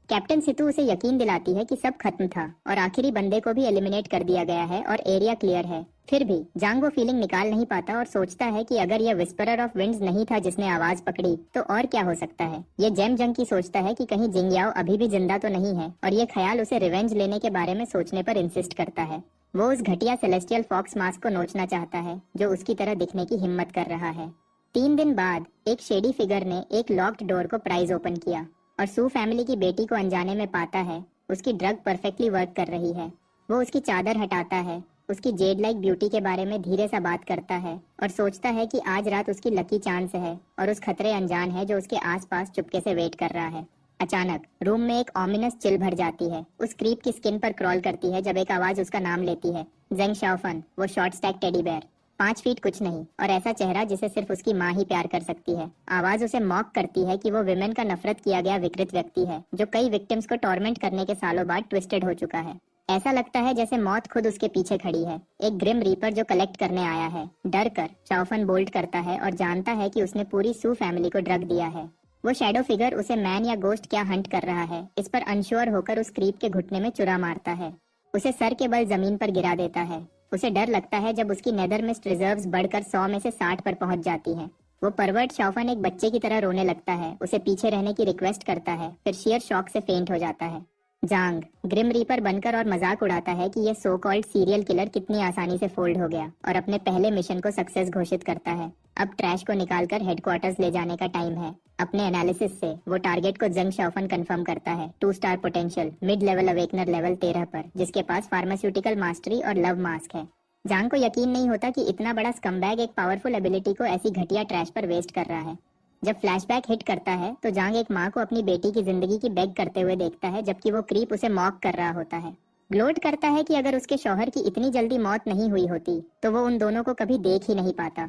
कैप्टन सितु उसे यकीन दिलाती है कि सब खत्म था और आखिरी बंदे को भी एलिमिनेट कर दिया गया है और एरिया क्लियर है। फिर भी जांग वो फीलिंग निकाल नहीं पाता और सोचता है कि अगर ये विस्परर ऑफ विंड्स नहीं था जिसने आवाज पकड़ी, तो और क्या हो सकता है। ये जेम जंग की सोचता है कि कहीं जिंग्याओ अभी भी जिंदा तो नहीं है, और ये ख्याल उसे रिवेंज लेने के बारे में सोचने पर इंसिस्ट करता है। वो उस घटिया सेलेस्टियल फॉक्स मास्क को नोचना चाहता है जो उसकी तरह दिखने की हिम्मत कर रहा है। 3 दिन बाद एक शेडी फिगर ने एक लॉक्ड डोर को प्राइज ओपन किया और सू फैमिली की बेटी को अनजाने में पाता है उसकी ड्रग परफेक्टली वर्क कर रही है। वो उसकी चादर हटाता है, उसकी जेड लाइक ब्यूटी के बारे में धीरे सा बात करता है और सोचता है कि आज रात उसकी लकी चांस है और उस खतरे अनजान है जो उसके आसपास चुपके से वेट कर रहा है। अचानक रूम में एक ऑमिनस चिल भर जाती है, उस क्रीप की स्किन पर क्रॉल करती है जब एक आवाज उसका नाम लेती है। जेंग शाओफन, वो short stack teddy bear, 5 feet कुछ नहीं और ऐसा चेहरा जिसे सिर्फ उसकी माँ ही प्यार कर सकती है। आवाज उसे मॉक करती है कि वो विमेन का नफरत किया गया विकृत व्यक्ति है जो कई विक्टिम्स को टॉर्मेंट करने के सालों बाद ट्विस्टेड हो चुका है। ऐसा लगता है जैसे मौत खुद उसके पीछे खड़ी है, एक ग्रिम रीपर जो कलेक्ट करने आया है। डर कर शाओफन बोल्ट करता है और जानता है कि उसने पूरी सू फैमिली को ड्रग दिया है। वो शैडो फिगर उसे मैन या गोस्ट क्या हंट कर रहा है, इस पर अनश्योर होकर उस क्रीप के घुटने में चुरा मारता है, उसे सर के बल जमीन पर गिरा देता है। उसे डर लगता है जब उसकी नेदर मिस्ट रिजर्व्स बढ़कर 100 में से 60 पर पहुंच जाती हैं। वो परवर्ट शाओफन एक बच्चे की तरह रोने लगता है, उसे पीछे रहने की रिक्वेस्ट करता है, फिर शेयर शॉक से फेंट हो जाता है। जांग ग्रिम रीपर बनकर और मजाक उड़ाता है कि ये सो कॉल्ड सीरियल किलर कितनी आसानी से फोल्ड हो गया और अपने पहले मिशन को सक्सेस घोषित करता है। अब ट्रैश को निकालकर हेडक्वार्टर्स ले जाने का टाइम है। अपने एनालिसिस से वो टारगेट को जेंग शाओफन कंफर्म करता है, 2 star potential, mid level awakener level 13 पर, जिसके पास फार्मास्यूटिकल मास्टरी और लव मास्क है। जांग को यकीन नहीं होता कि इतना बड़ा स्कमबैग एक पावरफुल एबिलिटी को ऐसी घटिया ट्रैश पर वेस्ट कर रहा है। जब फ्लैशबैक हिट करता है तो जांग एक माँ को अपनी बेटी की जिंदगी की बेग करते हुए देखता है जबकि वो क्रीप उसे मॉक कर रहा होता है। ग्लोट करता है कि अगर उसके शौहर की इतनी जल्दी मौत नहीं हुई होती तो वो उन दोनों को कभी देख ही नहीं पाता।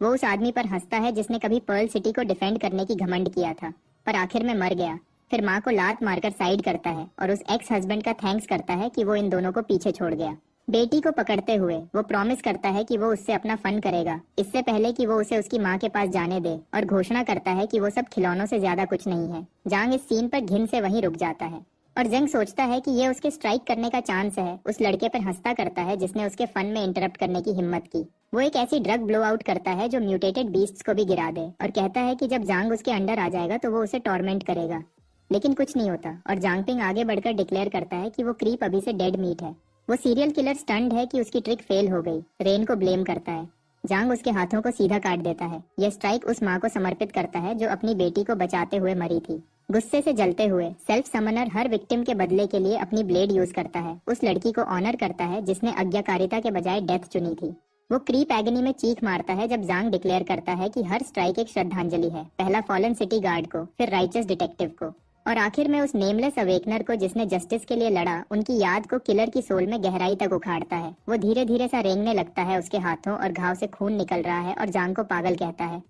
वो उस आदमी पर हंसता है जिसने कभी पर्ल सिटी को डिफेंड करने की घमंड किया था पर आखिर में मर गया। फिर माँ को लात मारकर साइड करता है और उस एक्स हस्बैंड का थैंक्स करता है कि वो इन दोनों को पीछे छोड़ गया। बेटी को पकड़ते हुए वो प्रॉमिस करता है कि वो उससे अपना फन करेगा इससे पहले कि वो उसे उसकी माँ के पास जाने दे और घोषणा करता है कि वो सब खिलौनों से ज्यादा कुछ नहीं है। जांग इस सीन पर घिन से वहीं रुक जाता है और जेंग सोचता है कि ये उसके स्ट्राइक करने का चांस है। उस लड़के पर हंसता करता है जिसने उसके फन में इंटरप्ट करने की हिम्मत की। वो एक ऐसी ड्रग ब्लो आउट करता है जो म्यूटेटेड बीस्ट्स को भी गिरा दे और कहता है कि जब जांग उसके अंडर आ जाएगा तो वो उसे टॉर्मेंट करेगा। लेकिन कुछ नहीं होता और जांगपिंग आगे बढ़कर डिक्लेयर करता है कि वो क्रीप अभी से डेड मीट है। वो सीरियल किलर स्टंड है कि उसकी ट्रिक फेल हो गई। रेन को ब्लेम करता है। जांग उसके हाथों को सीधा काट देता है। यह स्ट्राइक उस माँ को समर्पित करता है जो अपनी बेटी को बचाते हुए मरी थी। गुस्से से जलते हुए सेल्फ समनर हर विक्टिम के बदले के लिए अपनी ब्लेड यूज करता है। उस लड़की को ऑनर करता है जिसने आज्ञाकारिता के बजाय डेथ चुनी थी। वो क्रीप एगनी में चीख मारता है जब जांग डिक्लेयर करता है कि हर स्ट्राइक एक श्रद्धांजलि है, पहला फॉलन सिटी गार्ड को, फिर राइचस डिटेक्टिव को और आखिर में उस नेमलेस अवेकनर को जिसने जस्टिस के लिए लड़ा। उनकी याद को किलर की सोल में गहराई तक उखाड़ता है। वो धीरे धीरे सा रेंगने लगता है उसके हाथों और घाव से खून निकल रहा है और जांग को पागल कहता है।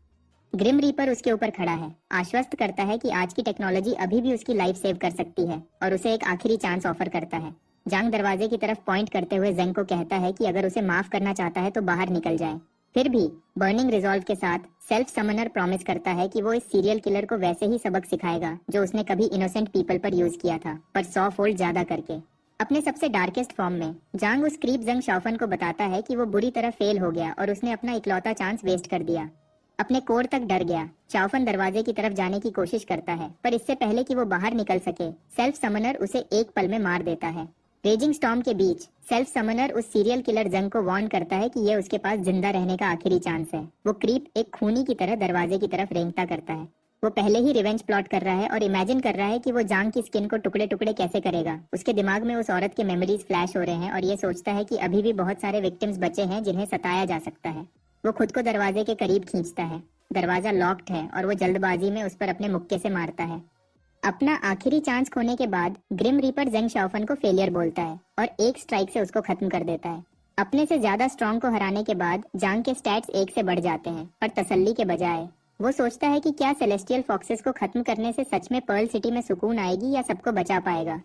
ग्रिम रीपर उसके ऊपर खड़ा है, आश्वस्त करता है कि आज की टेक्नोलॉजी अभी भी उसकी लाइफ सेव कर सकती है और उसे एक आखिरी चांस ऑफर करता है। जांग दरवाजे की तरफ पॉइंट करते हुए जेंग को कहता है कि अगर उसे माफ करना चाहता है तो बाहर निकल जाए। फिर भी बर्निंग रिजॉल्व के साथ सेल्फ समनर प्रॉमिस करता है कि वो इस सीरियल किलर को वैसे ही सबक सिखाएगा जो उसने कभी इनोसेंट पीपल पर यूज किया था, पर 100 फोल्ड ज्यादा करके। अपने सबसे डार्केस्ट फॉर्म में जांग उस क्रीप जेंग शाओफन को बताता है कि वो बुरी तरह फेल हो गया और उसने अपना इकलौता चांस वेस्ट कर दिया। अपने कोर तक डर गया। शाओफन दरवाजे की तरफ जाने की कोशिश करता है पर इससे पहले कि वो बाहर निकल सके सेल्फ समनर उसे एक पल में मार देता है। रेजिंग स्टॉर्म के बीच सेल्फ समनर उस सीरियल किलर जंग को वार्न करता है कि यह उसके पास जिंदा रहने का आखिरी चांस है। वो क्रीप एक खूनी की तरह दरवाजे की तरफ रेंगता करता है। वो पहले ही रिवेंज प्लॉट कर रहा है और इमेजिन कर रहा है कि वो जांग की स्किन को टुकड़े टुकड़े कैसे करेगा। उसके दिमाग में उस औरत के मेमोरीज फ्लैश हो रहे हैं और ये सोचता है कि अभी भी बहुत सारे विक्टिम्स बचे हैं जिन्हें सताया जा सकता है। वो खुद को दरवाजे के करीब खींचता है। दरवाजा लॉक्ड है और वो जल्दबाजी में उस पर अपने मुक्के से मारता है। अपना आखिरी चांस खोने के बाद ग्रिम रीपर जेंग शाओफन को फेलियर बोलता है और एक स्ट्राइक से उसको खत्म कर देता है। अपने से ज्यादा स्ट्रॉन्ग को हराने के बाद जांग के स्टैट्स 1 से बढ़ जाते हैं पर तसल्ली के बजाय वो सोचता है कि क्या सेलेस्टियल फॉक्सेस को खत्म करने से सच में पर्ल सिटी में सुकून आएगी या सबको बचा पाएगा।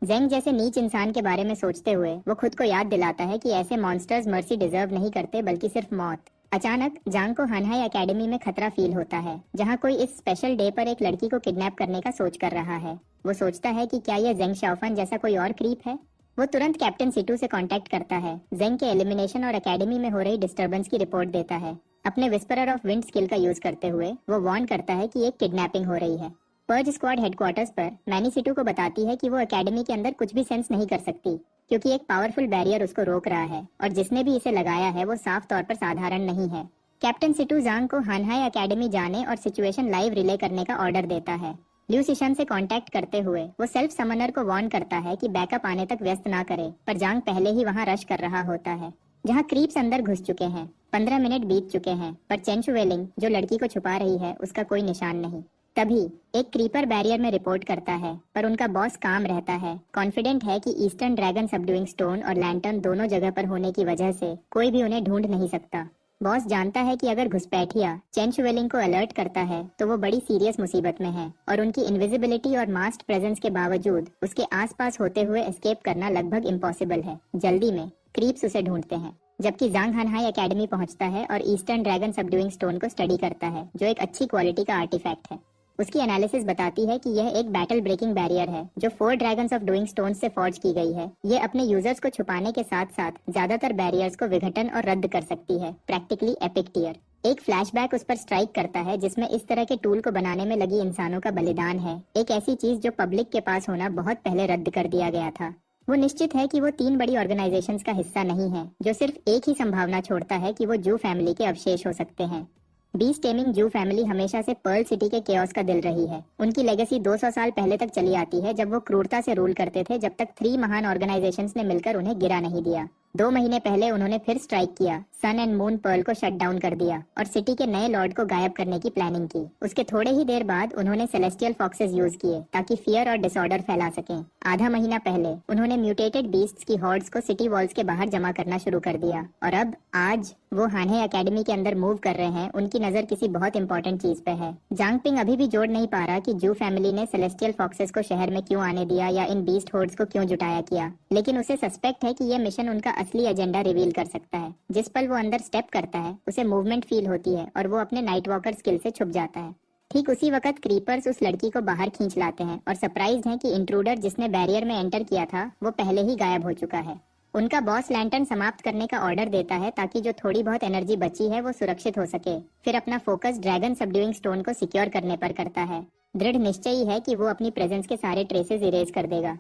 जेंग जैसे नीच इंसान के बारे में सोचते हुए वो खुद को याद दिलाता है कि ऐसे मॉन्स्टर्स मर्सी डिजर्व नहीं करते बल्कि सिर्फ मौत। अचानक जांग को हानहाई एकेडमी में खतरा फील होता है जहां कोई इस स्पेशल डे पर एक लड़की को किडनैप करने का सोच कर रहा है। वो सोचता है कि क्या यह जेंग शाओफन जैसा कोई और क्रीप है। वो तुरंत कैप्टन सिटू से कांटेक्ट करता है। जेंग के एलिमिनेशन और एकेडमी में हो रही डिस्टर्बेंस की रिपोर्ट देता है। अपने विस्परर ऑफ विंड स्किल का यूज करते हुए वो वार्न करता है कि एक किडनैपिंग हो रही है। पर्ज स्क्वाड हेडक्वार्टर्स पर मैनी सिटू को बताती है कि वो एकेडमी के अंदर कुछ भी सेंस नहीं कर सकती क्योंकि एक पावरफुल बैरियर उसको रोक रहा है और जिसने भी इसे लगाया है वो साफ तौर पर साधारण नहीं है। कैप्टन सिटू जांग को हानहाई एकेडमी जाने और सिचुएशन लाइव रिले करने का ऑर्डर देता है। ल्यू सिशन से कांटेक्ट करते हुए वो सेल्फ समनर को वार्न करता है कि बैकअप आने तक व्यस्त ना करे, पर जांग पहले ही वहां रश कर रहा होता है। जहां क्रीप्स अंदर घुस चुके हैं। 15 मिनट बीत चुके हैं, पर चेन शुवेलिंग जो लड़की को छुपा रही है उसका कोई निशान नहीं। तभी एक क्रीपर बैरियर में रिपोर्ट करता है, पर उनका बॉस काम रहता है, कॉन्फिडेंट है कि ईस्टर्न ड्रैगन सबड्यूइंग स्टोन और लैंटर्न दोनों जगह पर होने की वजह से कोई भी उन्हें ढूंढ नहीं सकता। बॉस जानता है कि अगर घुसपैठिया चेन शुवेलिंग को अलर्ट करता है तो वो बड़ी सीरियस मुसीबत में है, और उनकी इनविजिबिलिटी और मास्ड प्रेजेंस के बावजूद उसके आसपास होते हुए एस्केप करना लगभग इम्पॉसिबल है। जल्दी में क्रीप्स उसे ढूंढते हैं, जबकि जांग हनहाई एकेडमी पहुंचता है और ईस्टर्न ड्रैगन सबड्यूइंग स्टोन को स्टडी करता है, जो एक अच्छी क्वालिटी का आर्टिफैक्ट है। उसकी एनालिसिस बताती है कि यह एक बैटल ब्रेकिंग बैरियर है जो 4 ड्रैगन्स ऑफ डूइंग स्टोन से फॉर्ज की गई है। ये अपने यूजर्स को छुपाने के साथ साथ ज्यादातर बैरियर्स को विघटन और रद्द कर सकती है। Practically epic tier. एक फ्लैशबैक उस पर स्ट्राइक करता है जिसमें इस तरह के टूल को बनाने में लगी इंसानों का बलिदान है, एक ऐसी चीज जो पब्लिक के पास होना बहुत पहले रद्द कर दिया गया था। वो निश्चित है कि वो 3 बड़ी ऑर्गेनाइजेशंस का हिस्सा नहीं है, जो सिर्फ एक ही संभावना छोड़ता है कि वो जू फैमिली के अवशेष हो सकते हैं। बीस्ट टेमिंग जू फैमिली हमेशा से पर्ल सिटी के केओस का दिल रही है। उनकी लेगेसी 200 साल पहले तक चली आती है, जब वो क्रूरता से रूल करते थे, जब तक 3 महान ऑर्गेनाइजेशंस ने मिलकर उन्हें गिरा नहीं दिया। 2 महीने पहले उन्होंने फिर स्ट्राइक किया, सन एंड मून पर्ल को शट डाउन कर दिया और सिटी के नए लॉर्ड को गायब करने की प्लानिंग की। उसके थोड़े ही देर बाद उन्होंने सेलेस्टियल फॉक्सेस यूज किए ताकि फियर और डिसऑर्डर फैला सकें। आधा महीना पहले उन्होंने म्यूटेटेड बीस्ट्स की हॉर्ड्स को सिटी वॉल्स के बाहर जमा करना शुरू कर दिया, और अब आज वो हानहे एकेडमी के अंदर मूव कर रहे हैं। उनकी नजर किसी बहुत इंपॉर्टेंट चीज पे है। जांग पिंग अभी भी जोड़ नहीं पा रहा कि जू फैमिली ने सेलेस्टियल फॉक्सेस को शहर में क्यों आने दिया या इन बीस्ट हॉर्ड्स को क्यों जुटाया किया, लेकिन उसे सस्पेक्ट है कि यह मिशन उनका असली एजेंडा रिवील कर सकता है। जिस पल वो अंदर स्टेप करता है उसे मूवमेंट फील होती है और वो अपने नाइट वॉकर स्किल से छुप जाता है। ठीक उसी वक्त क्रीपर्स उस लड़की को बाहर खींच लाते हैं और सरप्राइज्ड हैं कि इंट्रूडर जिसने बैरियर में एंटर किया था वो पहले ही गायब हो चुका है। उनका बॉस लैंटर्न समाप्त करने का ऑर्डर देता है ताकि जो थोड़ी बहुत एनर्जी बची है वो सुरक्षित हो सके। फिर अपना फोकस ड्रैगन सबड्यूइंग स्टोन को सिक्योर करने पर करता है, दृढ़ निश्चयी है कि वो अपनी प्रेजेंस के सारे ट्रेसेस इरेज कर देगा।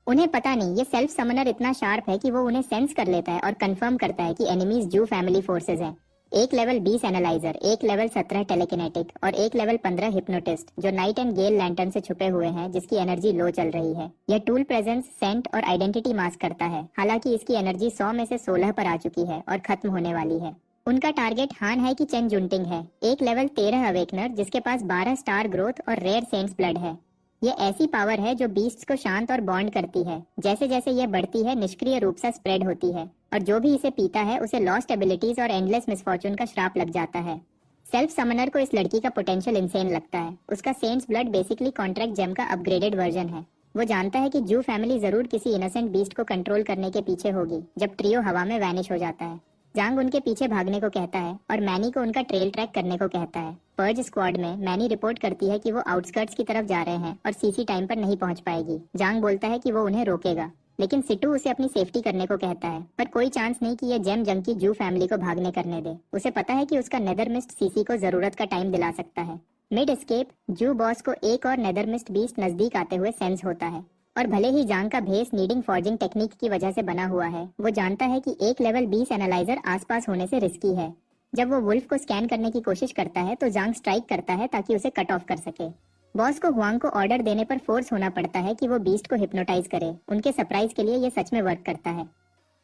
उन्हें पता नहीं ये सेल्फ समनर इतना शार्प है कि वो उन्हें सेंस कर लेता है और कंफर्म करता है कि एनिमीज जू फैमिली फोर्सेज हैं। एक लेवल 20 एनालाइजर, एक लेवल 17 टेलीकिनेटिक और एक लेवल 15 हिप्नोटिस्ट जो नाइट एंड गेल लैंटर्न से छुपे हुए हैं, जिसकी एनर्जी लो चल रही है। यह टूल प्रेजेंस, सेंट और आइडेंटिटी मास्क करता है। हालांकि इसकी एनर्जी 100 में से 16 पर आ चुकी है और खत्म होने वाली है। उनका टारगेट हान है कि चेन जुंटिंग है, एक लेवल 13 अवेकनर जिसके पास 12 स्टार ग्रोथ और रेयर सेंट्स ब्लड है। ये ऐसी पावर है जो बीस्ट्स को शांत और बॉन्ड करती है। जैसे जैसे ये बढ़ती है निष्क्रिय रूप से स्प्रेड होती है, और जो भी इसे पीता है उसे लॉस्ट एबिलिटीज और एंडलेस मिसफॉर्चून का श्राप लग जाता है। सेल्फ समनर को इस लड़की का पोटेंशियल इंसेन लगता है। उसका saint's blood basically contract gem का अपग्रेडेड वर्जन है। वो जानता है कि जू फैमिली जरूर किसी इनोसेंट बीस्ट को कंट्रोल करने के पीछे होगी। जब ट्रियो हवा में वैनिश हो जाता है, जांग उनके पीछे भागने को कहता है और मैनी को उनका ट्रेल ट्रैक करने को कहता है। पर्ज स्क्वाड में मैनी रिपोर्ट करती है कि वो आउटस्कर्ट्स की तरफ जा रहे हैं और सीसी टाइम पर नहीं पहुंच पाएगी। जांग बोलता है कि वो उन्हें रोकेगा, लेकिन सिटू उसे अपनी सेफ्टी करने को कहता है, पर कोई चांस नहीं कि ये जेम जंकी जू फैमिली को भागने करने दे। उसे पता है कि उसका नेदरमिस्ट सीसी को जरूरत का टाइम दिला सकता है। मिड एस्केप जू बॉस को एक और नेदरमिस्ट बीस्ट नजदीक आते हुए सेंस होता है, और भले ही जांग का भेस नीडिंग फॉर्जिंग टेक्निक की वजह से बना हुआ है, वो जानता है कि एक लेवल 20 एनालाइजर आसपास होने से रिस्की है। जब वो वुल्फ को स्कैन करने की कोशिश करता है तो जांग स्ट्राइक करता है ताकि उसे कट ऑफ कर सके। बॉस को हुआंग को ऑर्डर देने पर फोर्स होना पड़ता है कि वो बीस्ट को हिप्नोटाइज करे। उनके सरप्राइज के लिए ये सच में वर्क करता है,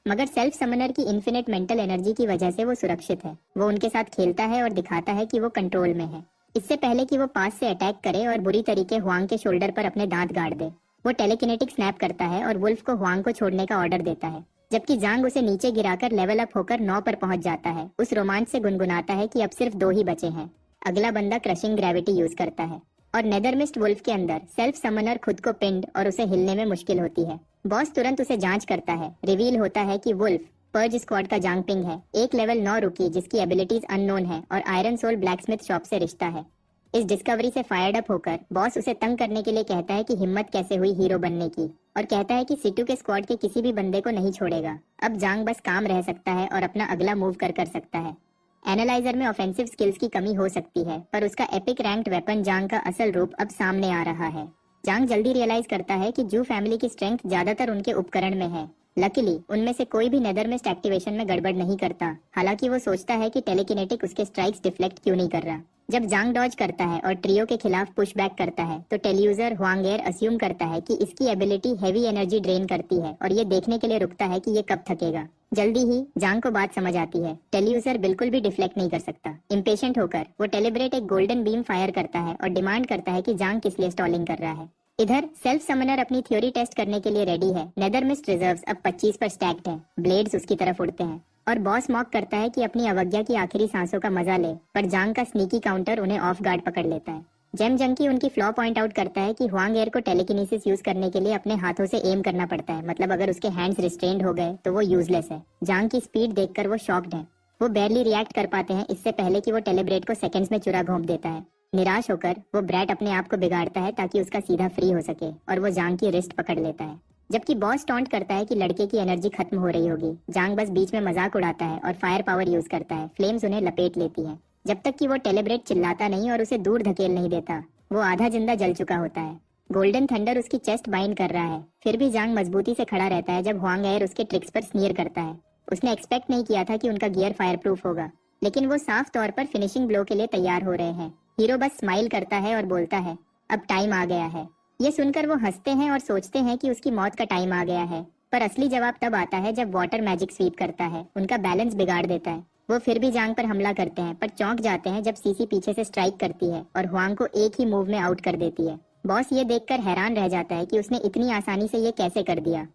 मगर सेल्फ समनर की इन्फिनिट मेंटल एनर्जी की वजह से वो सुरक्षित है। वो उनके साथ खेलता है और दिखाता है कि वो कंट्रोल में है। इससे पहले कि वो पास से अटैक करे और बुरी तरीके हुआंग के शोल्डर पर अपने दांत गाड़ दे, वो टेलीकिनेटिक स्नैप करता है और वुल्फ को हुआंग को छोड़ने का ऑर्डर देता है, जबकि जांग उसे नीचे गिराकर लेवल अप होकर 9 पर पहुंच जाता है। उस रोमांच से गुनगुनाता है कि अब सिर्फ 2 ही बचे हैं। अगला बंदा क्रशिंग ग्रेविटी यूज करता है और नेदरमिस्ट वुल्फ के अंदर सेल्फ समनर खुद को पिंड और उसे हिलने में मुश्किल होती है। बॉस तुरंत उसे जांच करता है। रिवील होता है कि वुल्फ पर्ज स्क्वाड का जांग पिंग है, एक लेवल 9 रुकी जिसकी एबिलिटीज अननोन है और आयरन सोल ब्लैकस्मिथ शॉप से रिश्ता है। इस डिस्कवरी से फायर्ड अप होकर बॉस उसे तंग करने के लिए कहता है कि हिम्मत कैसे हुई हीरो बनने की, और कहता है कि सिटू के स्क्वाड के किसी भी बंदे को नहीं छोड़ेगा। अब जांग बस काम रह सकता है और अपना अगला मूव कर सकता है। एनालाइजर में ऑफेंसिव स्किल्स की कमी हो सकती है, पर उसका एपिक रैंक्ड वेपन जांग का असल रूप अब सामने आ रहा है। जांग जल्दी रियलाइज करता है कि जू फैमिली की स्ट्रेंथ ज्यादातर उनके उपकरण में है। लकीली उनमें से कोई भी नेदरमिस्ट एक्टिवेशन में गड़बड़ नहीं करता। हालांकि वो सोचता है कि टेलीकिनेटिक उसके स्ट्राइक्स डिफ्लेक्ट क्यों नहीं कर रहा। जब जांग डॉज करता है और ट्रियो के खिलाफ पुश बैक करता है तो टेल्यूजर हुआंग एर अस्यूम करता है कि इसकी एबिलिटी हैवी एनर्जी ड्रेन करती है और ये देखने के लिए रुकता है कि ये कब थकेगा। जल्दी ही जांग को बात समझ आती है। टेल्यूजर बिल्कुल भी डिफ्लेक्ट नहीं कर सकता। इम्पेशेंट होकर वो टेलिब्रेट एक गोल्डन बीम फायर करता है और डिमांड करता है कि जांग किस लिए स्टॉलिंग कर रहा है। इधर सेल्फ समनर अपनी थ्योरी टेस्ट करने के लिए रेडी है। नेदर मिस्ट रिजर्व्स अब 25 पर स्टैक्ड है। ब्लेड्स उसकी तरफ उड़ते हैं और बॉस मॉक करता है कि अपनी अवज्ञा की आखिरी सांसों का मजा ले, पर जांग का स्नीकी काउंटर उन्हें ऑफ गार्ड पकड़ लेता है। जेम जंकी उनकी फ्लॉ पॉइंट आउट करता है कि हुआंग एर को टेलीकिनेसिस यूज करने के लिए अपने हाथों से एम करना पड़ता है, मतलब अगर उसके हैंड्स रिस्ट्रेन्ड हो गए तो वो यूजलेस है। जांग की स्पीड देखकर वो शॉक्ड है। वो बैरली रिएक्ट कर पाते हैं इससे पहले कि वो टेलीब्रेट को सेकंड्स में चुरा घोंप देता है। निराश होकर वो ब्रैट अपने आप को बिगाड़ता है ताकि उसका सीधा फ्री हो सके और वो जांग की रिस्ट पकड़ लेता है। जबकि बॉस टॉन्ट करता है कि लड़के की एनर्जी खत्म हो रही होगी। जांग बस बीच में मजाक उड़ाता है और फायर पावर यूज करता है। फ्लेम्स उन्हें लपेट लेती है जब तक कि वो टेलीब्रेट चिल्लाता नहीं और उसे दूर धकेल नहीं देता। वो आधा जिंदा जल चुका होता है। गोल्डन थंडर उसकी चेस्ट बाइंड कर रहा है। फिर भी जांग मजबूती से खड़ा रहता है जब हुआंग एर उसके ट्रिक्स पर स्नीयर करता है। उसने एक्सपेक्ट नहीं किया था कि उनका गियर फायर प्रूफ होगा, लेकिन वो साफ तौर पर फिनिशिंग ब्लो के लिए तैयार हो रहे हैं। हीरो बस स्माइल करता है और बोलता है, अब टाइम आ गया है। ये सुनकर वो हंसते हैं और सोचते हैं कि उसकी मौत का टाइम आ गया है, पर असली जवाब तब आता है जब वाटर मैजिक स्वीप करता है। उनका बैलेंस बिगाड़ देता है। वो फिर भी जांग पर हमला करते हैं, पर चौंक जाते हैं जब सीसी पीछे से स्ट्राइक करती है और हुआंग को एक ही मूव में आउट कर देती है। बॉस ये देखकर हैरान रह जाता है कि उसने इतनी आसानी से ये कैसे कर दिया।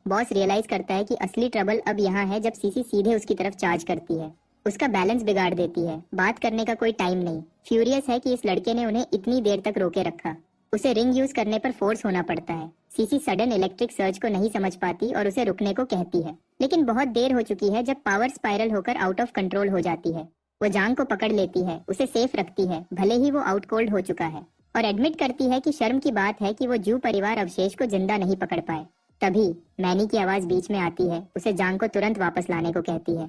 बॉस रियलाइज करता है कि असली ट्रबल अब यहाँ है जब सीसी सीधे उसकी तरफ चार्ज करती है। उसका बैलेंस बिगाड़ देती है। बात करने का कोई टाइम नहीं। फ्यूरियस है कि इस लड़के ने उन्हें इतनी देर तक रोके रखा। उसे रिंग यूज करने पर फोर्स होना पड़ता है। सीसी सडन इलेक्ट्रिक सर्ज को नहीं समझ पाती और उसे रुकने को कहती है, लेकिन बहुत देर हो चुकी है जब पावर स्पाइरल होकर आउट ऑफ कंट्रोल हो जाती है। वो जांग को पकड़ लेती है, उसे सेफ रखती है, भले ही वो आउट कोल्ड हो चुका है, और एडमिट करती है कि शर्म की बात है कि वो जू परिवार अवशेष को जिंदा नहीं पकड़ पाए। तभी मैनी की आवाज बीच में आती है। उसे जांग को तुरंत वापस लाने को कहती है।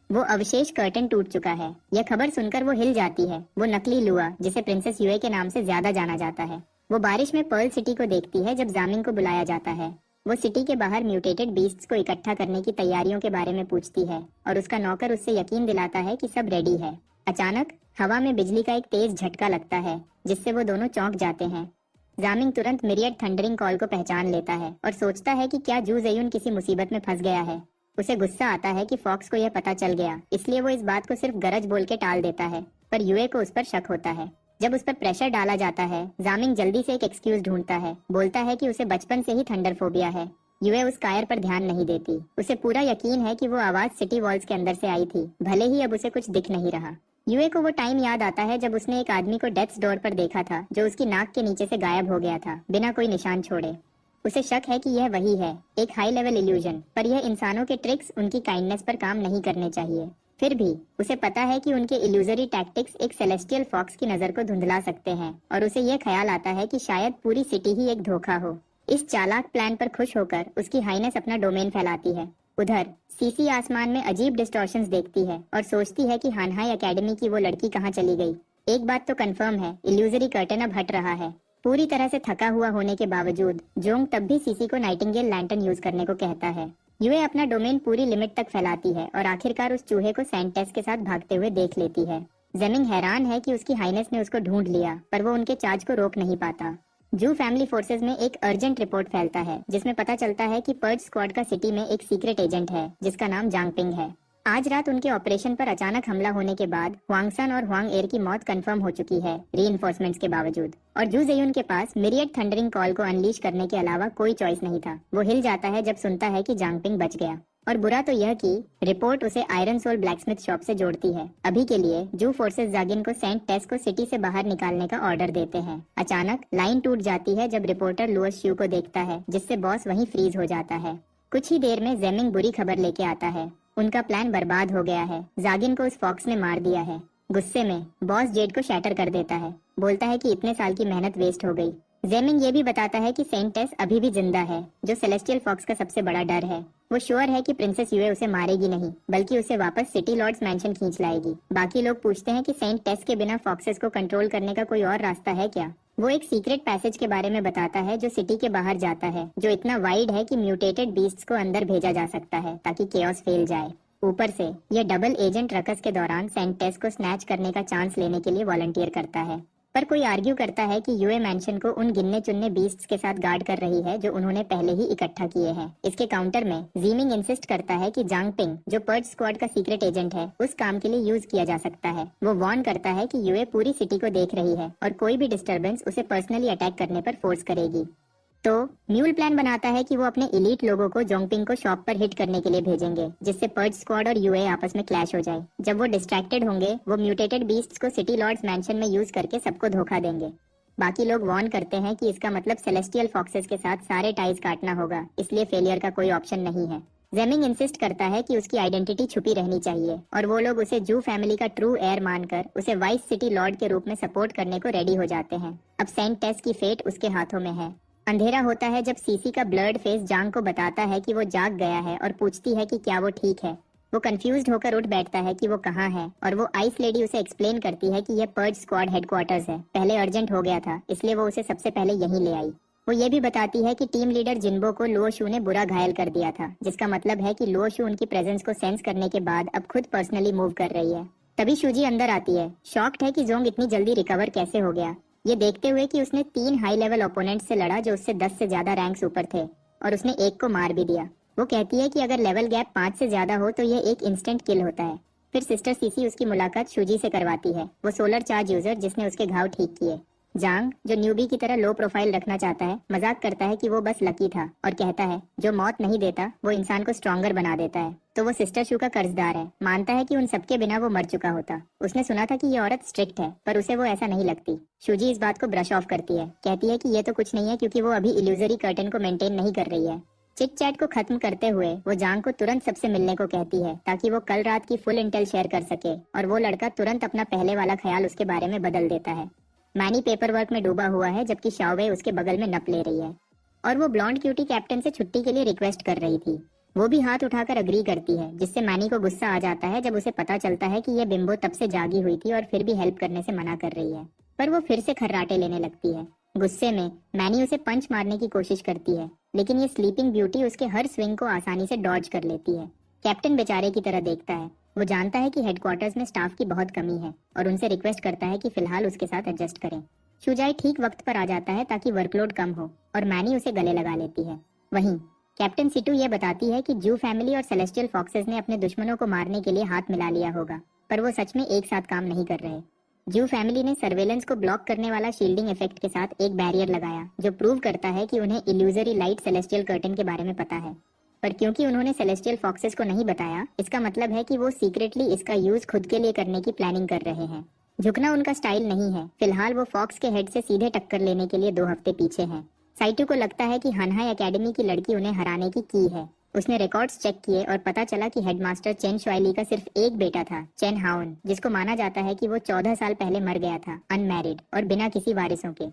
वो अवशेष कर्टन टूट चुका है। यह खबर सुनकर वो हिल जाती है। वो नकली लुआ, जिसे प्रिंसेस युए के नाम से ज्यादा जाना जाता है, वो बारिश में पर्ल सिटी को देखती है जब जामिंग को बुलाया जाता है। वो सिटी के बाहर म्यूटेटेड बीस्ट्स को इकट्ठा करने की तैयारियों के बारे में पूछती है और उसका नौकर उससे यकीन दिलाता है कि सब रेडी है। अचानक हवा में बिजली का एक तेज झटका लगता है जिससे वो दोनों चौंक जाते हैं। जामिंग तुरंत मिरियड थंडरिंग कॉल को पहचान लेता है और सोचता है कि क्या जू ज़ेयुन किसी मुसीबत में फंस गया है। उसे गुस्सा आता है कि फॉक्स को यह पता चल गया, इसलिए वो इस बात को सिर्फ गरज बोल के टाल देता है, पर युए को उस पर शक होता है। जब उस पर प्रेशर डाला जाता है, जामिंग जल्दी से एक एक्सक्यूज ढूंढता है। बोलता है कि उसे बचपन से ही थंडर फोबिया है। युए उस कायर पर ध्यान नहीं देती। उसे पूरा यकीन है कि वो आवाज सिटी वॉल्स के अंदर से आई थी, भले ही अब उसे कुछ दिख नहीं रहा। युए को वो टाइम याद आता है जब उसने एक आदमी को डेथ्स डोर पर देखा था जो उसकी नाक के नीचे से गायब हो गया था बिना कोई निशान छोड़े। उसे शक है कि यह वही है, एक हाई लेवल इल्यूजन, पर यह इंसानों के ट्रिक्स उनकी काइंडनेस पर काम नहीं करने चाहिए। फिर भी उसे पता है कि उनके इल्यूजरी टैक्टिक्स एक सेलेस्टियल फॉक्स की नजर को धुंधला सकते हैं और उसे यह ख्याल आता है कि शायद पूरी सिटी ही एक धोखा हो। इस चालाक प्लान पर खुश होकर उसकी हाईनेस अपना डोमेन फैलाती है। उधर सीसी आसमान में अजीब डिस्टॉर्शंस देखती है और सोचती है कि हानहाई एकेडमी की वो लड़की कहाँ चली गई। एक बात तो कंफर्म है, इल्यूजरी कर्टन अब हट रहा है। पूरी तरह से थका हुआ होने के बावजूद जोंग तब भी सीसी को नाइटिंगेल लैंटर्न यूज करने को कहता है। युए अपना डोमेन पूरी लिमिट तक फैलाती है और आखिरकार उस चूहे को सैंटेस के साथ भागते हुए देख लेती है। जेमिंग हैरान है कि उसकी हाइनेस ने उसको ढूंढ लिया, पर वो उनके चार्ज को रोक नहीं पाता। जू फैमिली फोर्सेस में एक अर्जेंट रिपोर्ट फैलता है जिसमें पता चलता है कि पर्ज स्क्वाड का सिटी में एक सीक्रेट एजेंट है जिसका नाम जांगपिंग है। आज रात उनके ऑपरेशन पर अचानक हमला होने के बाद हुआंगसन और हुआंग एर की मौत कंफर्म हो चुकी है रीइंफोर्समेंट्स के बावजूद, और जू ज़ेयुन के पास मिरियड थंडरिंग कॉल को अनलीश करने के अलावा कोई चॉइस नहीं था। वो हिल जाता है जब सुनता है कि जांगपिंग बच गया, और बुरा तो यह कि रिपोर्ट उसे आयरन सोल ब्लैकस्मिथ शॉप से जोड़ती है। अभी के लिए जू फोर्सेस जागिन को सेंट टेस को सिटी से बाहर निकालने का ऑर्डर देते हैं। अचानक लाइन टूट जाती है जब रिपोर्टर लुअस श्यू को देखता है, जिससे बॉस वहीं फ्रीज हो जाता है। कुछ ही देर में जेमिंग बुरी खबर लेके आता है। उनका प्लान बर्बाद हो गया है। जागिन को उस फॉक्स ने मार दिया है। गुस्से में बॉस जेड को शैटर कर देता है। बोलता है कि इतने साल की मेहनत वेस्ट हो गई। जेमिंग ये भी बताता है कि सेंट टेस अभी भी जिंदा है, जो सेलेस्टियल फॉक्स का सबसे बड़ा डर है। वो श्योर है कि प्रिंसेस युए उसे मारेगी नहीं, बल्कि उसे वापस सिटी लॉर्ड्स मैंशन खींच लाएगी। बाकी लोग पूछते हैं कि सेंट टेस के बिना फॉक्सेस को कंट्रोल करने का कोई और रास्ता है क्या। वो एक सीक्रेट पैसेज के बारे में बताता है जो सिटी के बाहर जाता है, जो इतना वाइड है कि म्यूटेटेड बीस्ट्स को अंदर भेजा जा सकता है ताकि केओस फैल जाए। ऊपर से यह डबल एजेंट रकस के दौरान सेंटेस को स्नैच करने का चांस लेने के लिए वॉलंटियर करता है। पर कोई आर्ग्यू करता है कि यूए मैंशन को उन गिनने चुनने बीस्ट्स के साथ गार्ड कर रही है जो उन्होंने पहले ही इकट्ठा किए हैं। इसके काउंटर में जीमिंग इंसिस्ट करता है कि जांग पिंग, जो पर्ज स्क्वाड का सीक्रेट एजेंट है, उस काम के लिए यूज किया जा सकता है। वो वार्न करता है कि यूए पूरी सिटी को देख रही है और कोई भी डिस्टर्बेंस उसे पर्सनली अटैक करने पर फोर्स करेगी। तो म्यूल प्लान बनाता है कि वो अपने एलीट लोगों को जोंगपिंग को शॉप पर हिट करने के लिए भेजेंगे, जिससे पर्ज स्क्वाड और यूए आपस में क्लैश हो जाए। जब वो डिस्ट्रैक्टेड होंगे, वो म्यूटेटेड बीस्ट्स को सिटी लॉर्ड्स मैंशन में यूज करके सबको धोखा देंगे। बाकी लोग वार्न करते हैं कि इसका मतलब सेलेस्टियल फॉक्सेस के साथ सारे टाइज काटना होगा, इसलिए फेलियर का कोई ऑप्शन नहीं है। जेमिंग इंसिस्ट करता है कि उसकी आइडेंटिटी छुपी रहनी चाहिए और वो लोग उसे जू फैमिली का ट्रू एयर मानकर उसे वाइस सिटी लॉर्ड के रूप में सपोर्ट करने को रेडी हो जाते हैं। अब सेंट टेस की फेट उसके हाथों में है। अंधेरा होता है जब सीसी का ब्लर्ड फेस जांग को बताता है कि वो जाग गया है और पूछती है कि क्या वो ठीक है। वो कंफ्यूज्ड होकर उठ बैठता है कि वो कहाँ है और वो आइस लेडी उसे एक्सप्लेन करती है कि यह पर्ज स्क्वाड हेडक्वार्टर्स है। पहले अर्जेंट हो गया था, इसलिए वो उसे सबसे पहले यहीं ले आई। वो ये भी बताती है कि टीम लीडर जिन्बो को लुओ शू ने बुरा घायल कर दिया था, जिसका मतलब है कि लुओ शू उनकी प्रेजेंस को सेंस करने के बाद अब खुद पर्सनली मूव कर रही है। तभी शूजी अंदर आती है, शॉक्ड है कि जोंग इतनी जल्दी रिकवर कैसे हो गया, ये देखते हुए कि उसने 3 हाई लेवल ओपोनेंट से लड़ा जो उससे 10 से ज्यादा रैंक्स ऊपर थे और उसने एक को मार भी दिया। वो कहती है कि अगर लेवल गैप 5 से ज्यादा हो तो ये एक इंस्टेंट किल होता है। फिर सिस्टर सीसी उसकी मुलाकात शूजी से करवाती है, वो सोलर चार्ज यूजर जिसने उसके घाव ठीक किए। जांग, जो न्यूबी की तरह लो प्रोफाइल रखना चाहता है, मजाक करता है कि वो बस लकी था और कहता है जो मौत नहीं देता वो इंसान को स्ट्रॉन्गर बना देता है। तो वो सिस्टर शू का कर्जदार है, मानता है कि उन सबके बिना वो मर चुका होता। उसने सुना था कि ये औरत स्ट्रिक्ट है, पर उसे वो ऐसा नहीं लगती। शूजी इस बात को ब्रश ऑफ करती है, कहती है कि ये तो कुछ नहीं है क्योंकि वो अभी इल्यूजरी कर्टन को मेंटेन नहीं कर रही है। चिट चैट को खत्म करते हुए वो जांग को तुरंत सबसे मिलने को कहती है ताकि वो कल रात की फुल इंटेल शेयर कर सके और वो लड़का तुरंत अपना पहले वाला ख्याल उसके बारे में बदल देता है। मैनी पेपर वर्क में डूबा हुआ है जबकि शाओवे उसके बगल में नप ले रही है और वो ब्लॉन्ड क्यूटी कैप्टन से छुट्टी के लिए रिक्वेस्ट कर रही थी। वो भी हाथ उठाकर अग्री करती है, जिससे मैनी को गुस्सा आ जाता है जब उसे पता चलता है कि ये बिम्बो तब से जागी हुई थी और फिर भी हेल्प करने से मना कर रही है। पर वो फिर से खर्राटे लेने लगती है। गुस्से में मैनी उसे पंच मारने की कोशिश करती है, लेकिन ये स्लीपिंग ब्यूटी उसके हर स्विंग को आसानी से डॉज कर लेती है। कैप्टन बेचारे की तरह देखता है। वो जानता है कि हेडक्वार्टर्स में स्टाफ की बहुत कमी है और उनसे रिक्वेस्ट करता है कि फिलहाल उसके साथ एडजस्ट करें। शुजाई ठीक वक्त पर आ जाता है ताकि वर्कलोड कम हो और मैनी उसे गले लगा लेती है। वहीं कैप्टन सिटू ये बताती है कि जू फैमिली और सेलेस्टियल फॉक्सेस ने अपने दुश्मनों को मारने के लिए हाथ मिला लिया होगा, पर वो सच में एक साथ काम नहीं कर रहे। जू फैमिली ने सर्वेलेंस को ब्लॉक करने वाला शील्डिंग इफेक्ट के साथ एक बैरियर लगाया जो प्रूव करता है कि उन्हें इल्यूजरी लाइट सेलेस्टियल कर्टन के बारे में पता है। पर क्योंकि उन्होंने सेलेस्टियल फॉक्सेस को नहीं बताया, इसका मतलब है कि वो सीक्रेटली इसका यूज खुद के लिए करने की प्लानिंग कर रहे हैं। झुकना उनका स्टाइल नहीं है। फिलहाल वो फॉक्स के हेड से सीधे टक्कर लेने के लिए 2 हफ्ते पीछे हैं। साइटू को लगता है कि हनहाई एकेडमी की लड़की उन्हें हराने की है। उसने रिकॉर्ड्स चेक किए और पता चला कि हेडमास्टर चेन शुआइली का सिर्फ एक बेटा था, चेन हाउन, जिसको माना जाता है कि वो 14 साल पहले मर गया था, अनमैरिड और बिना किसी वारिसों के।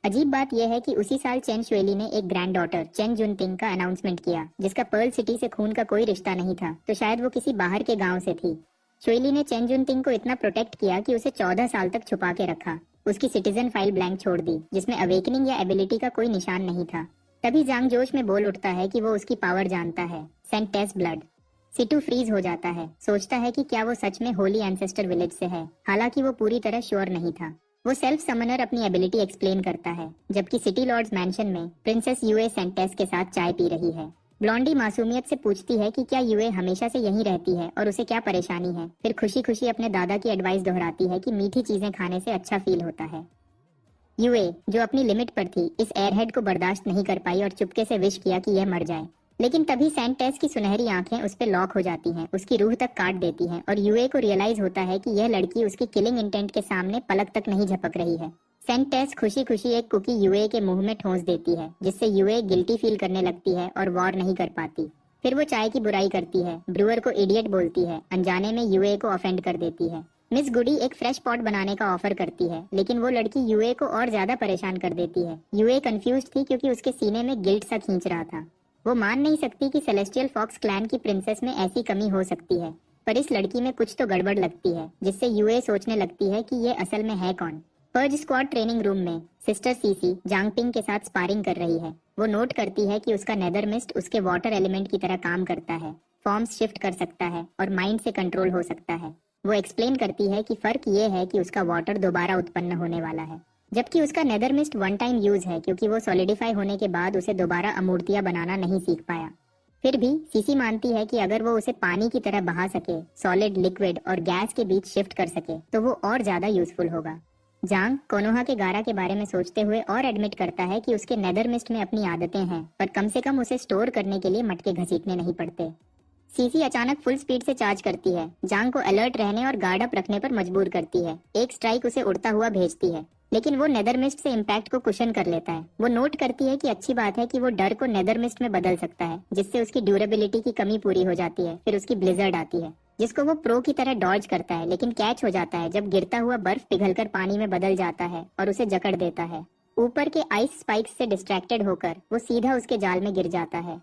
अजीब बात यह है कि उसी साल चेन शुएली ने एक ग्रैंड डॉटर चेन जुनतिंग का अनाउंसमेंट किया, जिसका पर्ल सिटी से खून का कोई रिश्ता नहीं था, तो शायद वो किसी बाहर के गांव से थी। शुएली ने चेन जुनतिंग को इतना प्रोटेक्ट किया कि उसे 14 साल तक छुपा के रखा। उसकी सिटीजन फाइल ब्लैंक छोड़ दी, जिसमें अवेकनिंग या एबिलिटी का कोई निशान नहीं था। तभी जांग जोश में बोल उठता है कि वो उसकी पावर जानता है, सेंट टेस ब्लड। सिटू फ्रीज हो जाता है, सोचता है कि क्या वो सच में होली एंसेस्टर विलेज से है, हालांकि वो पूरी तरह श्योर नहीं था। वो सेल्फ समनर अपनी एबिलिटी एक्सप्लेन करता है, जबकि सिटी लॉर्ड्स मैंशन में प्रिंसेस यूए सेंट टेस के साथ चाय पी रही है। ब्लॉन्डी मासूमियत से पूछती है कि क्या यूए हमेशा से यहीं रहती है और उसे क्या परेशानी है। फिर खुशी खुशी अपने दादा की एडवाइस दोहराती है कि मीठी चीजें खाने से अच्छा फील होता है। यूए, जो अपनी लिमिट पर थी, इस एयरहेड को बर्दाश्त नहीं कर पाई और चुपके से विश किया कि यह मर जाए। लेकिन तभी सेंट टेस की सुनहरी आंखें उस पर लॉक हो जाती हैं, उसकी रूह तक काट देती हैं और यूए को रियलाइज होता है कि यह लड़की उसकी किलिंग इंटेंट के सामने पलक तक नहीं झपक रही है। सेंट टेस खुशी खुशी एक कुकी यूए के मुंह में ठोंस देती है, जिससे यूए गिल्टी फील करने लगती है और वॉर नहीं कर पाती। फिर वो चाय की बुराई करती है, ब्रूअर को इडियट बोलती है, अनजाने में यूए को ऑफेंड कर देती है। मिस गुडी एक फ्रेश पॉट बनाने का ऑफर करती है, लेकिन वो लड़की यूए को और ज्यादा परेशान कर देती है। यूए कंफ्यूज थी क्योंकि उसके सीने में गिल्ट सा खींच रहा था। वो मान नहीं सकती कि सेलेस्टियल फॉक्स क्लैन की प्रिंसेस में ऐसी कमी हो सकती है, पर इस लड़की में कुछ तो गड़बड़ लगती है, जिससे यूए सोचने लगती है कि ये असल में है कौन। पर्ज स्क्वाड ट्रेनिंग रूम में सिस्टर सीसी जांगपिंग के साथ स्पारिंग कर रही है। वो नोट करती है कि उसका नेदर मिस्ट उसके वाटर एलिमेंट की तरह काम करता है। फॉर्म्स शिफ्ट कर सकता है और माइंड से कंट्रोल हो सकता है। वो एक्सप्लेन करती है कि फर्क ये है कि उसका वाटर दोबारा उत्पन्न होने वाला है, जबकि उसका nether mist one time use है, क्योंकि वो सॉलिडिफाई होने के बाद उसे दोबारा अमूर्तियां बनाना नहीं सीख पाया। फिर भी सीसी मानती है कि अगर वो उसे पानी की तरह बहा सके, सॉलिड, लिक्विड और गैस के बीच शिफ्ट कर सके, तो वो और ज्यादा यूजफुल होगा। जांग कोनोहा के गारा के बारे में सोचते हुए और एडमिट करता है कि उसके नेदर मिस्ट में अपनी आदतें हैं, पर कम से कम उसे स्टोर करने के लिए मटके घसीटने नहीं पड़ते। सीसी अचानक फुल स्पीड से चार्ज करती है, जांग को अलर्ट रहने और गार्ड अप रखने पर मजबूर करती है। एक स्ट्राइक उसे उड़ता हुआ भेजती है, लेकिन वो नेदर मिस्ट से इम्पैक्ट को कुशन कर लेता है। वो नोट करती है कि अच्छी बात है कि वो डर को नेदर मिस्ट में बदल सकता है, जिससे उसकी ड्यूरेबिलिटी की कमी पूरी हो जाती है। फिर उसकी ब्लिजर्ड आती है, जिसको वो प्रो की तरह डॉज करता है, लेकिन कैच हो जाता है जब गिरता हुआ बर्फ पिघलकर पानी में बदल जाता है और उसे जकड़ देता है। ऊपर के आइस स्पाइक्स से डिस्ट्रैक्टेड होकर वो सीधा उसके जाल में गिर जाता है।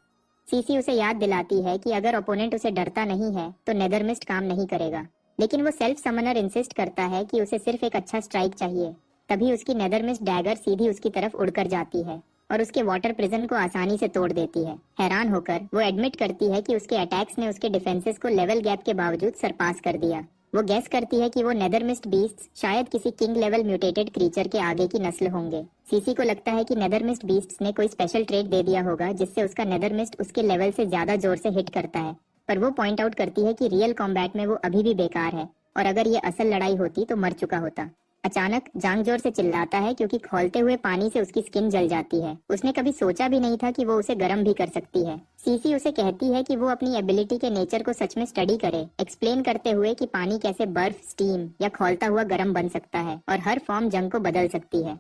सीसी उसे याद दिलाती है कि अगर ओपोनेंट उसे डरता नहीं है तो नेदर मिस्ट काम नहीं करेगा, लेकिन वो सेल्फ समनर इंसिस्ट करता है कि उसे सिर्फ एक अच्छा स्ट्राइक चाहिए। तभी उसकी नेदर मिस्ट डैगर सीधी उसकी तरफ उड़कर जाती है और उसके वाटर प्रिजन को आसानी से तोड़ देती है। हैरान होकर वो एडमिट करती है कि उसके अटैक्स ने उसके डिफेंसेस को लेवल गैप के बावजूद सरपास कर दिया। वो गेस करती है कि वो नेदर मिस्ट बीस्ट्स शायद किसी किंग लेवल म्यूटेटेड क्रीचर के आगे की नस्ल होंगे। सीसी को लगता है कि नेदर मिस्ट बीस्ट्स ने कोई स्पेशल ट्रेट दे दिया होगा, जिससे उसका नेदर मिस्ट उसके लेवल से ज्यादा जोर से हिट करता है। पर वो पॉइंट आउट करती है कि रियल कॉम्बैट में वो अभी भी बेकार है, और अगर ये असल लड़ाई होती तो मर चुका होता। अचानक जांग जोर से चिल्लाता है, क्योंकि खौलते हुए पानी से उसकी स्किन जल जाती है। उसने कभी सोचा भी नहीं था कि वो उसे गर्म भी कर सकती है। सीसी उसे कहती है कि वो अपनी एबिलिटी के नेचर को सच में स्टडी करे, एक्सप्लेन करते हुए कि पानी कैसे बर्फ, स्टीम या खौलता हुआ गर्म बन सकता है और हर फॉर्म जंग को बदल सकती है।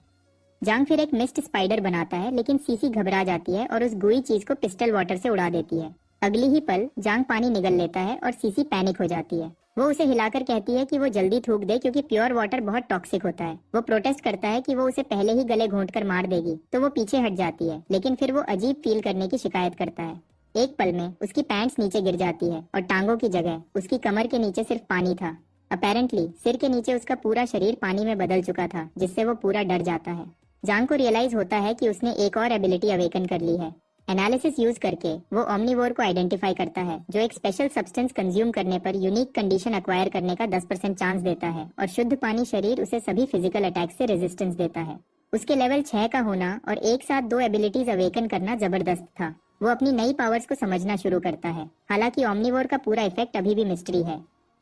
जांग फिर एक मिस्ट स्पाइडर बनाता है, लेकिन सीसी घबरा जाती है और उस गुई चीज को पिस्टल वाटर से उड़ा देती है। अगली ही पल जांग पानी निगल लेता है और सीसी पैनिक हो जाती है। वो उसे हिलाकर कहती है कि वो जल्दी थूक दे, क्योंकि प्योर वाटर बहुत टॉक्सिक होता है। वो प्रोटेस्ट करता है कि वो उसे पहले ही गले घोंट कर मार देगी, तो वो पीछे हट जाती है, लेकिन फिर वो अजीब फील करने की शिकायत करता है। एक पल में उसकी पैंट्स नीचे गिर जाती है और टांगों की जगह उसकी कमर के नीचे सिर्फ पानी था। अपेरेंटली सिर के नीचे उसका पूरा शरीर पानी में बदल चुका था, जिससे वो पूरा डर जाता है। जांग को रियलाइज होता है कि उसने एक और एबिलिटी अवेकन कर ली है। एनालिसिस यूज करके वो ओमनीवोर को आइडेंटिफाई करता है, जो एक स्पेशल सब्सटेंस कंज्यूम करने पर यूनिक कंडीशन अक्वायर करने का 10% चांस देता है, और शुद्ध पानी शरीर उसे सभी फिजिकल अटैक से रेजिस्टेंस देता है। उसके लेवल 6 का होना और एक साथ 2 एबिलिटीज अवेकन करना जबरदस्त था। वो अपनी नई पावर्स को समझना शुरू करता है, हालांकि ओमनीवोर का पूरा इफेक्ट अभी भी मिस्ट्री है।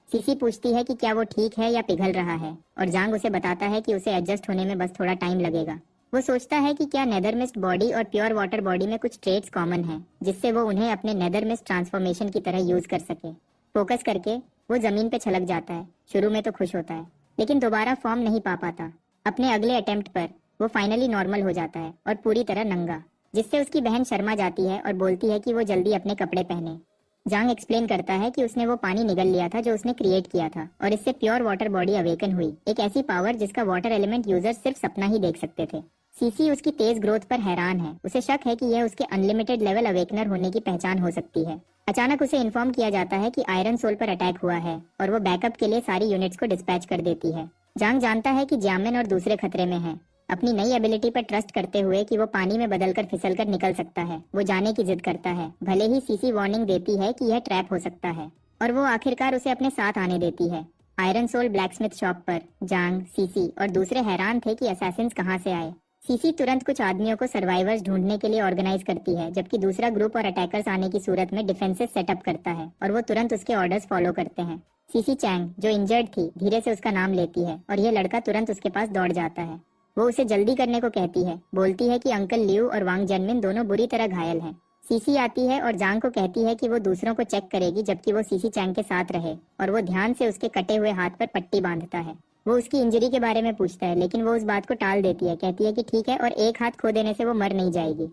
सीसी पूछती है कि क्या वो ठीक है या पिघल रहा है, और जांग उसे बताता है कि उसे एडजस्ट होने में बस थोड़ा टाइम लगेगा। वो सोचता है कि क्या नेदर मिस्ट बॉडी और प्योर वाटर बॉडी में कुछ ट्रेट्स कॉमन हैं, जिससे वो उन्हें अपने नेदर मिस्ट ट्रांसफॉर्मेशन की तरह यूज कर सके। फोकस करके वो जमीन पे छलक जाता है। शुरू में तो खुश होता है, लेकिन दोबारा फॉर्म नहीं पा पाता। अपने अगले अटेम्प्ट पर वो फाइनली नॉर्मल हो जाता है और पूरी तरह नंगा, जिससे उसकी बहन शर्मा जाती है और बोलती है कि वो जल्दी अपने कपड़े पहने। जांग एक्सप्लेन करता है कि उसने वो पानी निगल लिया था जो उसने क्रिएट किया था, और इससे प्योर वाटर बॉडी अवेकन हुई, एक ऐसी पावर जिसका वाटर एलिमेंट यूजर सिर्फ सपना ही देख सकते थे। सीसी उसकी तेज ग्रोथ पर हैरान है। उसे शक है कि यह उसके अनलिमिटेड लेवल अवेकनर होने की पहचान हो सकती है। अचानक उसे इन्फॉर्म किया जाता है कि आयरन सोल पर अटैक हुआ है, और वो बैकअप के लिए सारी यूनिट्स को डिस्पैच कर देती है। जांग जानता है कि जामिन और दूसरे खतरे में हैं। अपनी नई एबिलिटी पर ट्रस्ट करते हुए कि वो पानी में बदलकर फिसलकर निकल सकता है, वो जाने की जिद करता है, भले ही सीसी वार्निंग देती है कि यह ट्रैप हो सकता है, और वो आखिरकार उसे अपने साथ आने देती है। आयरन सोल ब्लैकस्मिथ शॉप पर जांग, सीसी और दूसरे हैरान थे कि असैसिन्स कहां से आए। सीसी तुरंत कुछ आदमियों को सर्वाइवर्स ढूंढने के लिए ऑर्गेनाइज करती है, जबकि दूसरा ग्रुप और अटैकर्स आने की सूरत में डिफेंसेस सेटअप करता है, और वो तुरंत उसके ऑर्डर्स फॉलो करते हैं। सीसी चैंग, जो इंजर्ड थी, धीरे से उसका नाम लेती है, और यह लड़का तुरंत उसके पास दौड़ जाता है। वो उसे जल्दी करने को कहती है, बोलती है कि अंकल लियू और वांग जनमिन दोनों बुरी तरह घायल हैं। सीसी आती है और जांग को कहती है कि वो दूसरों को चेक करेगी, जबकि वो सीसी चैंग के साथ रहे, और वो ध्यान से उसके कटे हुए हाथ पर पट्टी बांधता है। वो उसकी इंजरी के बारे में पूछता है, लेकिन वो उस बात को टाल देती है, कहती है कि ठीक है, और एक हाथ खो देने से वो मर नहीं जाएगी।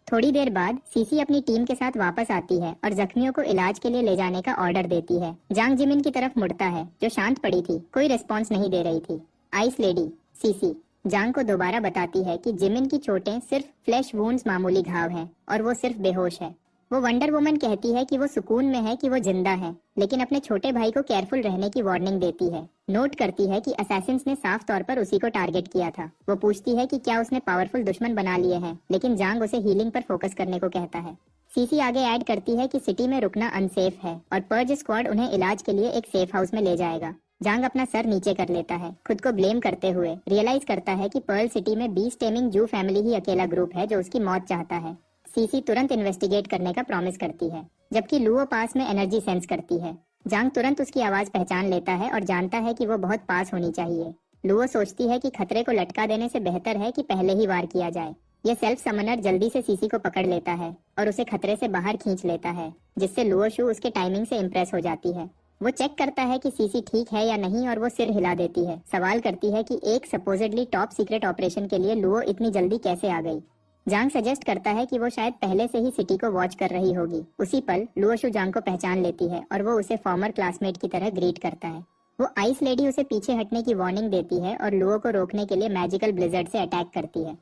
थोड़ी देर बाद सीसी अपनी टीम के साथ वापस आती है और जख्मियों को इलाज के लिए ले जाने का ऑर्डर देती है। जांग जिमिन की तरफ मुड़ता है, जो शांत पड़ी थी, कोई रिस्पॉन्स नहीं दे रही थी। आइस लेडी सीसी जांग को दोबारा बताती है कि जिमिन की चोटें सिर्फ फ्लैश वुंड्स, मामूली घाव हैं, और वो सिर्फ बेहोश है। वो वंडर वुमन कहती है कि वो सुकून में है कि वो जिंदा है, लेकिन अपने छोटे भाई को केयरफुल रहने की वार्निंग देती है। नोट करती है कि असैसिन्स ने साफ तौर पर उसी को टारगेट किया था। वो पूछती है कि क्या उसने पावरफुल दुश्मन बना लिए हैं, लेकिन जांग उसे हीलिंग पर फोकस करने को कहता है। सीसी आगे ऐड करती है कि सिटी में रुकना अनसेफ है और पर्ज स्क्वाड उन्हें इलाज के लिए एक सेफ हाउस में ले जाएगा। जांग अपना सर नीचे कर लेता है, खुद को ब्लेम करते हुए रियलाइज करता है कि पर्ल सिटी में बीस्ट टेमिंग जू फैमिली ही अकेला ग्रुप है जो उसकी मौत चाहता है। सीसी तुरंत इन्वेस्टिगेट करने का प्रॉमिस करती है, जबकि लुओ पास में एनर्जी सेंस करती है। जांग तुरंत उसकी आवाज पहचान लेता है और जानता है कि वो बहुत पास होनी चाहिए। लुओ सोचती है कि खतरे को लटका देने से बेहतर है कि पहले ही वार किया जाए। यह सेल्फ समनर जल्दी से सीसी को पकड़ लेता है और उसे खतरे से बाहर खींच लेता है, जिससे लुओ शू उसके टाइमिंग से इम्प्रेस हो जाती है। वो चेक करता है कि सीसी ठीक है या नहीं और वो सिर हिला देती है, सवाल करती है कि एक सपोजिडली टॉप सीक्रेट ऑपरेशन के लिए लुओ इतनी जल्दी कैसे आ गई। जांग सजेस्ट करता है कि वो शायद पहले से ही सिटी को वॉच कर रही होगी। उसी पल लुओ शू जांग को पहचान लेती है और वो उसे फॉर्मर क्लासमेट की तरह ग्रीट करता है। वो आइस लेडी उसे पीछे हटने की वार्निंग देती है और लुओ को रोकने के लिए मैजिकल ब्लिजर्ड से अटैक करती है।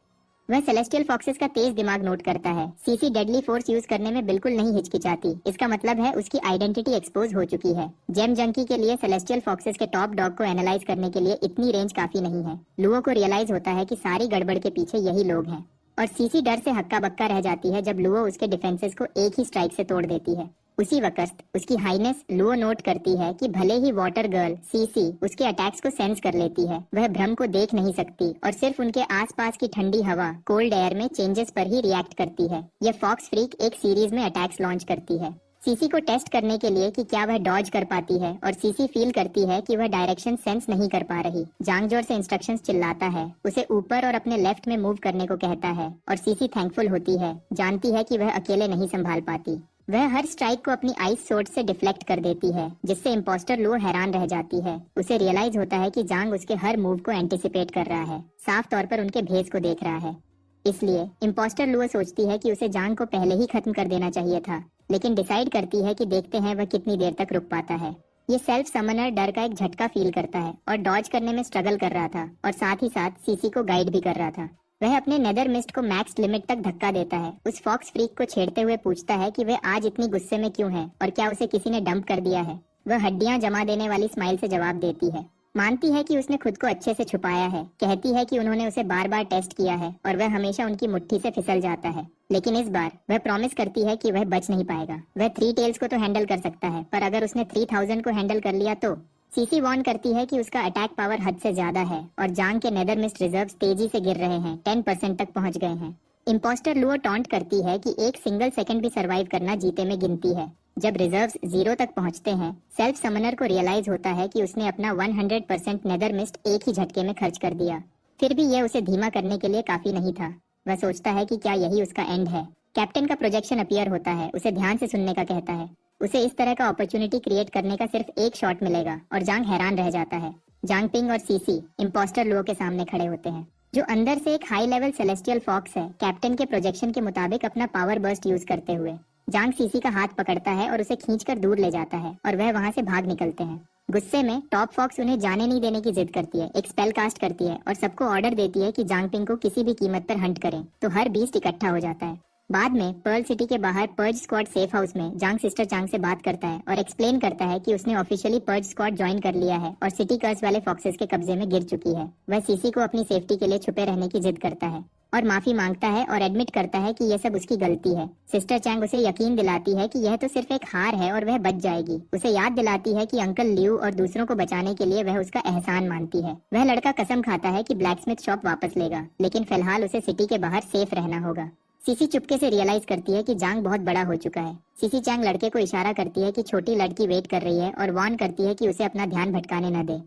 वह सेलेस्टियल फॉक्सेस का तेज दिमाग नोट करता है। सीसी डेडली फोर्स यूज करने में बिल्कुल नहीं हिचकिचाती। इसका मतलब है उसकी आइडेंटिटी एक्सपोज हो चुकी है। जेम जंकी के लिए सेलेस्टियल फॉक्सेस के टॉप डॉग को एनालाइज करने के लिए इतनी रेंज काफी नहीं है। लुओ को रियलाइज होता है कि सारी गड़बड़ के पीछे यही लोग हैं और सीसी डर से हक्का बक्का रह जाती है जब लुओ उसके डिफेंसेस को एक ही स्ट्राइक से तोड़ देती है। उसी वक्त उसकी हाईनेस लुओ नोट करती है कि भले ही वाटर गर्ल सीसी उसके अटैक्स को सेंस कर लेती है, वह भ्रम को देख नहीं सकती और सिर्फ उनके आसपास की ठंडी हवा कोल्ड एयर में चेंजेस पर ही रिएक्ट करती है। यह फॉक्स फ्रीक एक सीरीज में अटैक्स लॉन्च करती है सीसी को टेस्ट करने के लिए कि क्या वह डॉज कर पाती है, और सीसी फील करती है कि वह डायरेक्शन सेंस नहीं कर पा रही। जांग जोर से इंस्ट्रक्शंस चिल्लाता है, उसे ऊपर और अपने लेफ्ट में मूव करने को कहता है और सीसी थैंकफुल होती है, जानती है कि वह अकेले नहीं संभाल पाती। वह हर स्ट्राइक को अपनी आइस सोर्ड से डिफ्लेक्ट कर देती है, जिससे इम्पोस्टर लुओ हैरान रह जाती है। उसे रियलाइज होता है कि जांग उसके हर मूव को एंटिसिपेट कर रहा है, साफ तौर पर उनके भेस को देख रहा है। इसलिए इम्पोस्टर लुओ सोचती है कि उसे जांग को पहले ही खत्म कर देना चाहिए था, लेकिन डिसाइड करती है कि देखते हैं वह कितनी देर तक रुक पाता है। ये सेल्फ समनर डर का एक झटका फील करता है और डॉज करने में स्ट्रगल कर रहा था और साथ ही साथ सीसी को गाइड भी कर रहा था। वह अपने नेदर मिस्ट को मैक्स लिमिट तक धक्का देता है। उस फॉक्स फ्रीक को छेड़ते हुए पूछता है कि वह आज इतनी गुस्से में क्यों है और क्या उसे किसी ने डंप कर दिया है। वह हड्डियां जमा देने वाली स्माइल से जवाब देती है, मानती है कि उसने खुद को अच्छे से छुपाया है, कहती है कि उन्होंने उसे बार बार टेस्ट किया है और वह हमेशा उनकी मुट्ठी से फिसल जाता है, लेकिन इस बार वह प्रॉमिस करती है कि वह बच नहीं पाएगा। वह 3 टेल्स को तो हैंडल कर सकता है, पर अगर उसने 3000 को हैंडल कर लिया तो। सीसी वार्न करती है कि उसका अटैक पावर हद से ज्यादा है और जांग के नेदर मिस्ट रिजर्व्स तेजी से गिर रहे हैं, 10% तक पहुंच गए हैं। इम्पोस्टर लुओ टॉन्ट करती है कि एक सिंगल सेकंड भी सरवाइव करना जीते में गिनती है। जब रिजर्व्स 0 तक पहुंचते हैं, सेल्फ समनर को रियलाइज होता है कि उसने अपना 100% नेदर मिस्ट एक ही झटके में खर्च कर दिया। फिर भी यह उसे धीमा करने के लिए काफी नहीं था। वह सोचता है कि क्या यही उसका एंड है। कैप्टन का प्रोजेक्शन अपीयर होता है, उसे ध्यान से सुनने का कहता है। उसे इस तरह का अपॉर्चुनिटी क्रिएट करने का सिर्फ एक शॉट मिलेगा और जांग हैरान रह जाता है। जांग पिंग और सीसी इम्पोस्टर लुओ के सामने खड़े होते हैं, जो अंदर से एक हाई लेवल सेलेस्टियल फॉक्स है, कैप्टन के प्रोजेक्शन के मुताबिक अपना पावर बर्स्ट यूज करते हुए। जांग सीसी का हाथ पकड़ता है और उसे खींचकर दूर ले जाता है और वह वहां से भाग निकलते हैं। गुस्से में टॉप फॉक्स उन्हें जाने नहीं देने की जिद करती है, एक स्पेल कास्ट करती है और सबको ऑर्डर देती है कि जांग पिंग को किसी भी कीमत पर हंट करें, तो हर बीस्ट इकट्ठा हो जाता है। बाद में पर्ल सिटी के बाहर पर्ज स्क्वाड सेफ हाउस में जांग सिस्टर चांग से बात करता है और एक्सप्लेन करता है कि उसने ऑफिशियली पर्ज स्क्वाड ज्वाइन कर लिया है और सिटी कर्स वाले फॉक्सेस के कब्जे में गिर चुकी है। वह सीसी को अपनी सेफ्टी के लिए छुपे रहने की जिद करता है और माफी मांगता है और एडमिट करता है कि यह सब उसकी गलती है। सिस्टर चैंग उसे यकीन दिलाती है कि यह तो सिर्फ एक हार है और वह बच जाएगी। उसे याद दिलाती है कि अंकल लियू और दूसरों को बचाने के लिए वह उसका एहसान मानती है। वह लड़का कसम खाता है कि ब्लैकस्मिथ शॉप वापस लेगा, लेकिन फिलहाल उसे सिटी के बाहर सेफ रहना होगा। सीसी चुपके से रियलाइज करती है कि जांग बहुत बड़ा हो चुका है। सीसी चैंग लड़के को इशारा करती है कि छोटी लड़की वेट कर रही है और वार्न करती है कि उसे अपना ध्यान भटकाने न दे।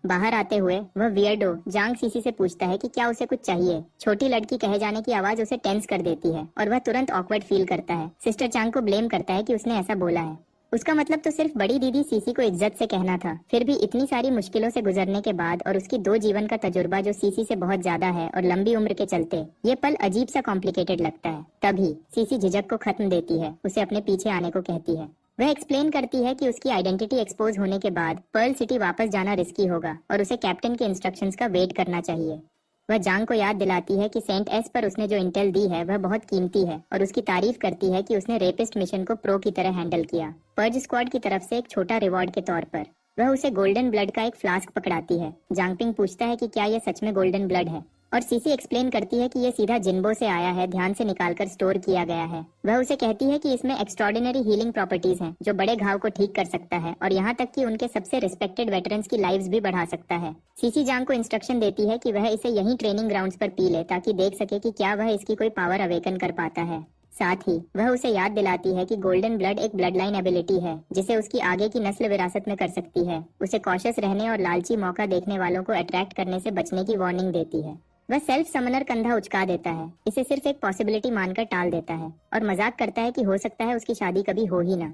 बाहर आते हुए वह वियर्डो जांग सीसी से पूछता है कि क्या उसे कुछ चाहिए। छोटी लड़की कहे जाने की आवाज उसे टेंस कर देती है और वह तुरंत ऑकवर्ड फील करता है। सिस्टर चांग को ब्लेम करता है कि उसने ऐसा बोला है। उसका मतलब तो सिर्फ बड़ी दीदी सीसी को इज्जत से कहना था। फिर भी इतनी सारी मुश्किलों से गुजरने के बाद और उसकी 2 जीवन का तजुर्बा जो सीसी से बहुत ज्यादा है और लंबी उम्र के चलते ये पल अजीब सा कॉम्प्लिकेटेड लगता है। तभी सीसी झिझक को खत्म देती है, उसे अपने पीछे आने को कहती है। वह एक्सप्लेन करती है कि उसकी आइडेंटिटी एक्सपोज होने के बाद पर्ल सिटी वापस जाना रिस्की होगा और उसे कैप्टन के इंस्ट्रक्शंस का वेट करना चाहिए। वह जांग को याद दिलाती है कि सेंट एस पर उसने जो इंटेल दी है वह बहुत कीमती है और उसकी तारीफ करती है कि उसने रेपिस्ट मिशन को प्रो की तरह हैंडल किया, पर्ज स्क्वाड की तरफ से एक छोटा रिवॉर्ड के तौर पर। वह उसे गोल्डन ब्लड का एक फ्लास्क पकड़ाती है। जांगपिंग पूछता है कि क्या यह सच में गोल्डन ब्लड है। और सीसी एक्सप्लेन करती है कि ये सीधा जिन्बो से आया है, ध्यान से निकालकर स्टोर किया गया है। वह उसे कहती है कि इसमें एक्स्ट्रॉर्डिनरी हीलिंग प्रॉपर्टीज हैं जो बड़े घाव को ठीक कर सकता है और यहाँ तक कि उनके सबसे रिस्पेक्टेड वेटरन्स की लाइव्स भी बढ़ा सकता है। सीसी जांग को इंस्ट्रक्शन देती है कि वह इसे यहीं ट्रेनिंग ग्राउंड्स पर पी ले ताकि देख सके कि क्या वह इसकी कोई पावर अवेकन कर पाता है। साथ ही वह उसे याद दिलाती है कि गोल्डन ब्लड एक ब्लड लाइन एबिलिटी है जिसे उसकी आगे की नस्ल विरासत में कर सकती है। उसे कॉशियस रहने और लालची मौका देखने वालों को अट्रैक्ट करने से बचने की वार्निंग देती है। वह सेल्फ समनर कंधा उचका देता है, इसे सिर्फ एक पॉसिबिलिटी मानकर टाल देता है और मजाक करता है कि हो सकता है उसकी शादी कभी हो ही ना।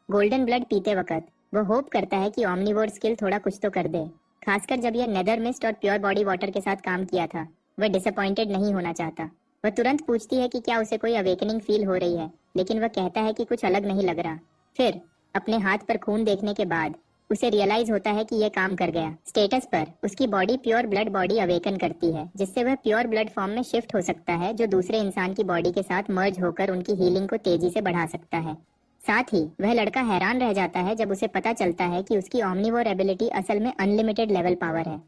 गोल्डन ब्लड पीते वक्त वह होप करता है कि ऑमनिवोर स्किल थोड़ा कुछ तो कर दे, खासकर जब यह नेदर मिस्ट और प्योर बॉडी वाटर के साथ काम किया था। वह डिसअपॉइंटेड नहीं होना चाहता। वह तुरंत पूछती है कि क्या उसे कोई अवेकनिंग फील हो रही है, लेकिन वह कहता है कि कुछ अलग नहीं लग रहा। फिर अपने हाथ पर खून देखने के बाद उसे रियलाइज होता है कि यह काम कर गया। स्टेटस पर उसकी body pure blood body awaken करती है, जिससे वह प्योर ब्लड फॉर्म में शिफ्ट हो सकता है जो दूसरे इंसान की बॉडी के साथ मर्ज होकर उनकी हीलिंग को तेजी से बढ़ा सकता है। साथ ही वह लड़का हैरान रह जाता है जब उसे पता चलता है कि उसकी ओमनिवोर एबिलिटी असल में अनलिमिटेड लेवल पावर है।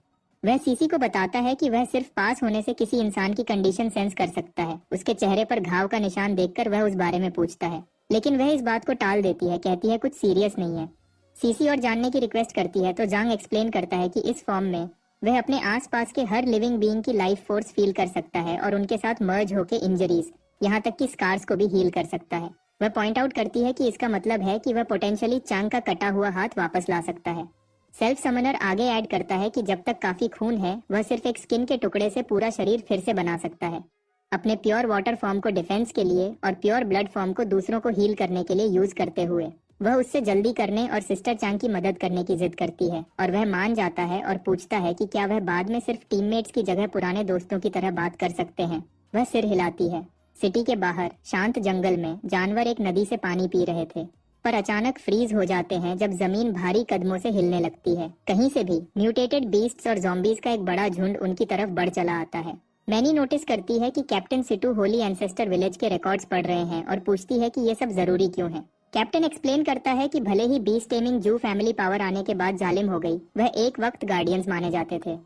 वह सीसी को बताता है कि वह सिर्फ पास होने से किसी इंसान की कंडीशन सेंस कर सकता है। उसके चेहरे पर घाव का निशान देखकर वह उस बारे में पूछता है, लेकिन वह इस बात को टाल देती है, कहती है कुछ सीरियस नहीं है। सीसी और जानने की रिक्वेस्ट करती है तो जांग एक्सप्लेन करता है कि इस फॉर्म में वह अपने आसपास के हर लिविंग बीइंग की लाइफ फोर्स फील कर सकता है और उनके साथ मर्ज होकर इंजरीज, यहाँ तक कि स्कार्स को भी हील कर सकता है। वह पॉइंट आउट करती है कि इसका मतलब है कि वह पोटेंशियली चांग का कटा हुआ हाथ वापस ला सकता है। सेल्फ समनर आगे ऐड करता है कि जब तक काफी खून है वह सिर्फ एक स्किन के टुकड़े से पूरा शरीर फिर से बना सकता है। अपने प्योर वाटर फॉर्म को डिफेंस के लिए और प्योर ब्लड फॉर्म को दूसरों को हील करने के लिए यूज करते हुए वह उससे जल्दी करने और सिस्टर चांग की मदद करने की जिद करती है और वह मान जाता है और पूछता है कि क्या वह बाद में सिर्फ टीममेट्स की जगह पुराने दोस्तों की तरह बात कर सकते हैं। वह सिर हिलाती है। सिटी के बाहर शांत जंगल में जानवर एक नदी से पानी पी रहे थे, पर अचानक फ्रीज हो जाते हैं जब जमीन भारी कदमों से हिलने लगती है। कहीं से भी म्यूटेटेड बीस्ट्स और ज़ॉम्बीज का एक बड़ा झुंड उनकी तरफ बढ़ चला आता है। मैनी नोटिस करती है कि captain Situ Holi ancestor village के रिकॉर्ड्स पढ़ रहे हैं और पूछती है कि ये सब जरूरी क्यों है। कैप्टन एक्सप्लेन करता है कि भले ही बीस्ट टेमिंग जू फैमिली पावर आने के बाद जालिम हो गई, वह एक वक्त गार्डियंस माने जाते थे।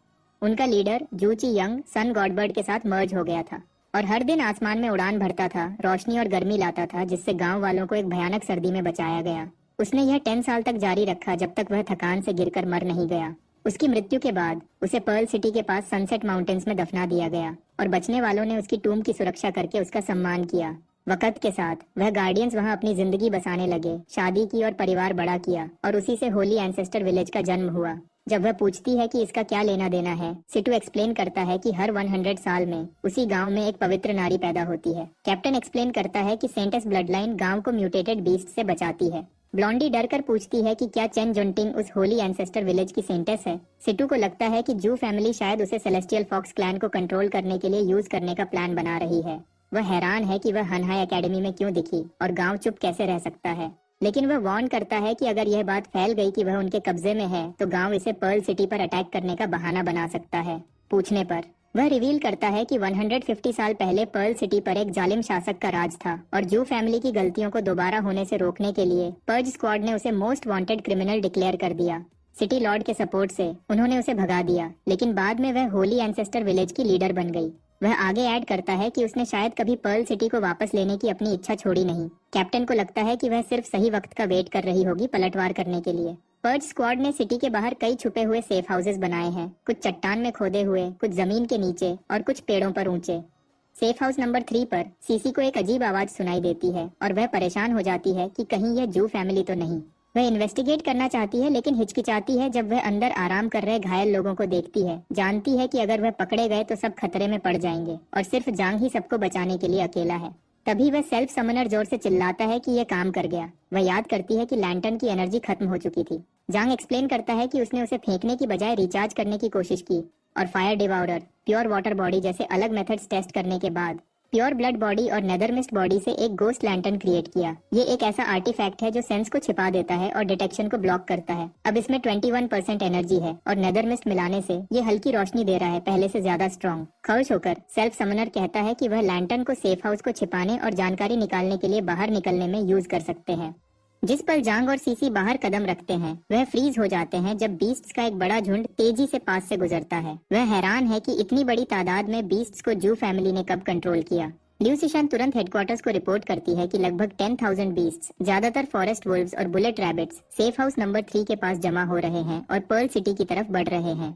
उनका लीडर जूची यंग सन गॉडबर्ड के साथ मर्ज हो गया था और हर दिन आसमान में उड़ान भरता था, रोशनी और गर्मी लाता था, जिससे गांव वालों को एक भयानक सर्दी में बचाया गया। उसने यह 10 साल तक जारी रखा जब तक वह थकान से गिरकर मर नहीं गया। उसकी मृत्यु के बाद उसे पर्ल सिटी के पास सनसेट माउंटेन्स में दफना दिया गया और बचने वालों ने उसकी टूम की सुरक्षा करके उसका सम्मान किया। वक्त के साथ वह गार्डियंस वहां अपनी जिंदगी बसाने लगे, शादी की और परिवार बड़ा किया और उसी से होली एंसेस्टर विलेज का जन्म हुआ। जब वह पूछती है कि इसका क्या लेना देना है, सिटू एक्सप्लेन करता है कि हर 100 साल में उसी गांव में एक पवित्र नारी पैदा होती है। कैप्टन एक्सप्लेन करता है कि सेंटस ब्लड लाइन गांव को म्यूटेटेड बीस्ट से बचाती है। ब्लॉन्डी डर कर पूछती है कि क्या चेन जुनटिंग उस होली एंसेस्टर विलेज की सेंटेस है। सिटू को लगता है कि जू फैमिली शायद उसे सेलेस्टियल फॉक्स क्लैन को कंट्रोल करने के लिए यूज करने का प्लान बना रही है। वह हैरान है कि वह हनहाई एकेडमी में क्यों दिखी और गांव चुप कैसे रह सकता है, लेकिन वह वार्न करता है कि अगर यह बात फैल गई कि वह उनके कब्जे में है तो गांव इसे पर्ल सिटी पर अटैक करने का बहाना बना सकता है। पूछने पर वह रिवील करता है कि 150 साल पहले पर्ल सिटी पर एक जालिम शासक का राज था और जू फैमिली की गलतियों को दोबारा होने से रोकने के लिए पर्ज स्क्वाड ने उसे मोस्ट वांटेड क्रिमिनल डिक्लेयर कर दिया। सिटी लॉर्ड के सपोर्ट से उन्होंने उसे भगा दिया, लेकिन बाद में वह होली एंसेस्टर विलेज की लीडर बन गई। वह आगे ऐड करता है कि उसने शायद कभी पर्ल सिटी को वापस लेने की अपनी इच्छा छोड़ी नहीं। कैप्टन को लगता है कि वह सिर्फ सही वक्त का वेट कर रही होगी पलटवार करने के लिए। पर्ज स्क्वाड ने सिटी के बाहर कई छुपे हुए सेफ हाउसेस बनाए हैं, कुछ चट्टान में खोदे हुए, कुछ जमीन के नीचे और कुछ पेड़ों पर ऊंचे। सेफ हाउस नंबर 3 पर सीसी को एक अजीब आवाज सुनाई देती है और वह परेशान हो जाती है कि कहीं यह जू फैमिली तो नहीं। वह इन्वेस्टिगेट करना चाहती है लेकिन हिचकिचाती है जब वह अंदर आराम कर रहे घायल लोगों को देखती है। जानती है कि अगर वह पकड़े गए तो सब खतरे में पड़ जाएंगे और सिर्फ जांग ही सबको बचाने के लिए अकेला है। तभी वह सेल्फ समनर जोर से चिल्लाता है कि यह काम कर गया। वह याद करती है कि लैंटर्न की एनर्जी खत्म हो चुकी थी। जांग एक्सप्लेन करता है कि उसने उसे फेंकने की बजाय रिचार्ज करने की कोशिश की और फायर डिवाउरर, प्योर वाटर बॉडी जैसे अलग मेथड्स टेस्ट करने के बाद प्योर ब्लड बॉडी और नेदर मिस्ट बॉडी से एक गोस्ट लैंटर्न क्रिएट किया। ये एक ऐसा आर्टिफैक्ट है जो सेंस को छिपा देता है और डिटेक्शन को ब्लॉक करता है। अब इसमें 21% एनर्जी है और नेदर मिस्ट मिलाने से ये हल्की रोशनी दे रहा है, पहले से ज्यादा स्ट्रॉन्ग। खुश होकर सेल्फ समनर कहता है कि वह लैंटर्न को सेफ हाउस को छिपाने और जानकारी निकालने के लिए बाहर निकलने में यूज कर सकते हैं। जिस पल जांग और सीसी बाहर कदम रखते हैं वह फ्रीज हो जाते हैं जब बीस्ट्स का एक बड़ा झुंड तेजी से पास से गुजरता है। वह हैरान है कि इतनी बड़ी तादाद में बीस्ट्स को जू फैमिली ने कब कंट्रोल किया। ल्यू सिशान तुरंत हेडक्वार्टर्स को रिपोर्ट करती है कि लगभग 10,000 बीस्ट्स, ज्यादातर फॉरेस्ट वुल्व्स और bullet rabbits, safe house number 3 के पास जमा हो रहे हैं और पर्ल सिटी की तरफ बढ़ रहे हैं।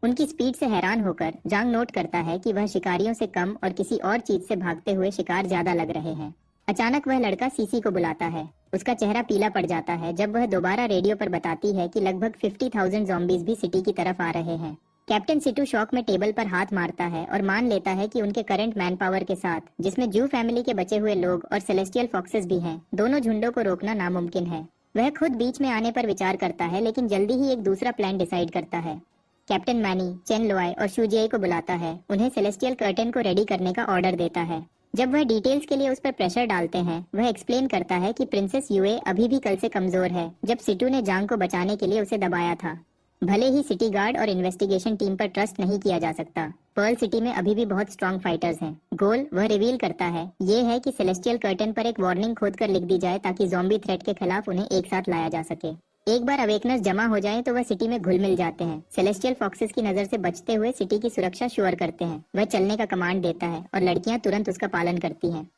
उनकी स्पीड से हैरान होकर जांग नोट करता है कि वह शिकारियों से कम और किसी और चीज से भागते हुए शिकार ज्यादा लग रहे हैं। अचानक वह लड़का सीसी को बुलाता है। उसका चेहरा पीला पड़ जाता है जब वह दोबारा रेडियो पर बताती है कि लगभग 50,000 ज़ॉम्बीज भी सिटी की तरफ आ रहे हैं। कैप्टन सिटू शॉक में टेबल पर हाथ मारता है और मान लेता है कि उनके करंट मैन पावर के साथ, जिसमें जू फैमिली के बचे हुए लोग और सेलेस्टियल फॉक्सेस भी हैं, दोनों झुंडों को रोकना नामुमकिन है। वह खुद बीच में आने पर विचार करता है लेकिन जल्दी ही एक दूसरा प्लान डिसाइड करता है। कैप्टन मैनी, चेन लोआई और शुजियाई को बुलाता है, उन्हें सेलेस्टियल कर्टेन को रेडी करने का ऑर्डर देता है। जब वह डिटेल्स के लिए उस पर प्रेशर डालते हैं, वह एक्सप्लेन करता है कि प्रिंसेस यूए अभी भी कल से कमजोर है, जब सिटू ने जांग को बचाने के लिए उसे दबाया था। भले ही सिटी गार्ड और इन्वेस्टिगेशन टीम पर ट्रस्ट नहीं किया जा सकता, पर्ल सिटी में अभी भी बहुत स्ट्रॉन्ग फाइटर्स हैं। गोल वह रिवील करता है ये है कि सेलेस्टियल कर्टेन पर एक वार्निंग खोदकर लिख दी जाए ताकि ज़ॉम्बी थ्रेट के खिलाफ उन्हें एक साथ लाया जा सके। एक बार अवेकनर्स जमा हो जाएं तो वह सिटी में घुल मिल जाते हैं। सेलेस्टियल फॉक्सेस की नजर से बचते हुए सिटी की सुरक्षा श्योर करते हैं। वह चलने का कमांड देता है और लड़कियां तुरंत उसका पालन करती हैं।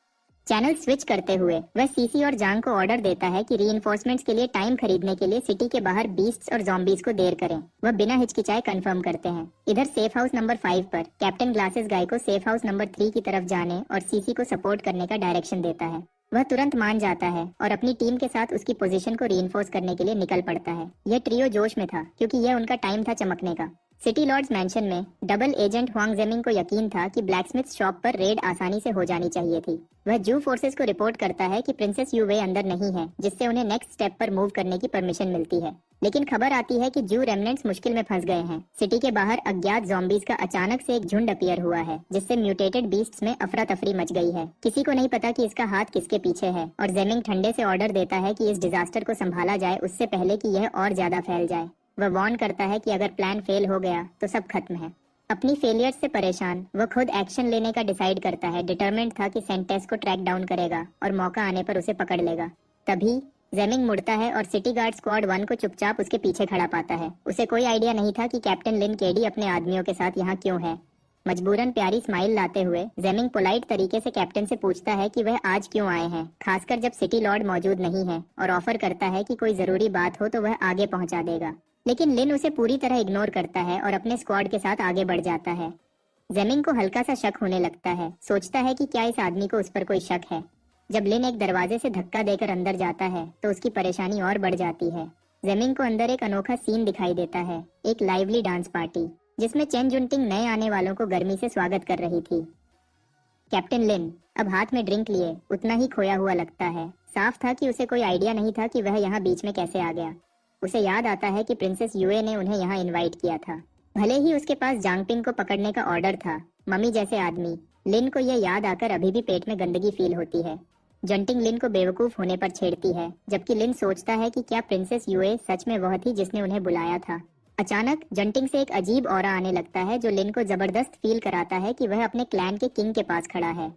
चैनल स्विच करते हुए वह सीसी और जांग को ऑर्डर देता है कि रीइंफोर्समेंट्स के लिए टाइम खरीदने के लिए सिटी के बाहर बीस्ट्स और ज़ॉम्बीज को देर करें। वह बिना हिचकिचाए कंफर्म करते हैं। इधर सेफ हाउस नंबर 5 पर कैप्टन ग्लासेस गाय को सेफ हाउस नंबर 3 की तरफ जाने और सीसी को सपोर्ट करने का डायरेक्शन देता है। वह तुरंत मान जाता है और अपनी टीम के साथ उसकी पोजीशन को रीइंफोर्स करने के लिए निकल पड़ता है। यह ट्रियो जोश में था क्योंकि यह उनका टाइम था चमकने का। सिटी लॉर्ड्स मैंशन में डबल एजेंट हुआंग जेमिंग को यकीन था कि ब्लैकस्मिथ शॉप पर रेड आसानी से हो जानी चाहिए थी। वह जू फोर्सेस को रिपोर्ट करता है कि प्रिंसेस यूवे अंदर नहीं है, जिससे उन्हें नेक्स्ट स्टेप पर मूव करने की परमिशन मिलती है। लेकिन खबर आती है कि जू रेमनेंट्स मुश्किल में फंस गए हैं। सिटी के बाहर अज्ञात ज़ॉम्बीज का अचानक से एक झुंड अपीयर हुआ है, जिससे म्यूटेटेड बीस्ट्स में अफरा तफरी मच गई है। किसी को नहीं पता कि इसका हाथ किसके पीछे है और जेमिंग ठंडे से ऑर्डर देता है कि इस डिजास्टर को संभाला जाए उससे पहले कि यह और ज्यादा फैल जाए। वह वार्न करता है कि अगर प्लान फेल हो गया तो सब खत्म है। अपनी फेलियर से परेशान वह खुद एक्शन लेने का डिसाइड करता है। डिटरमेंट था कि सेंटेस को ट्रैक डाउन करेगा और मौका आने पर उसे पकड़ लेगा। तभी जेमिंग मुड़ता है और सिटी गार्ड स्क्वाड 1 को चुपचाप उसके पीछे खड़ा पाता है। उसे कोई आइडिया नहीं था कि कैप्टन लिन केडी अपने आदमियों के साथ यहाँ क्यों है। मजबूरन प्यारी स्माइल लाते हुए जेमिंग पोलाइट तरीके से कैप्टन से पूछता है कि वह आज क्यों आए हैं, खासकर जब सिटी लॉर्ड मौजूद नहीं है, और ऑफर करता है कि कोई जरूरी बात हो तो वह आगे पहुंचा देगा। लेकिन लिन उसे पूरी तरह इग्नोर करता है और अपने स्क्वाड के साथ आगे बढ़ जाता है। जेमिंग को हल्का सा शक होने लगता है। सोचता है कि क्या इस आदमी को उस पर कोई शक है। जब लिन एक दरवाजे से धक्का देकर अंदर जाता है तो उसकी परेशानी और बढ़ जाती है। जेमिंग को अंदर एक अनोखा सीन दिखाई देता है, एक लाइवली डांस पार्टी जिसमें चेन जुनटिंग नए आने वालों को गर्मी से स्वागत कर रही थी। कैप्टन लिन अब हाथ में ड्रिंक लिए उतना ही खोया हुआ लगता है। साफ था कि उसे कोई आइडिया नहीं था कि वह यहाँ बीच में कैसे आ गया। उसे याद आता है कि प्रिंसेस यूए ने उन्हें यहाँ इनवाइट किया था। भले ही उसके पास जांगपिंग को पकड़ने का ऑर्डर था, मम्मी जैसे आदमी, लिन को यह याद आकर अभी भी पेट में गंदगी फील होती है। जंटिंग लिन को बेवकूफ होने पर छेड़ती है, जबकि लिन सोचता है कि क्या प्रिंसेस यूए सच में वह थी जिसने उन्हें बुलाया था। अचानक जंटिंग से एक अजीब ऑरा आने लगता है जो लिन को जबरदस्त फील कराता है कि वह अपने क्लैन के किंग के पास खड़ा है।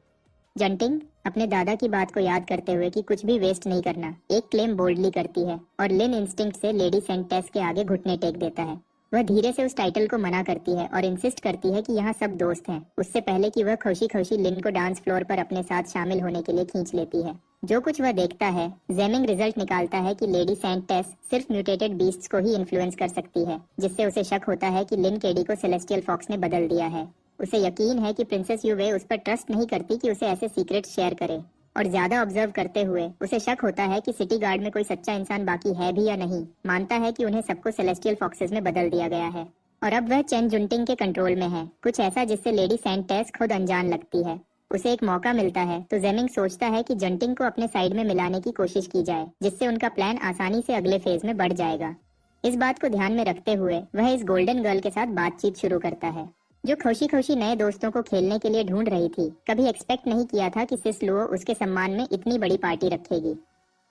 जंटिंग अपने दादा की बात को याद करते हुए कि कुछ भी वेस्ट नहीं करना, एक क्लेम बोल्डली करती है और लिन इंस्टिंक्ट से लेडी सेंटेस के आगे घुटने टेक देता है। वह धीरे से उस टाइटल को मना करती है और इंसिस्ट करती है कि यहाँ सब दोस्त हैं, उससे पहले कि वह खुशी खुशी लिन को डांस फ्लोर पर अपने साथ शामिल होने के लिए खींच लेती है। जो कुछ वह देखता है, जेमिंग रिजल्ट निकालता है कि लेडी सेंटेस सिर्फ म्यूटेटेड बीस्ट्स को ही इन्फ्लुएंस कर सकती है, जिससे उसे शक होता है कि लिन केडी को सेलेस्टियल फॉक्स ने बदल दिया है। उसे यकीन है कि प्रिंसेस यूवे उस पर ट्रस्ट नहीं करती कि उसे ऐसे सीक्रेट शेयर करे, और ज्यादा ऑब्जर्व करते हुए उसे शक होता है कि सिटी गार्ड में कोई सच्चा इंसान बाकी है भी या नहीं। मानता है कि उन्हें सबको सेलेस्टियल फॉक्सेस में बदल दिया गया है और अब वह चेन जुनटिंग के कंट्रोल में है, कुछ ऐसा जिससे लेडी सेंटेस खुद अनजान लगती है। उसे एक मौका मिलता है तो जेमिंग सोचता है कि जंटिंग को अपने साइड में मिलाने की कोशिश की जाए, जिससे उनका प्लान आसानी से अगले फेज में बढ़ जाएगा। इस बात को ध्यान में रखते हुए वह इस गोल्डन गर्ल के साथ बातचीत शुरू करता है, जो खुशी खुशी नए दोस्तों को खेलने के लिए ढूंढ रही थी। कभी एक्सपेक्ट नहीं किया था कि सिस लुओ उसके सम्मान में इतनी बड़ी पार्टी रखेगी।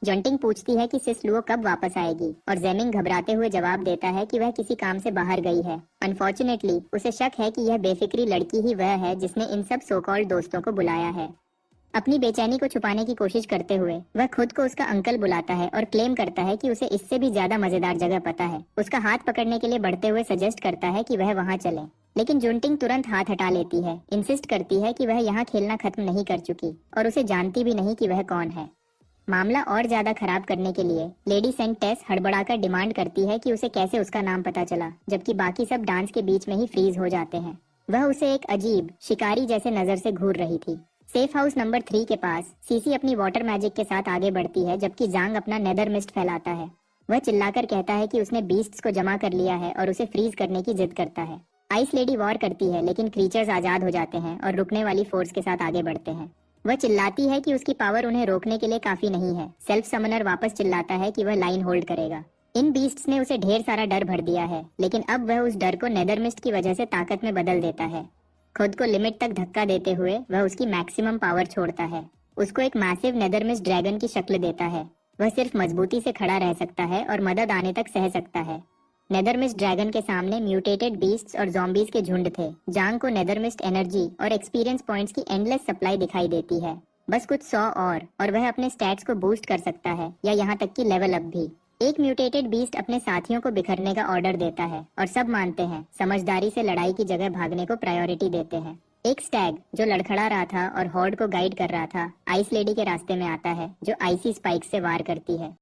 जंटिंग पूछती है कि सिस लुओ कब वापस आएगी और जेमिंग घबराते हुए जवाब देता है कि वह किसी काम से बाहर गई है। अनफॉर्चुनेटली उसे शक है कि यह बेफिक्री लड़की ही वह है जिसने इन सब सो कॉल्ड दोस्तों को बुलाया है। अपनी बेचैनी को छुपाने की कोशिश करते हुए वह खुद को उसका अंकल बुलाता है और क्लेम करता है कि उसे इससे भी ज्यादा मजेदार जगह पता है। उसका हाथ पकड़ने के लिए बढ़ते हुए सजेस्ट करता है कि वह वहाँ चले, लेकिन जुनटिंग तुरंत हाथ हटा लेती है, इंसिस्ट करती है कि वह यहाँ खेलना खत्म नहीं कर चुकी और उसे जानती भी नहीं कि वह कौन है। मामला और ज्यादा खराब करने के लिए लेडी सेंट टेस हड़बड़ाकर डिमांड करती है कि उसे कैसे उसका नाम पता चला, जबकि बाकी सब डांस के बीच में ही फ्रीज हो जाते हैं। वह उसे एक अजीब शिकारी जैसे नजर से घूर रही थी। सेफ हाउस नंबर 3 के पास सीसी अपनी वाटर मैजिक के साथ आगे बढ़ती है, जबकि जांग अपना नेदर मिस्ट फैलाता है। वह चिल्लाकर कहता है कि उसने बीस्ट्स को जमा कर लिया है और उसे फ्रीज करने की जिद करता है। आइस लेडी वॉर करती है, लेकिन क्रीचर्स आजाद हो जाते हैं और रुकने वाली फोर्स के साथ आगे बढ़ते हैं। वह चिल्लाती है कि उसकी पावर उन्हें रोकने के लिए काफी नहीं है। सेल्फ समनर वापस चिल्लाता है कि वह लाइन होल्ड करेगा। इन बीस्ट्स ने उसे ढेर सारा डर भर दिया है, लेकिन अब वह उस डर को नेदर मिस्ट की वजह से ताकत में बदल देता है। खुद को लिमिट तक धक्का देते हुए वह उसकी मैक्सिमम पावर छोड़ता है। उसको एक मैसिव नेदर मिस्ट ड्रैगन की शक्ल देता है। वह सिर्फ मजबूती से खड़ा रह सकता है और मदद आने तक सह सकता है। नेदर मिस्ट ड्रैगन के सामने म्यूटेटेड बीस्ट्स और ज़ॉम्बीज के झुंड थे। जांग को नेदर मिस्ट एनर्जी और एक्सपीरियंस पॉइंट्स की एंडलेस सप्लाई दिखाई देती है। बस कुछ 100 और वह अपने स्टैट्स को बूस्ट कर सकता है, या यहाँ तक कि लेवल अप भी। एक म्यूटेटेड बीस्ट अपने साथियों को बिखरने का ऑर्डर देता है और सब मानते हैं। समझदारी से लड़ाई की जगह भागने को प्रायोरिटी देते हैं। एक स्टैग जो लड़खड़ा रहा था और हॉर्ड को गाइड कर रहा था, आइस लेडी के रास्ते में आता है, जो आइसी स्पाइक से वार करती है।